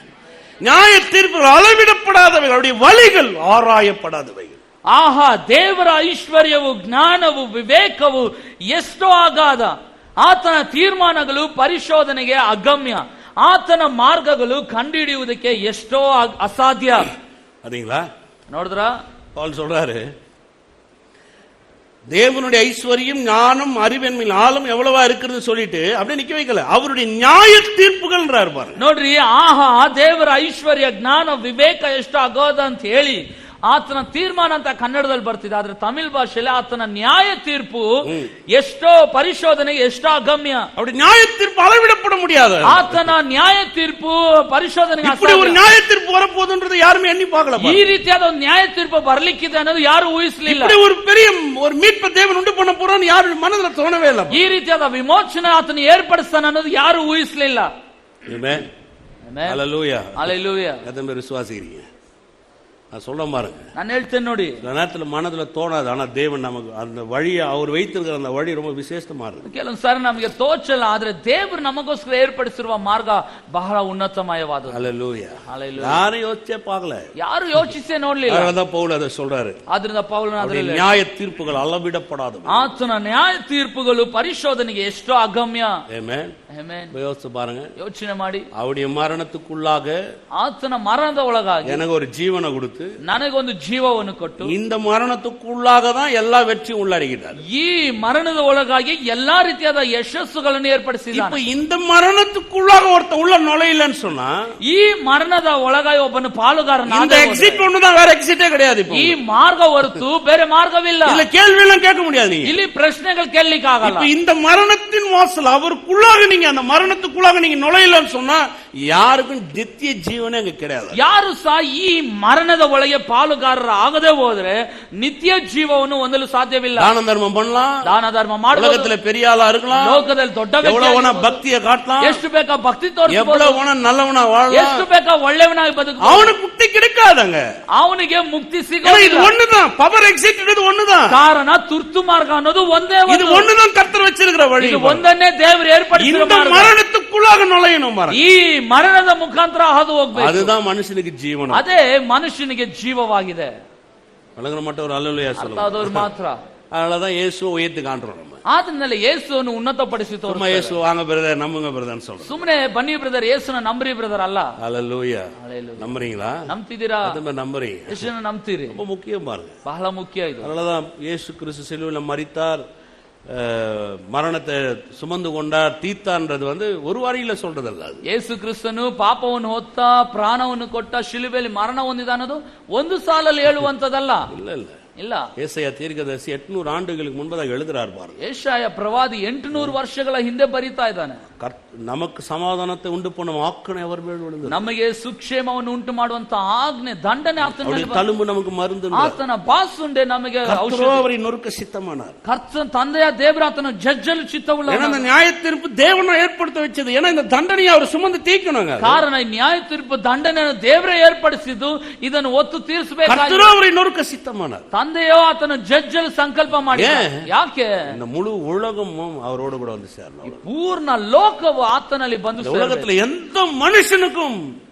நியாய தீர்ப்புகள் அளவிடப்படாதவைகள், அவருடைய வழிகள் ஆராயப்படாதவைகள். ಆಹಾ, ದೇವರ ಐಶ್ವರ್ಯವು, ಜ್ಞಾನವು, ವಿವೇಕವು ಎಷ್ಟೋ ಅಗಾಧ. ಆತನ ತೀರ್ಮಾನಗಳು ಪರಿಶೋಧನೆಗೆ ಅಗಮ್ಯ. ಆತನ ಮಾರ್ಗಗಳು ಕಂಡುಹಿಡಿಯುವುದಕ್ಕೆ ಎಷ್ಟೋ ಅಸಾಧ್ಯ. ಅದೀங்களா? ನೋಡಿದ್ರ? பவுல் சொல்றாரு, தேவனுடைய ஐஸ்வர்யம், ஞானம், அறிவென்மையில் ஆழம் எவ்வளவா இருக்கிறது சொல்லிட்டு அப்படியே நிக்க வைக்கல, அவருடைய நியாய தீர்ப்புகள் பாருங்க. ನೋಡ್ರಿ, ಆಹಾ ದೇವರ ಐಶ್ವರ್ಯ, ಜ್ಞಾನ, ವಿವೇಕ ಎಷ್ಟು ಅಗಾಧ ಅಂತ ಹೇಳಿ ಆತನ ತೀರ್ಮಾನ ಅಂತ ಕನ್ನಡದಲ್ಲಿ ಬರ್ತಿದೆ. ಆದ್ರೆ ತಮಿಳ್ ಭಾಷೆಯಲ್ಲಿ ಆತನ ನ್ಯಾಯ ತೀರ್ಪು ಎಷ್ಟೋ ಪರಿಶೋಧನೆ, ಎಷ್ಟೋ ಅಗಮ್ಯ. அப்படி நியாய தீர்ப்பு அளவிடப்பட முடியாது. ಆತನ ನ್ಯಾಯ ತೀರ್ಪು ಪರಿಶೋಧನೆಗೆ இப்படி ஒரு நியாய தீர்ப்பு வரப்போகுதுன்றது யாருமே எண்ணி பார்க்கல. ಈ ರೀತಿಯಾದ ಒಂದು ನ್ಯಾಯ ತೀರ್ಪು ಬರ್ಲಿಕ್ಕಿದೆ ಅನ್ನೋದು ಯಾರು ಊಹಿಸಲಿಲ್ಲ. இப்படி ஒரு பெரிய ஒரு மீட்பை தேவன் உண்டு பண்ண போறான்னு யாரு மனதுல தோணவே ಇಲ್ಲ. ಈ ರೀತಿಯಾದ ವಿಮೋಚನೆ ಆತನ ಏರ್ಪಡಿಸ್ತಾನೆ ಅನ್ನೋದು ಯಾರು ಊಹಿಸಲಿಲ್ಲ. Amen, hallelujah, hallelujah. எத்தனை பேர் விசுவாசிக்கிறீங்க? நான் சொல்ல பாருங்க, ನಾನು ಹೇಳ್ತೇನೆ ನೋಡಿ. நேரத்தில் மனதுல தோணாது, ஆனா தேவன் நமக்கு அந்த வழியை, அவர் வைத்திருக்கிற அந்த வழி ரொம்ப விசேஷமா இருக்கு. ಕೆಲವೊಂದು ಸಾರಿ ನಮಗೆ ತೋಚಲ್ಲ, ಆದ್ರೆ ದೇವರು ನಮಗೋಸ್ಕರ ಏರ್ಪಡಿಸಿರುವ ಮಾರ್ಗ ಬಹಳ ಉನ್ನತಮಯವಾದದ್ದು. ஹalleluya, ஹalleluya. யாரும் யோசிச்சே பார்க்கல, ಯಾರು ಯೋಚಿಸೇ ನೋಡ್ಲಿಲ್ಲ. அதான் பவுல் அதை சொல்றாரு. ಆದ್ರಿಂದ ಪೌಲನು ಅದರಲ್ಲಿ நியாய தீர்ப்புகள் அளவிடப்படாதவை, ಆತನ ನ್ಯಾಯ ತೀರ್ಪುಗಳು ಪರಿಶೋಧನೆಗೆ ಎಷ್ಟೋ ಅಗಮ್ಯ. ஆமென். யோசிச்சு பாருங்க, ಯೋಚನೆ ಮಾಡಿ. அவருடைய மரணத்துக்குள்ளாக ಆತನ ಮರಣದ ಒಳಗಾಗಿ எனக்கு ஒரு ஜீவனை கொடுத்து, ನನಗೊಂದು ಜೀವವನ್ನು ಕೊಟ್ಟು, இந்த மரணத்துக்குள்ளாக தான் எல்லா வெற்றியும் உள்ளடக்கிட்டார். ಈ ಮರಣದ ಒಳಗಾಗಿ ಎಲ್ಲಾ ರೀತಿಯಾದ ಯಶಸ್ಸುಗಳನ್ನು ಏರ್ಪಡಿಸಿದ್ದಾನೆ. இப்ப இந்த மரணத்துக்குள்ளாக ஒருத்தன் உள்ள நுழையலன்னு சொன்னா, ಈ ಮರಣದ ಒಳಗಾಗಿ ಒಬ್ಬನು ಪಾಲುಗಾರನ, இந்த எக்ஸிட் ஒண்ணுதான், வேற எக்ஸிட்டே கிடையாது. ಈ ಮಾರ್ಗ ಹೊರತು ಬೇರೆ ಮಾರ್ಗವಿಲ್ಲ. இல்ல கேள்வி எல்லாம் கேட்க முடியாது. ಇಲ್ಲಿ ಪ್ರಶ್ನೆಗಳು ಕೇಳಲಿಕ್ಕೆ ಆಗಲ್ಲ. இப்ப இந்த மரணத்தின் வாசல் அவருக்குள்ளாக நீங்க அந்த மரணத்துக்குள்ளாக நீங்க நுழையலன்னு சொன்னா யாருக்கும் நித்திய ஜீவனே அங்க கிடையாது. ಯಾರು ಸಹ ಈ ಮರಣದ ಒಳಗೆ ಪಾಲುಗಾರರ ಆಗದೆ ಹೋದ್ರೆ ನಿತ್ಯ ಜೀವವನ್ನು ಹೊಂದಲು ಸಾಧ್ಯವಿಲ್ಲ. தான தர்மம் பண்ணலாம், ದಾನ ಧರ್ಮ ಮಾಡಬಹುದು, உலகத்துல பெரிய ஆளா இருக்கலாம், ಲೋಕದಲ್ಲಿ ದೊಡ್ಡ எவ்வளவுனா பக்தியை காட்டலாம், ಎಷ್ಟು ಬೇಕಾ ಭಕ್ತಿ ತೋರಿಸಬಹುದು, எவ்வளவுனா நல்லவனா வாழலாம், ಎಷ್ಟು ಬೇಕಾ ಒಳ್ಳೆಯವನಾಗಿ ಬದುಕಬಹುದು. அவனுக்கு முக்தி கிடைக்காதங்க, ಅವನಿಗೆ ಮುಕ್ತಿ இது ಸಿಗೋದಿಲ್ಲ. ஒண்ணுதான் பவர் எக்ஸிட், இது ஒண்ணுதான் ಕಾರಣ ತುರ್ತು ಮಾರ್ಗ ಅನ್ನೋದು ಒಂದೇ இது ஒண்ணுதான் கர்த்தர் வச்சிருக்கிற வழி. ಇದು ಒಂದನ್ನೇ ದೇವರು ಏರ್ಪಡಿಸಿರುವ இந்த ಮಾರ್ಗ. மரணத்துக்குள்ளாக நுழையணும் பாருங்க. ಈ ಮರಣದ ಮುಖಾಂತರ ಹಾದು ಹೋಗಬೇಕು. அதுதான் மனுஷனுக்கு ஜீவன். ಅದೇ ಮನುಷ್ಯನಿಗೆ ಜೀವವಾಗಿದೆ. வழங்குற மட்டும் ஒரு அல்லேலூயா சொல்லுங்க. ಅದವರು ಮಾತ್ರ. அதனாலதான் இயேசுவை உயர்த்தி காண்றோம் நம்ம. ಆದ್ರಿಂದಲೇ ಯೇಸುವನ್ನು ಉನ್ನತಪಡಿಸಿ சும்மா ತೋರಿಸ್ತಾರೆ. இயேசு வாங்க பிரதர் நம்புங்க பிரதர்னு சொல்றோம். ಸುಮ್ಮನೆ ಬನ್ನಿ ಬ್ರದರ್ ಯೇಸುನ ನಂಬ್ರಿ ಬ್ರದರ್ ಅಲ್ಲ. ஹல்லேலூயா. Hallelujah. நம்புறீங்களா? ನಂಬ್ತಿದ್ದೀರಾ? அது நம்புறீங்க. ಯೇಸುನ ನಂಬ್ತೀರಿ? ரொம்ப முக்கியம் பாருங்க. ಬಹಳ ಮುಖ್ಯ ಇದು. அதனாலதான் இயேசு கிறிஸ்து சிலுவையில் மரித்தார், மரணத்தை சுமந்து கொண்டார், தீர்த்தான்றது ஒரு வாரியில சொல்றதல்ல. அது ಯೇಸು ಕ್ರಿಸ್ತನು ಪಾಪವನ್ನು ಹೊತ್ತ ಪ್ರಾಣವನ್ನು ಕೊಟ್ಟ ಶಿಲುಬೆಯಲ್ಲಿ ಮರಣ ಹೊಂದಿದ ಅನ್ನೋದು ಒಂದು ಸಾಲಲ್ಲಿ ಹೇಳುವಂತದಲ್ಲ. இல்ல இல்ல ಇಲ್ಲ. ஏசாயா தீர்க்கதரிசி 800 ஆண்டுகளுக்கு முன்பதாக எழுதுறார் பாருங்க. ಯೆಶಾಯ ಪ್ರವಾದಿ 800 ವರ್ಷಗಳ ಹಿಂದೆ ಬರೀತಾ ಇದ್ದಾನೆ. நமக்கு சமாதானத்தை உண்டு பண்ணும் ஆக்கணை அவர் மேல் விழுந்தது. ನಮಗೆ ಸುಕ್ಷೇಮವನ್ನು ಉಂಟು ಮಾಡುವಂತ ಆಜ್ಞೆ ದಂಡನೆ ಆತನ ಮೇಲೆ ಬಂತು. ತಲುಂಬು நமக்கு மருந்து. ಆತನ ಬಾಸುಂಡೆ ನಮಗೆ ಔಷಧ. அவரை நொறுக்க சித்தமானார். ಕರ್ತನ ತಂದೆಯ ದೇವರು ಆತನ ಜಜ್ಜಲು ಚಿತ್ತವುಳ್ಳವನು. ஏன்னா இந்த நியாய தீர்ப்பு தேவனை ஏற்படுத்த வச்சது. ஏன்னா இந்த தண்டனையை அவர் சுமந்து தீர்க்கணுங்க. ಕಾರಣ ಈ ನ್ಯಾಯ ತೀರ್ಪು ದಂಡನೆಯನ್ನು ದೇವರೇ ಏರ್ಪಡಿಸಿದ್ದು ಇದನ್ನು ಒತ್ತು ತೀರಿಸಬೇಕಾಗಿದೆ. அவரை நொறுக்க சித்தமானார். ತಂದೆಯೋ ಆತನ ಜಜ್ಜಲು ಸಂಕಲ್ಪ ಮಾಡಿ. ಯಾಕೆ? இந்த முழு உலகமும் அவரோடு கூட வந்து சேரணும். ಪೂರ್ಣ ಲೋಕವು ಆತನಲ್ಲಿ ಬಂದು உலகத்துல எந்த மனுஷனுக்கும்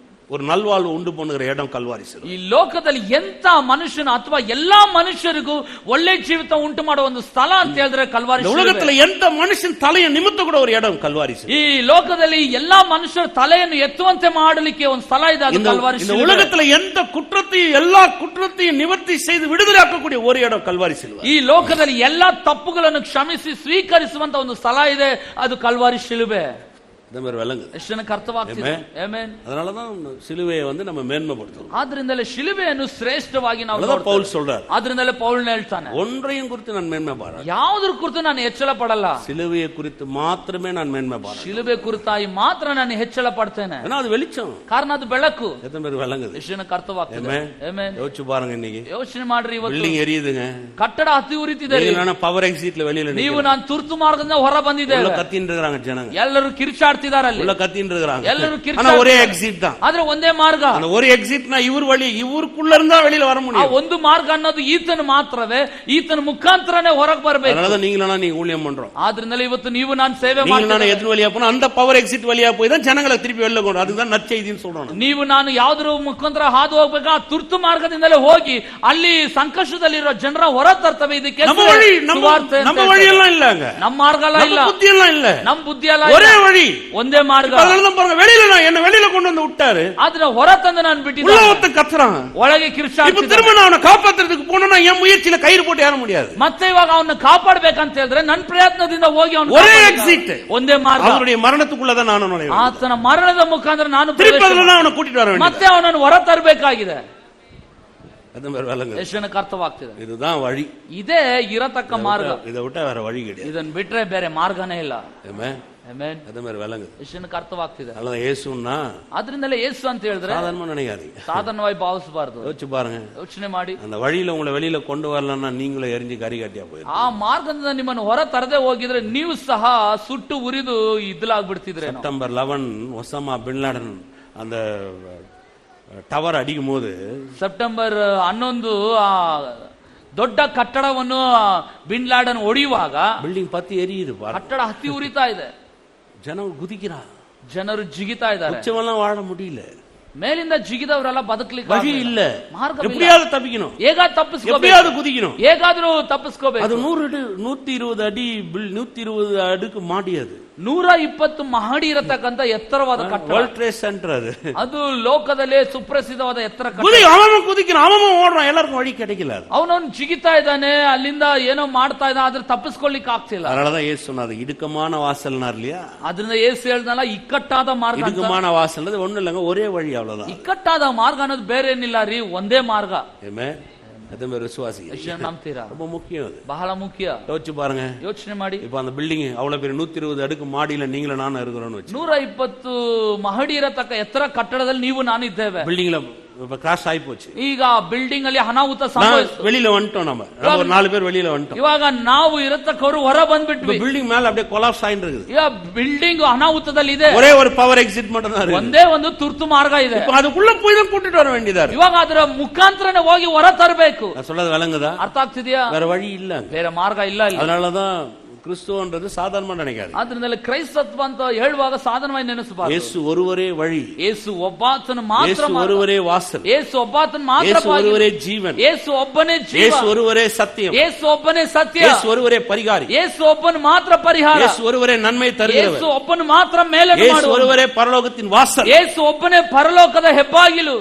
ஒரு நல்வாழ்வு உண்டு பண்ணுகிற இடம் கல்வாரி சிலுவை. ಈ ಲೋಕದಲ್ಲಿ ಎಂತ ಮನುಷ್ಯನ ಅಥವಾ ಎಲ್ಲಾ ಮನುಷ್ಯರಿಗೂ ಒಳ್ಳೆ ಜೀವಿತ ಉಂಟು ಮಾಡುವ ಒಂದು ಸ್ಥಳ ಅಂತ ಹೇಳಿದ್ರೆ ಕಲ್ವಾರಿ ಶಿಲುಬೆ. உலகத்துல எந்த மனுஷன் தலையை நிமித்த கூட ஒரு இடம் கல்வாரி சிலுவை. ಈ ಲೋಕದಲ್ಲಿ ಎಲ್ಲಾ ಮನುಷ್ಯರ ತಲೆಯನ್ನು ಎತ್ತುವಂತೆ ಮಾಡಲಿಕ್ಕೆ ಒಂದು ಸ್ಥಳ ಇದೆ, ಅದು ಕಲ್ವಾರಿ ಶಿಲುಬೆ. இந்த உலகத்துல எந்த குற்றத்தையும் எல்லா குற்றத்தையும் நிவர்த்தி செய்து விடுதலையாக்கக்கூடிய ஒரு இடம் கல்வாரி சிலுவை. ಈ ಲೋಕದಲ್ಲಿ ಎಲ್ಲಾ ತಪ್ಪುಗಳನ್ನು ಕ್ಷಮಿಸಿ ಸ್ವೀಕರಿಸುವಂತ ಒಂದು ಸ್ಥಳ ಇದೆ, ಅದು ಕಲ್ವಾರಿ ಶಿಲುಬೆ. ಅದனாலதான் சிலுவையை நம்ம மேன்மைப்படுத்தணும். ಆದ್ರಿಂದಲೇ ಶಿಲುಬೆಯನ್ನು ಶ್ರೇಷ್ಠವಾಗಿ ನಾವು ಪೌಲ್ சொல்றார். ಆದ್ರಿಂದಲೇ ಪೌಲ್ ಹೇಳ್ತಾನೆ, ஒன்றையும் குறித்து நான் மேன்மை பாராட்ட, ಯಾವುದರ ಕುರಿತು ನಾನು ಹೆಚ್ಚಳ ಪಡಲ್ಲ, சிலுவையை குறித்து ಮಾತ್ರமே ನಾನು ಮೇನ್ಮೆ பாராட்ட. ಶಿಲುಬೆ ಕುರಿತಾಗಿ ಮಾತ್ರ ನಾನು ಹೆಚ್ಚಳ ಪಡ್ತೇನೆ. ಅದು வெளிச்சம், ಕಾರಣ ಅದು ಬೆಳಕು. எத்தனை பேர் விளங்குது? ಯೆಶುವಿನಕ್ಕೆ ಅರ್ಥವಾಗ್ತದೆ. ಆಮೆನ್. யோசிச்சு பாருங்க, இன்னைக்கு ಯೋಚನೆ ಮಾಡ್ರಿ, ಇವತ್ತು ಬಿಲ್ಡಿಂಗ್ ಎರಿಯುதுங்க, ಕಟ್ಟಡ ಹತ್ತಿ ಉರಿತಿದೆ. ನಾನು ಪವರ್ ಎಕ್ಸಿಟ್ வெளியில ನೀವು ನಾನು ತುರ್ತು ಮಾರ್ಗದಿಂದ ಹೊರ ಬಂದಿದ್ದೇವೆ. ಕತ್ತಿಂದ್ರಾங்க ಜನங்க, ಎಲ್ಲರೂ ಕಿರ್ಚಾಡ್ತಿದ್ದಾರೆ, ಅಲ್ಲಿ ಕತ್ತಿಂದ್ರಾங்க. ಎಲ್ಲರೂ ஒரே எக்ஸிட் தான், ಆದ್ರೆ ಒಂದೇ ಮಾರ್ಗ. ஒரு எக்ஸிட்னா இவர் வழி, ಇವ್ರக்குள்ள இருந்தா வெளியில வர முடியும். ಒಂದು ಮಾರ್ಗ ಅನ್ನೋದು ಈತನ ಮಾತ್ರವೇ, ಈತನ ಮುಖಾಂತರನೇ ಹೊರಗೆ ಬರಬೇಕು. அதனால நீங்க ஊழியம் பண்றோம். ಆದ್ರಿಂದಲೇ ಇವತ್ತು ನೀವು ನಾನು ಸೇವೆ ಮಾಡ್ತೀವಿ. ನಾನು ಎದ್ರ ವழியா போனா அந்த பவர் எக்ஸிட் வழியா போய் தான் ಜನங்களை திருப்பி வெளில கொண்டு, அதுதான் நற்செய்தின்னு சொல்றோம். ನೀವು ನಾನು ಯಾವ್ದ್ರ ಮುಖಾಂತರ ಹಾದು ಹೋಗ್ಬೇಕಾ, ಆ ತುರ್ತು ಮಾರ್ಗದಿಂದಲೇ ಹೋಗಿ ಅಲ್ಲಿ ಸಂಕಷ್ಟದಲ್ಲಿರೋ ಜನರ ಹೊರ ತರ್ತವೆ. ಇದಕ್ಕೆ ನಮ್ಮ ವഴಿ ಎಲ್ಲ இல்லங்க, ನಮ್ಮ ಮಾರ್ಗ ಇಲ್ಲ, ಬುದ್ಧಿ ಎಲ್ಲ ಇಲ್ಲ, ನಮ್ಮ ಬುದ್ಧಿ ಎಲ್ಲ ஒரே வழி, ಒಂದೇ ಮಾರ್ಗ. பாருங்க, வெளியில என்ன வெளியில கொண்டு வந்து விட்டாரு, ಆದ್ರೆ ಹೊರ ತಂದು ನಾನು ಬಿಟ್ಟಿದ್ದೆ, உள்ள ஒருத்த கத்துறான், ಒಳಗೆ ಕಿರ್ಚಾಡ್ತಿದ್ದಾನೆ. இப்ப திரும்ப நான் அவனை காப்பாத்துறதுக்கு போனா என் முயற்சியில கயிறு போட்டு ஏற முடியாது. ಮತ್ತೆ ಇವಾಗ ಅವನ್ನ ಕಾಪಾಡಬೇಕಂತ ಹೇಳಿದ್ರೆ ನನ್ನ ಪ್ರಯತ್ನದಿಂದ ಹೋಗಿ ಅವನು ஒரே எக்ஸிட், ಒಂದೇ ಮಾರ್ಗ. அவருடைய மரணத்துக்குள்ள தான் ನಾನು நுழைவேன். ಆತನ ಮರಣದ ಮುಖಾಂತರ ನಾನು ಅವನ ಕೂட்டிட்டு வர வேண்டும், ಮತ್ತೆ ಅವನನ್ನು ಹೊರ ತರಬೇಕಾಗಿದೆ. ಯೆಶುವಿಗೆ ಅರ್ಥವಾಗ್ತಿದೆ. இதுதான் வழி, ಇದೇ ಇರತಕ್ಕ ಮಾರ್ಗ. இதை விட்டா வேற வழி கிடையாது. ಇದನ್ನ ಬಿಟ್ರೆ ಬೇರೆ ಮಾರ್ಗನೇ ಇಲ್ಲ. ಆಮೆನ್. ಅದೇ ಮೇಲೆ விளங்குது. ಯೆಶುವಿಗೆ ಅರ್ಥವಾಗ್ತಿದೆ. ಅಲ್ಲ ಯೇಸುನಾ, ಆದ್ರಿಂದಲೇ ಯೇಸು ಅಂತ ಹೇಳಿದ್ರೆ சாதாரணமா நினைக்காதீங்க, சாதாரணವಾಗಿ ಭಾವಿಸಬಾರದು. யோசிச்சு பாருங்க, ಯೋಚನೆ ಮಾಡಿ. அந்த வழியில உங்களை வெளியில கொண்டு வரலன்னா நீங்களே எரிஞ்சு கரிகாட்டியா போயிடும். ಆ ಮಾರ್ಗದಿಂದ ನಿಮ್ಮನ್ನು ಹೊರ ತರದೆ ಹೋಗಿದ್ರೆ ನೀವು ಸಹ ಸುಟ್ಟು ಉರಿದು ಇದ್ಲಾಗ್ಬಿಡ್ತಿದ್ರೆ. செப்டம்பர் 11 ஒசாமா பின் லாடன் அந்த ಟವರ್ ಅಡಿக்கும் போது, ಸೆಪ್ಟೆಂಬರ್ 11 ಆ ದೊಡ್ಡ ಕಟ್ಟಡವನ್ನು ಬಿನ್ ಲಾಡನ್ ಹೊಡೆಯುವಾಗ ಬಿಲ್ಡಿಂಗ್ ಪತ್ತಿ ಎರಿಯುದು, ಕಟ್ಟಡ ಹತ್ತಿ ಉರಿತಾ ಇದೆ, ಜನರು ಗುದಿಕಿರ, ಜನರು ಜಿಗಿತಾ ಇದ್ದಾರೆ, ಉಚ್ಚವನ್ನ ವಾಳ ಮುಡಿಯಿಲ್ಲ, ಮೇಲಿಂದ ಜಿಗಿದವರೆಲ್ಲ ಬದುಕಲಿಕ್ಕೆ ವഴി ಇಲ್ಲ, ಮಾರ್ಗ ಎಪ್ಪಿಯಾದ್ರೂ ತಪ್ಪಿಕணும், ಹೇಗಾದ್ರೂ ತಪ್ಪಿಸ್ಕೋಬೇಕು, ಎಪ್ಪಿಯಾದ್ರೂ ಕುದಿக்கணும், ಹೇಗಾದ್ರೂ ತಪ್ಪಿಸ್ಕೋಬೇಕು. ಅದು 120 ಅಡಿ 120 அடுக்கு மாடி, அது 120 ಮಹಡಿ ಇರತಕ್ಕಂತ ಎತ್ತರವಾದ ಕಟ್ಟಡ, ವರ್ಲ್ಡ್ ಟ್ರೇಡ್ ಸೆಂಟರ್. ಅದು ಲೋಕದಲ್ಲೇ ಸುಪ್ರಸಿದ್ಧವಾದ ಎತ್ತರ ಕಟ್ಟಡ. ಅವನು ಕುದಿಕ್கிறான், ಅವನು ಓಡ್றான், ಎಲ್ಲರಿಗೂ ವഴி கிடைக்கல, ಅವನವನು ಜಿಗಿತಾ ಇದ್ದಾನೆ, ಅಲ್ಲಿಂದ ಏನೋ ಮಾಡ್ತಾ ಇದ್ದ, ಆದ್ರೆ ತಪ್ಪಿಸ್ಕೊಳ್ಳಿಕ್ಕೆ ಆಗ್ತಿಲ್ಲ. அதனாலதான் இயேசு சொன்னாரு இடுக்கமான வாசல்னார் இல்லையா, ಅದರಿಂದ ಯೇಸು ಹೇಳ್ದಲ್ಲ ಇಕ್ಕಟ್ಟಾದ ಮಾರ್ಗ. ಇಡುಕமான ವಾಸಲ್ ಅದು ஒண்ணு இல்லங்க, ஒரே வழி, அவ்வளவுதான். ಇಕ್ಕಟ್ಟಾದ ಮಾರ್ಗ ಅನ್ನೋದು ಬೇರೆ ಏನಿಲ್ಲ ರೀ, ಒಂದೇ ಮಾರ್ಗ. விசுவாசி ನಂಬ್ತೀರಾ? ரொம்ப முக்கியம், அது ಬಹಳ ಮುಖ್ಯ. யோசிச்சு பாருங்க, ಯೋಚನೆ ಮಾಡಿ. இப்ப அந்த பில்டிங் அவ்வளவு பேர் 120 அடுக்கு மாடியில நீங்களும் நானும் இருக்கிறோம்னு வச்சு, 120 ಮಹಡಿ ಇರತಕ್ಕ ಎತ್ತರ ಕಟ್ಟಡದಲ್ಲಿ ನೀವು ನಾನು ಇದ್ದೇವೆ. பில்டிங்ல கிராஷ் ஆகி போச்சு, ಈಗ ಬಿಲ್ಡಿಂಗ್ ಅಲ್ಲಿ ಅನಾಹುತ ಸಂಭವಿಸಿತು, வெளியில வந்துட்டோம், நம்ம ஒரு 4 பேர் வெளியில வந்துட்டோம். ಇವಾಗ ನಾವು ಇರತಕ್ಕವರು ಹೊರ ಬಂದ್ಬಿಟ್ವಿ, பில்டிங் மேல அப்படியே கொலாப்ஸ் ஆயிட்டு இருக்குது. ಈಗ ಬಿಲ್ಡಿಂಗ್ ಅನಾಹುತದಲ್ಲಿ ಇದೆ, ஒரೇ ஒரு பவர் எக்ஸிட் மட்டும் தான் இருக்கு, ಒಂದೇ ಒಂದು ತುರ್ತು ಮಾರ್ಗ ಇದೆ. அதுக்குள்ள போய் தான் கூட்டிட்டு வர வேண்டியதா இருக்கு. ಇವಾಗ ಅದರ ಮುಖಾಂತರನೇ ಹೋಗಿ ಹೊರ ತರಬೇಕು. நான் சொல்றது விளங்குதா? ಅರ್ಥ ಆಗ್ತಿದೆಯಾ? வேற வழி இல்ல, ಬೇರೆ ಮಾರ್ಗ ಇಲ್ಲ. அதனாலதான் கிறிஸ்துவன்றது சாதாரணமா நினைக்காது. ಆದ್ರಿಂದಲೇ ಕ್ರೈಸ್ತತ್ವ ಅಂತ ಹೇಳುವಾಗ ಸಾಧಾರಣವಾಗಿ ನೆನೆಸಬಾರದು. ಯೇಸು ಒರುವರೇ ವಳಿ, ಯೇಸು ಒಬ್ಬಾತನು ಮಾತ್ರ, ಯೇಸು ಒರುವರೇ ವಾಸಲ್, ಯೇಸು ಒಬ್ಬಾತನು ಮಾತ್ರ, ಯೇಸು ಒರುವರೇ ಜೀವನ್, ಯೇಸು ಒಬ್ಬನೇ ಜೀವ, ಯೇಸು ಒರುವರೇ ಸತ್ಯಂ, ಯೇಸು ಒಬ್ಬನೇ ಸತ್ಯ, ಯೇಸು ಒರುವರೇ ಪರಿಹಾರಿ, ಯೇಸು ಒಬ್ಬನು ಮಾತ್ರ ಪರಿಹಾರ, ಯೇಸು ಒರುವರೇ ನನ್ಮೈ ತರುகிறவர், ಯೇಸು ಒಬ್ಬನು ಮಾತ್ರ ಮೇಲೆ ಮಾಡುವ, ಯೇಸು ಒರುವರೇ ಪರಲೋಕத்தின் வாசல், ಯೇಸು ಒಬ್ಬನೇ ಪರಲೋಕದ ಹೆಬ್ಬಾಗಿಲು.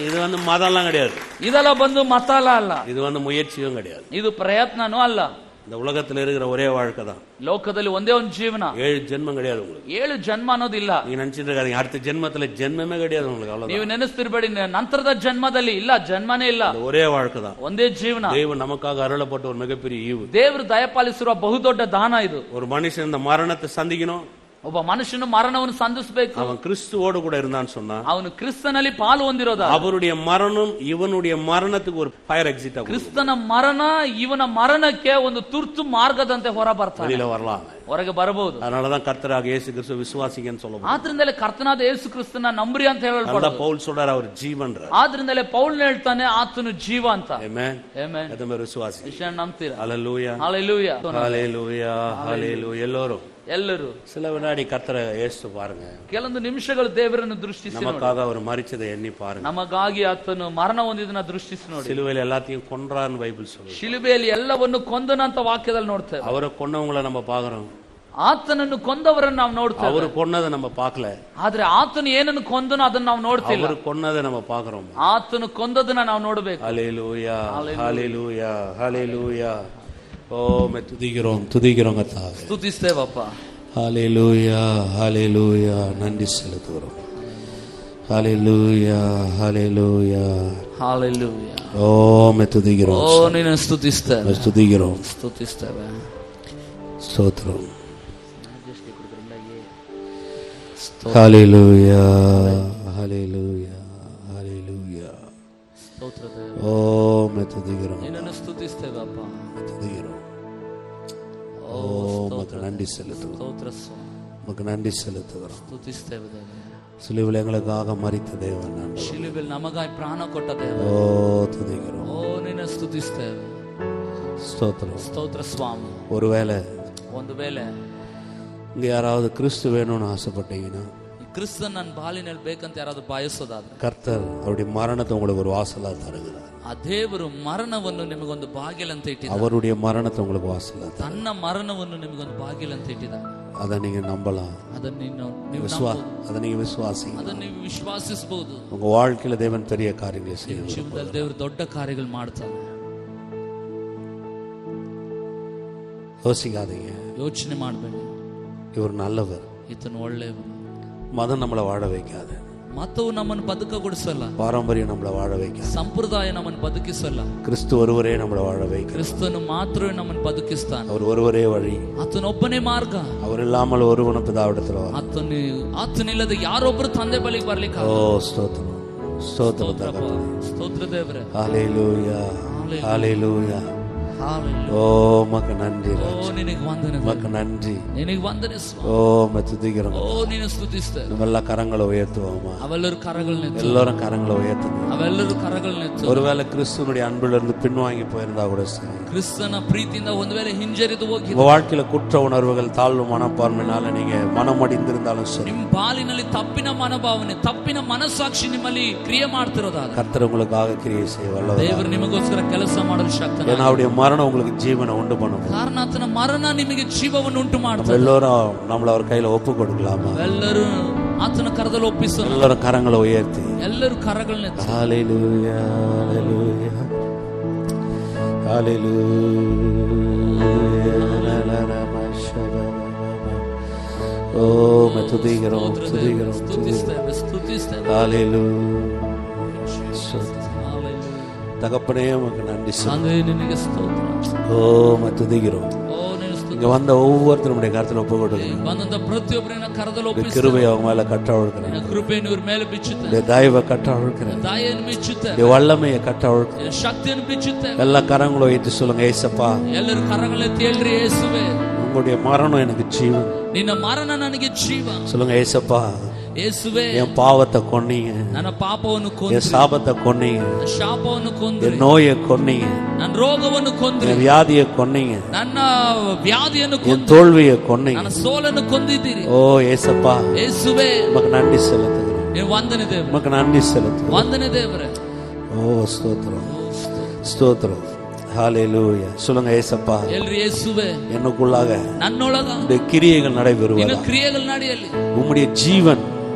இது வந்து மதம்லாம் கிடையாது, இதெல்லாம் ಬಂದು ಮಸಾಲ ಅಲ್ಲ, இது வந்து முயற்சியும் கிடையாது, ಇದು ಪ್ರಯತ್ನನೂ ಅಲ್ಲ. இந்த உலகத்துல இருக்கிற ஒரே வாழ்க்கை தான். ಲೋಕದಲ್ಲಿ ಒಂದೇ ಒಂದು ಜೀವನ, 7 ಜನ್ಮ கிடையாது உங்களுக்கு. 7 ಜನ್ಮ ಅನ್ನೋದಿಲ್ಲ. நீங்க நினைச்சிட்டு இருக்காதீங்க அடுத்த ஜென்மத்துல ஜென்மமே கிடையாது உங்களுக்கு. அவ்வளவுதான். ನೀವು ನೆನೆಸ್ತಿರ್ಬೇಡಿ ನಂತರದ ಜನ್ಮದಲ್ಲಿ ಇಲ್ಲ, ಜನ್ಮನೇ ಇಲ್ಲ. ஒரே வாழ்க்கை தான், ಒಂದೇ ಜೀವನ. தேவன் நமக்காக அருளப்பட்ட ஒரு மிகப்பெரிய ஈவு. ದೇವರು ದಯಪಾಲಿಸಿರುವ ಬಹುದೊಡ್ಡ ದಾನ ಇದು. ஒரு மனுஷன் இந்த மரணத்தை சந்திக்கணும், ಒಬ್ಬ ಮನುಷ್ಯನು ಮರಣವನ್ನು ಸಂಧಿಸಬೇಕು. அவன் கிறிஸ்துவோடு கூட இருந்தான்னு சொன்னா ಅವನು ಕ್ರಿಸ್ತನಲ್ಲಿ ಪಾಲು ಹೊಂದಿರೋದ. அவருடைய மரணம் இவனுடைய மரணத்துக்கு ஒரு ஃபயர் எக்ஸிட் ஆகும். ಕ್ರಿಸ್ತನ ಮರಣ ಇವನ ಮರಣಕ್ಕೆ ಒಂದು ತುರ್ತು ಮಾರ್ಗದಂತೆ ಹೊರ ಬರ್ತಾನೆ, வெளியில வரலாம், ಹೊರಗೆ ಬರಬಹುದು. அதனாலதான் கர்த்தராக இயேசு கிறிஸ்து விசுவாசிங்கன்னு சொல்லுவோம். ಆದ್ರಿಂದಲೇ ಕರ್ತನಾದ ಯೇಸು ಕ್ರಿಸ್ತನ ನಂಬ್ರಿ ಅಂತ ಹೇಳಲ್ಪಡುತ್ತೆ. பவுல் சொல்றாரு அவர் ஜீவன்றார். ಆದ್ರಿಂದಲೇ ಪೌಲ್ ಹೇಳ್ತಾನೆ ಆತನು ಜೀವ ಅಂತ. Amen, amen. ಅದನ್ನ ವಿಶ್ವಾಸಿ. ವಿಷಯ ನಂಬ್ತೀರಾ? ஹalleluya, ஹalleluya, ஹalleluya, ஹalleluya. ಎಲ್ಲರೂ சில வினாடி கர்த்தரை இயேசு பாருங்க, ಕೆಲವೊಂದು ನಿಮಿಷಗಳು ದೇವರನ್ನು ದೃಷ್ಟಿಸಿ ನೋಡಿ, நமக்காக அவர் மரிச்சதை எண்ணி பாருங்க, ನಮಗಾಗಿ ಆತನು ಮರಣ ಹೊಂದಿದ್ದನ್ನ ದೃಷ್ಟಿಸಿ ನೋಡಿ. சிலுவையில் எல்லாத்தையும் கொன்றான்னு பைபிள் சொல்லுது. ಶಿಲುಬೆಯಲ್ಲಿ ಎಲ್ಲವನ್ನು ಕೊಂದನಂತ ವಾಕ್ಯದಲ್ಲಿ ನೋಡ್ತೇವೆ. அவரை கொன்னவங்களை நம்ம பாக்குறோம், ಆತನನ್ನು ಕೊಂದವರನ್ನು ನಾವು ನೋಡ್ತೇವೆ. ಅವರು கொன்னதை நம்ம பார்க்கல, ಆದ್ರೆ ಆತನು ಏನನ್ನು ಕೊಂದನೋ ಅದನ್ನು ನಾವು ನೋಡ್ತಿಲ್ಲ. ಅವರು கொன்னதை நம்ம பார்க்கிறோம். ಆತನು ಕೊಂದದನ್ನ ನಾವು ನೋಡಬೇಕು. ஹalleluya, ஹalleluya, ஹalleluya. ஓ மே துதிக்கிறோம் கர்த்தாவே, ಸ್ತುತಿಸ್ತೇವಪ್ಪ. ஹalleluya, ஹalleluya. நன்றி செலுத்துகிறோம். ஹalleluya, ஹalleluya, ஹalleluya. ஓ மே துதிக்கிறோம். ಓ ನಿನ್ನ ಸ್ತುತಿಸ್ತೇವೆ, துதிக்கிறோம், ಸ್ತುತಿಸ್ತೇವೆ. ஸ்தோத்திரம். ஹalleluya, ஹalleluya, ஹalleluya. ಸ್ತೋತ್ರದ ஓ மே துதிக்கிறோம், ನಿನ್ನನ್ನು ಸ್ತುತಿಸ್ತೇವಪ್ಪ. துதிக்கிறோம். ஓ உமக்கு நன்றி செலுத்துகிறோம், ಸ್ತೋತ್ರ ಸ್ವಾಮಿ, உமக்கு நன்றி செலுத்துகிறோம். ಸ್ತುತಿಸ್ತೇವೆ ದೇವರೇ. சிலுவையில் எங்களுக்காக மரித்த தேவன் ஆண்டவர். ಶಿಲುಬೆಯಲ್ಲಿ ನಮಗಾಗಿ ಪ್ರಾಣ ಕೊಟ್ಟ ದೇವ. ஓ துதிக்கிறோம். ಓ ನಿನ್ನ ಸ್ತುತಿಸ್ತೇವೆ. ஸ்தோத்திரம். ಸ್ತೋತ್ರ ಸ್ವಾಮಿ. ஒருவேளை ಒಂದು ವೇಳೆ இங்க யாராவது கிறிஸ்து வேணும்னு ஆசைப்பட்டீங்கன்னா, ಕ್ರಿಸ್ತನ್ ನನ್ನ ಬಾಳಿನಲ್ಲಿ ಬೇಕಂತ ಯಾರಾದ್ರೂ ಬಯಸೋದಾದ್ರೆ, கர்த்தர் அவருடைய மரணத்தை உங்களுக்கு ஒரு வாசலா தருகிறார். ಆ ದೇವರು ಮರಣವನ್ನು ನಿಮಗೊಂದು ಬಾಗಿಲಂತ ಇಟ್ಟಿದ್ದಾನೆ. அவருடைய மரணத்தை உங்களுக்கு வாசலா தருகிறார். ತನ್ನ ಮರಣವನ್ನು ನಿಮಗೊಂದು ಬಾಗಿಲಂತ ಇಟ್ಟಿದ್ದಾನೆ. அதை நீங்க நம்பலாம், ಅದನ್ನು ನೀವು அதை நீங்க விசுவாசிங்க. ಅದನ್ನು ನೀವು ವಿಶ್ವಾಸಿಸಬಹುದು. உங்க வாழ்க்கையில தேவன் பெரிய காரியங்களை செய்வார். ಜೀವನದಲ್ಲಿ ದೇವರು ದೊಡ್ಡ ಕಾರ್ಯಗಳು ಮಾಡ್ತಾನೆ. யோசிக்காதீங்க, ಯೋಚನೆ ಮಾಡಬೇಡಿ. இவர் நல்லவர். ಈತನು ಒಳ್ಳೆಯವರು. மதம் நம்மளை வாழ வைக்காது, ಮತವು ನಮ್ಮನ್ನು ಬದುಕಗೊಳಿಸಲ್ಲ, பாரம்பரியம் நம்மளை வாழ வைக்காது, ಸಂಪ್ರದಾಯ ನಮ್ಮನ್ನು ಬದುಕಿಸಲ್ಲ. கிறிஸ்து ஒருவரே நம்மளை வாழ வைக்க. ಕ್ರಿಸ್ತನು ಮಾತ್ರ ನಮ್ಮನ್ನು ಬದುಕಿಸ್ತಾನೆ. அவர் ஒருவரே வழி, ಆತನೊಬ್ಬನೇ ಮಾರ್ಗ. அவர் இல்லாமல் ஒருவன பிதாவிடத்துல வர. ಆತನಿಲ್ಲದೆ ಯಾರೊಬ್ಬರು ತಂದೆ ಬಳಿಗೆ ಬರ್ಲಿಕ್ಕೆ ஓ ஸ்தோத்திரம், ஸ்தோத்திரம் தகப்பனே. ಸ್ತೋತ್ರ ದೇವರೇ. ஹalleluya, ஹalleluya. ஓ மக்கு நன்றி ராஜா, ನಿನಗೆ ವಂದನೆ, மக்கு நன்றி, ನಿನಗೆ ವಂದನೆ ಸ್ವಾಮಿ. ஓ மெத்துதிக்கிறோம். ಓ ನೀನು ಸ್ತುತಿಸ್ತೇವೆ. நம்மெல்லாம் கரங்களை உயர்த்துவோமா? ಅವೆಲ್ಲರೂ ಕರಗಳನ್ನೆತ್ತು. எல்லாரும் கரங்களை உயர்த்துங்க. ಅವೆಲ್ಲರೂ ಕರಗಳನ್ನೆತ್ತು. ஒருவேளை கிறிஸ்துவனுடைய அன்புல இருந்து பின்வாங்கி போயிருந்தா கூட சரி, ಕ್ರಿಸ್ತನ ಪ್ರೀತಿಯಿಂದ ಒಂದು ವೇಳೆ ಹಿಂಜರಿದು ಹೋಗಿ உங்க வாழ்க்கையில குற்ற உணர்வுகள், தாழ்வு மனப்பான்மையினால நீங்க மனம் அடிந்திருந்தாலும் சரி, ನಿಮ್ಮ ಬಾಲಿನಲ್ಲಿ ತಪ್ಪಿನ ಮನೋಭಾವನೆ, ತಪ್ಪಿನ ಮನಸ್ಸಾಕ್ಷಿ ನಿಮ್ಮಲ್ಲಿ ಕ್ರಿಯೆ ಮಾಡ್ತಿರೋದಾದ್ರೆ, கர்த்தர் உங்களுக்காக கிரியை செய்ய வல்லவர். ದೇವರು ನಿಮಗೋಸ್ಕರ ಕೆಲಸ ಮಾಡಲು ಶಕ್ತನಾದ. ஏன்னா அவருடைய மரணம் உங்களுக்கு ஜீவனை உண்டு பண்ணும். ಕಾರಣ ಆತನ ಮರಣ ನಿಮಗೆ ಜೀವವನ್ನು ಉಂಟು ಮಾಡ್ತದೆ. எல்லாரும் நம்மள அவர் கையில ஒப்பு கொடுக்கலாமா? ಎಲ್ಲರೂ ಆತನ ಕರದಲ್ಲಿ ಒಪ್ಪಿಸೋಣ. எல்லாரும் கரங்களை உயர்த்தி ಎಲ್ಲರೂ ಕರಗಳನ್ನೆತ್ತು. ஹalleluya, ஹalleluya, ஹalleluya. ஓ துதிக்கிறோம், துதிக்கிறோம், ಸ್ತುತಿಸ್ತೇವೆ, ಸ್ತುತಿಸ್ತೇವೆ. ஹalleluya. தகப்பனே உமக்கு நன்றி ತಂದೆ ನಿನಗೆ ಸ್ತೋತ್ರ. ஓ துதிக்கிறோம். ಓ ನೀನು ಸ್ತುತಿ. இங்க வந்த ஒவ்வொருத்தருடைய கருத்துல ஒப்பு கொடுக்கிறேன். ಬಂದಂತ ಪ್ರತಿಯೊಬ್ಬರನ್ನ ಕರದಲ್ಲಿ ಒಪ್ಪಿಸಿ கிருபை அவங்க மேல கட்டவிழ்க்கிறேன். ಕೃಪೆಯನ್ನು ಇವ್ರ ಮೇಲೆ ಬಿಚ್ಚುತ್ತೆ. தயவை கட்டவிழ்க்கிறேன். ದಯೆಯನ್ನು ಬಿಚ್ಚುತ್ತೆ. வல்லமையை கட்டவிழ்க்கிறேன். ಶಕ್ತಿಯನ್ನು ಬಿಚ್ಚುತ್ತೆ. எல்லா கரங்களும் வைத்து சொல்லுங்க, ஏசப்பா ಎಲ್ಲರೂ ಕರಗಳನ್ನೆತ್ತಿ ಹೇಳ್ರಿ, ಯೇಸುವೆ உங்களுடைய மரணம் எனக்கு ஜீவன். ನಿನ್ನ ಮರಣ ನನಗೆ ಜೀವ. சொல்லுங்க, ஏசப்பா ಯೇಸುವೆ என் பாவத்தை கொன்னீங்க, ನನ್ನ ಪಾಪವನ್ನು என் ಕೊಂದ್ರಿ, சாபத்தை கொன்னீங்க, ನನ್ನ ಶಾಪವನ್ನು என் ಕೊಂದ್ರಿ, நோயை கொன்னீங்க, ನನ್ನ ರೋಗವನ್ನು ಕೊಂದ್ರಿ, என் வியாதியை கொன்னீங்க, ನನ್ನ ವ್ಯಾಧಿಯನ್ನು என் ಕೊಂದ್ರಿ, தோல்வியை கொன்னீங்க. ನನ್ನ ಸೋಲನ್ನು ಕೊಂದಿದ್ದೀರಿ. ஓ ஏசப்பா, ಯೇಸುವೆ உமக்கு நன்றி செலுத்துகிறேன், ನೀವು ವಂದನೆ ದೇವರೇ, உமக்கு நன்றி செலுத்துகிறேன். ವಂದನೆ ದೇವರೇ. ஓ ஸ்தோத்திரம், ஸ்தோத்திரம். ஹalleluya. சொல்லுங்க ஏசப்பா, ಎಲ್ರಿ ಯೇಸುವೆ எனக்குள்ளாக ನನ್ನೊಳಗ உம்முடைய கிரியைகள் ನಿನ್ನ நடைபெறுவதாக, ಕ್ರಿಯೆಗಳು ನಡೆಯಲಿ, உம்முடைய ஜீவன்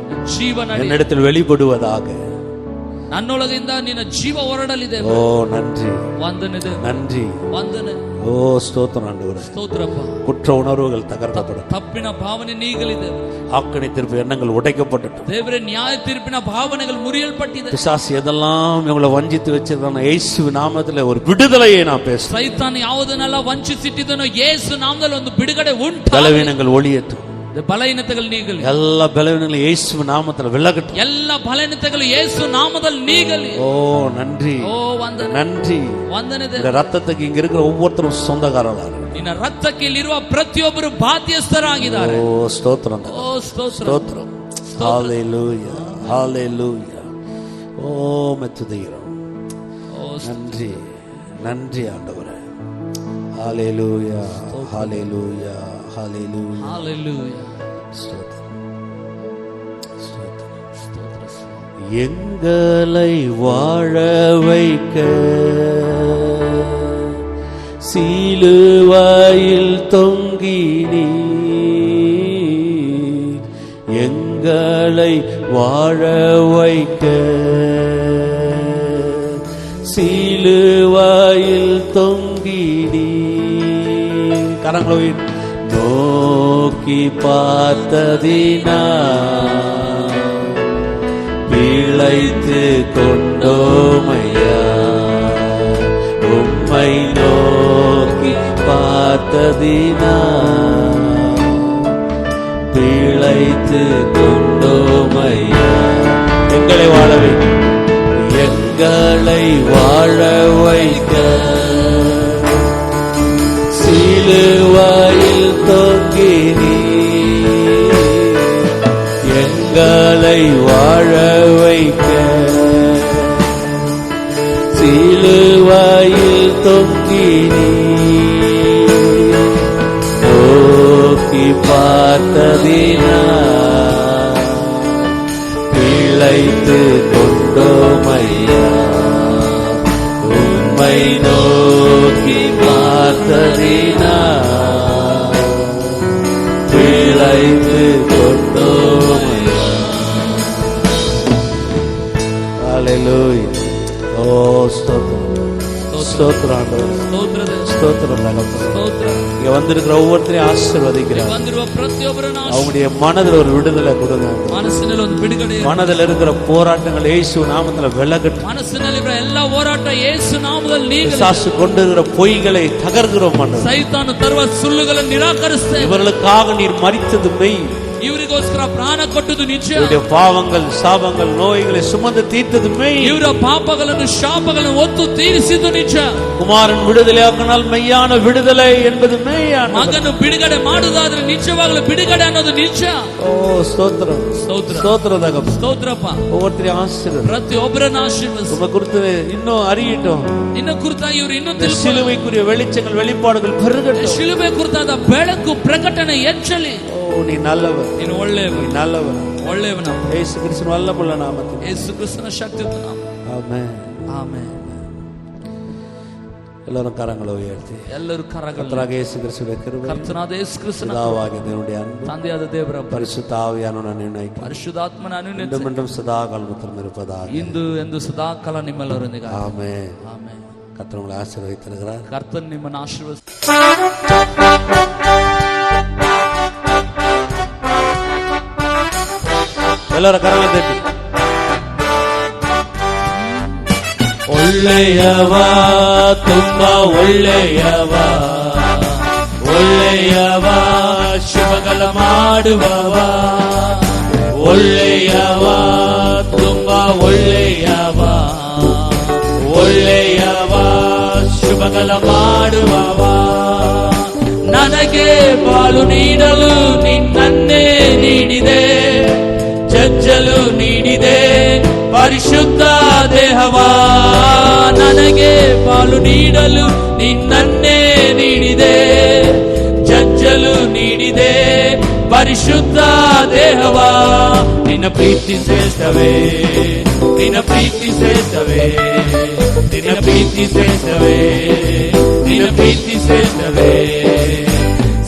ಜೀವ ನಡೆಯಲಿ, என்னிடத்தில் வெளிப்படுவதாக. ನನ್ನೊಳಗಿಂದ ನಿನ್ನ ಜೀವ ಹೊರಡಲಿದೆ. ஓ நன்றி, ವಂದನೆ ದೇವ, நன்றி. ವಂದನೆ. ஓ ஸ்தோத்திரம் ஆண்டவரே. ಸ್ತೋತ್ರಪ್ಪ. குற்ற உணர்வுகள் தகர்க்கப்படும், ತಪ್ಪಿನ ಭಾವನೆ ನೀಗಲಿದೆ ஆக்கணி திருப்பு எண்ணங்கள் உடைக்கப்படட்டும். ದೇವರೇ, ನ್ಯಾಯ ತೀರ್ಪಿನ ಭಾವನೆಗಳು ಮುರಿಯಲ್ಪಟ್ಟಿದೆ. பிசாசு எதெல்லாம் இவங்களை வஞ்சித்து வச்சிருக்கான இயேசு நாமத்துல ஒரு விடுதலையை நான் பேசுறேன். ಸೈತಾನ ಯಾವುದನ್ನೆಲ್ಲ ವಂಚಿಸಿಟ್ಟಿದ್ದನೋ ಯೇಸು ನಾಮದಲ್ಲಿ ಒಂದು ಬಿಡುಗಡೆ ಉಂಟು. பலவீனங்கள் ஒளியட்டும், ಬಲಹೀನತೆಗಳು ನೀಗಲಿ, எல்லா பலவீனங்களும் இயேசு நாமத்துல விலகட்டும். ಎಲ್ಲ ಬಲಹೀನತೆಗಳು ಯೇಸು ನಾಮದಲ್ಲಿ ನೀಗಲಿ. ஓ நன்றி, ಓ ವಂದನೆ, நன்றி. ವಂದನೆ இந்த ದೇವ. ரத்தத்துக்கு இங்க இருக்கிற ஒவ்வொருத்தரும் சொந்தக்காரர்களாக. ನಿನ್ನ ರಕ್ತಕ್ಕೆ ಇಲ್ಲಿರುವ ಪ್ರತಿಯೊಬ್ಬರು ಬಾಧ್ಯಸ್ಥರಾಗಿದ್ದಾರೆ. ஓ ஸ்தோத்திரம், ಓ ಸ್ತೋತ್ರ, ஸ்தோத்திரம். ஹalleluya, ஹalleluya. ஓ மெத்துதீரம். நன்றி, நன்றி ஆண்டவரே. ஹalleluya, ஹalleluya, ஹalleluya. ஹalleluya. ஸ்தோத்திரம், ஸ்தோத்திரம். ಸ್ತೋತ್ರ. எங்களை வாழ வைக்க சிலுவையில் தொங்கினீர், எங்களை வாழ வைக்க சிலுவையில் தொங்கினீர். கரங்களை நோக்கி பார்த்ததினா பிழைத்து கொண்டோமையா, உம்மை நோக்கி பார்த்ததினா பிழைத்து கொண்டோமையா. எங்களை வாழ வைக்க, எங்களை வாழ வைக்க சிலுவையில் தொங்கினீர், எங்களை வாழ வைக்க சிலுவையில் தொங்கினீர். நோக்கி பார்த்ததினா பிழைத்து கொண்டோமையா, உம்மை நோக்கி பார்த்ததினா பிழைத்து கொண்டோமையா. ஹalleluya. ஓ ஸ்தோத்திரம், ஸ்தோத்திரம் ஆண்டவரே, ಸ್ತೋತ್ರ ದೇವ. ஸ்தோத்திரம் தகப்பனே. ಸ್ತೋತ್ರ. இங்க வந்திருக்கிற ஒவ்வொருத்தரையும் ஆசீர்வதிக்கிறார். ಬಂದಿರುವ ಪ್ರತಿಯೊಬ್ಬರನ್ನ அவங்களுடைய மனதில் ஒரு விடுதலை கொடுங்க. ಮನಸ್ಸಿನಲ್ಲಿ ಒಂದು ಬಿಡುಗಡೆ, மனதில் இருக்கிற போராட்டங்கள் இயேசு நாமத்துல விலகட்டும். ಮನಸ್ಸಿನಲ್ಲಿರುವ ಎಲ್ಲ ಹೋರಾಟ ಯೇಸು ನಾಮದಲ್ಲಿ ನೀಗಲಿ. பிசாசு கொண்டு இருக்கிற பொய்களை தகர்க்கிறோம் ஆண்டவரே. ಸೈತಾನ ತರುವ ಸುಳ್ಳುಗಳನ್ನು ನಿರಾಕರಿಸ್ತೇವೆ. இவர்களுக்காக நீர் மரித்தது மெய், ಇವರಿಗೋಸ್ಕರ ಪ್ರಾಣ ಕೊಟ್ಟದು ನಿಜ. இவருடைய பாவங்கள் சாபங்கள் நோய்களை சுமந்து தீர்த்தது மெய். ಇವರ ಪಾಪಗಳನ್ನು ಶಾಪಗಳನ್ನು ಒತ್ತು ತೀರಿಸಿದ್ದು ನಿಜ. குமாரன் விடுதலையாக்கினால் மெய்யான விடுதலை என்பது மெய்யான. ಮಗನು ಬಿಡುಗಡೆ ಮಾಡುವುದಾದ್ರೆ ನಿಜವಾಗಲೂ ಬಿಡುಗಡೆ ಅನ್ನೋದು ನಿಜ. ஓ ஸ்தோத்திரம், ಸ್ತೋತ್ರ, ஸ்தோத்திரம் தகப்பனே. ಸ್ತೋತ್ರಪ್ಪ. ஒவ்வொருத்தரையும் ஆசீர்வதி. ಪ್ರತಿಯೊಬ್ಬರನ್ನ ಆಶೀರ್ವದಿಸು. உங்க குறித்து இன்னும் அறியட்டும். ನಿನ್ನ ಕುರಿತಾಗಿ ಇವರು ಇನ್ನೂ இந்த சிலுவைக்குரிய வெளிச்சங்கள் வெளிப்பாடுகள் பெருகட்டும். ಶಿಲುಬೆ ಕುರಿತಾದ ಬೆಳಕು ಪ್ರಕಟಣೆ ಹೆಚ್ಚಲಿ. ஓ நீ நல்லவர், ನೀನು ಒಳ್ಳೆಯವ, நீ நல்லவர். ಒಳ್ಳೆಯವನ. இயேசு கிறிஸ்துவின் வல்லமுள்ள நாமத்தில் ಯೇಸು ಕ್ರಿಸ್ತನ ಶಕ್ತಿಯುತ ನಾಮ. ஆமென். ಆಮೆನ್. எல்லாரும் கரங்களை உயர்த்தி ಎಲ್ಲರೂ ಕರಗಳ கர்த்தராக இயேசு கிறிஸ்துவின் கிருபை, ಕರ್ತನಾದ ಯೇಸು ಕ್ರಿಸ್ತನ பிதாவாகிய தேவனுடைய அன்பு, ತಂದೆಯಾದ ದೇವರ பரிசுத்த ஆவியானவரின் அன்பினையும் ಪರಿಶುದ್ಧಾತ್ಮನ ಅನುಗ್ರಹ மீண்டும் மீண்டும் சதா காலமுத்திரம் இருப்பதாக. ಇಂದು ಎಂದು ಸದಾಕಾಲ ನಿಮ್ಮೆಲ್ಲರೊಂದಿಗೆ. ஆமென். ಆಮೆನ್. கர்த்தர் உங்களை ஆசீர்வதித்திருக்கிறார். ಕರ್ತನ್ ನಿಮ್ಮನ್ನು ಆಶೀರ್ವದಿಸಿ. எல்லாரும் கரங்களை தட்டி. ಒಳ್ಳೆಯವ, ತುಂಬಾ ಒಳ್ಳೆಯವ, ಒಳ್ಳೆಯವ, ಶುಭಗಳ ಮಾಡುವವ, ಒಳ್ಳೆಯವ, ತುಂಬಾ ಒಳ್ಳೆಯವ, ಒಳ್ಳೆಯವ, ಶುಭಗಳ ಮಾಡುವವ. ನನಗೆ ಬಾಳು ನೀಡಲು ನಿನ್ನನ್ನೇ ನೀಡಿದೆ, ಜಜ್ಜ ಜಜ್ಜಲು ನೀಡಿದೆ ಪರಿಶುದ್ಧ ದೇಹವ, ನನಗೆ ಪಾಲು ನೀಡಲು ನಿನ್ನನ್ನೇ ನೀಡಿದೆ. ಜಜ್ಜಲು ನೀಡಿದೆ ಪರಿಶುದ್ಧ ದೇಹವ, ನಿನ್ನ ಪ್ರೀತಿ ಶ್ರೇಷ್ಠವೇ, ನಿನ್ನ ಪ್ರೀತಿ ಶ್ರೇಷ್ಠವೇ, ನಿನ್ನ ಪ್ರೀತಿ ಶ್ರೇಷ್ಠವೇ, ನಿನ್ನ ಪ್ರೀತಿ ಶ್ರೇಷ್ಠವೇ.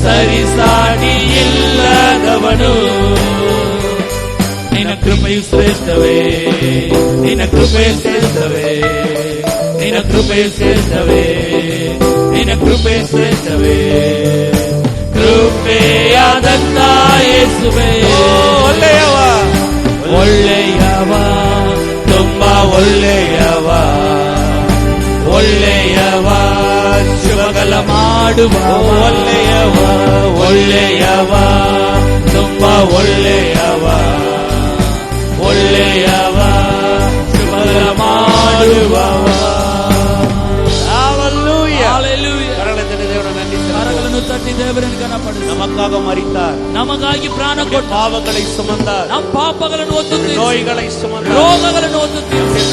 ಸರಿಸಾಟಿ ಇಲ್ಲದವನು, ನಿನ್ನ ಕೃಪೆಯು ಶ್ರೇಷ್ಠವೇ, ನಿನ್ನ ಕೃಪೆ ಶ್ರೇಷ್ಠವೇ, ನಿನ್ನ ಕೃಪೆ ಶ್ರೇಷ್ಠವೇ, ನಿನ್ನ ಕೃಪೆ ಶ್ರೇಷ್ಠವೇ. ಕೃಪೆಯಾದಂತ ಯೇಸುವೇ, ಒಳ್ಳೆಯವ, ಒಳ್ಳೆಯವ, ತುಂಬಾ ಒಳ್ಳೆಯವ, ಒಳ್ಳೆಯವ, ಶುಭಗಳ ಮಾಡುವ ಒಳ್ಳೆಯವ, ಒಳ್ಳೆಯವ, ತುಂಬಾ ಒಳ್ಳೆಯವ, ಒಳ್ಳೆಯವ, ಶುಭಗಳ ಮಾಡುವವ. ಕರಗಳನ್ನು ತಟ್ಟಿ ದೇವರನ್ನು ಘನಪಡಿಸಿ. நமக்காக மரித்தார், ನಮಗಾಗಿ ಪ್ರಾಣ ಕೊಟ್ಟು பாவங்களை சுமந்தார், ನಮ್ಮ ಪಾಪಗಳನ್ನು ಹೊತ್ತು நோய்களை சுமந்தார், ರೋಗಗಳನ್ನು ಹೊತ್ತು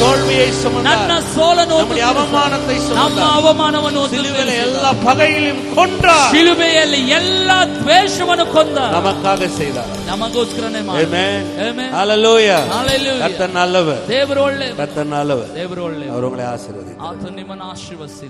தோல்வியை சுமந்தார், ನನ್ನ ಸೋಲನ್ನು நம்முடைய அவமானத்தை ನಮ್ಮ சுமந்தார், ಅವಮಾನವನ್ನು சிலுவையில் எல்லா பகையிலும் கொன்றார், ಶಿಲುಬೆಯಲ್ಲಿ ಎಲ್ಲ ದ್ವೇಷವನ್ನು ಕೊಂದ, நமக்காக செய்தார். ನಮಗೋಸ್ಕರನೇ ಮಾಡಿ. Amen. Amen. Hallelujah. Hallelujah. கர்த்தர் நல்லவர், ದೇವರು ಒಳ್ಳೆಯವರು, கர்த்தர் நல்லவர். ದೇವರು ಒಳ್ಳೆಯವರು. அவர் உங்களை ஆசீர்வதிப்பார். ಆತ ನಿಮ್ಮನ್ನು ಆಶೀರ್ವದಿಸಿ.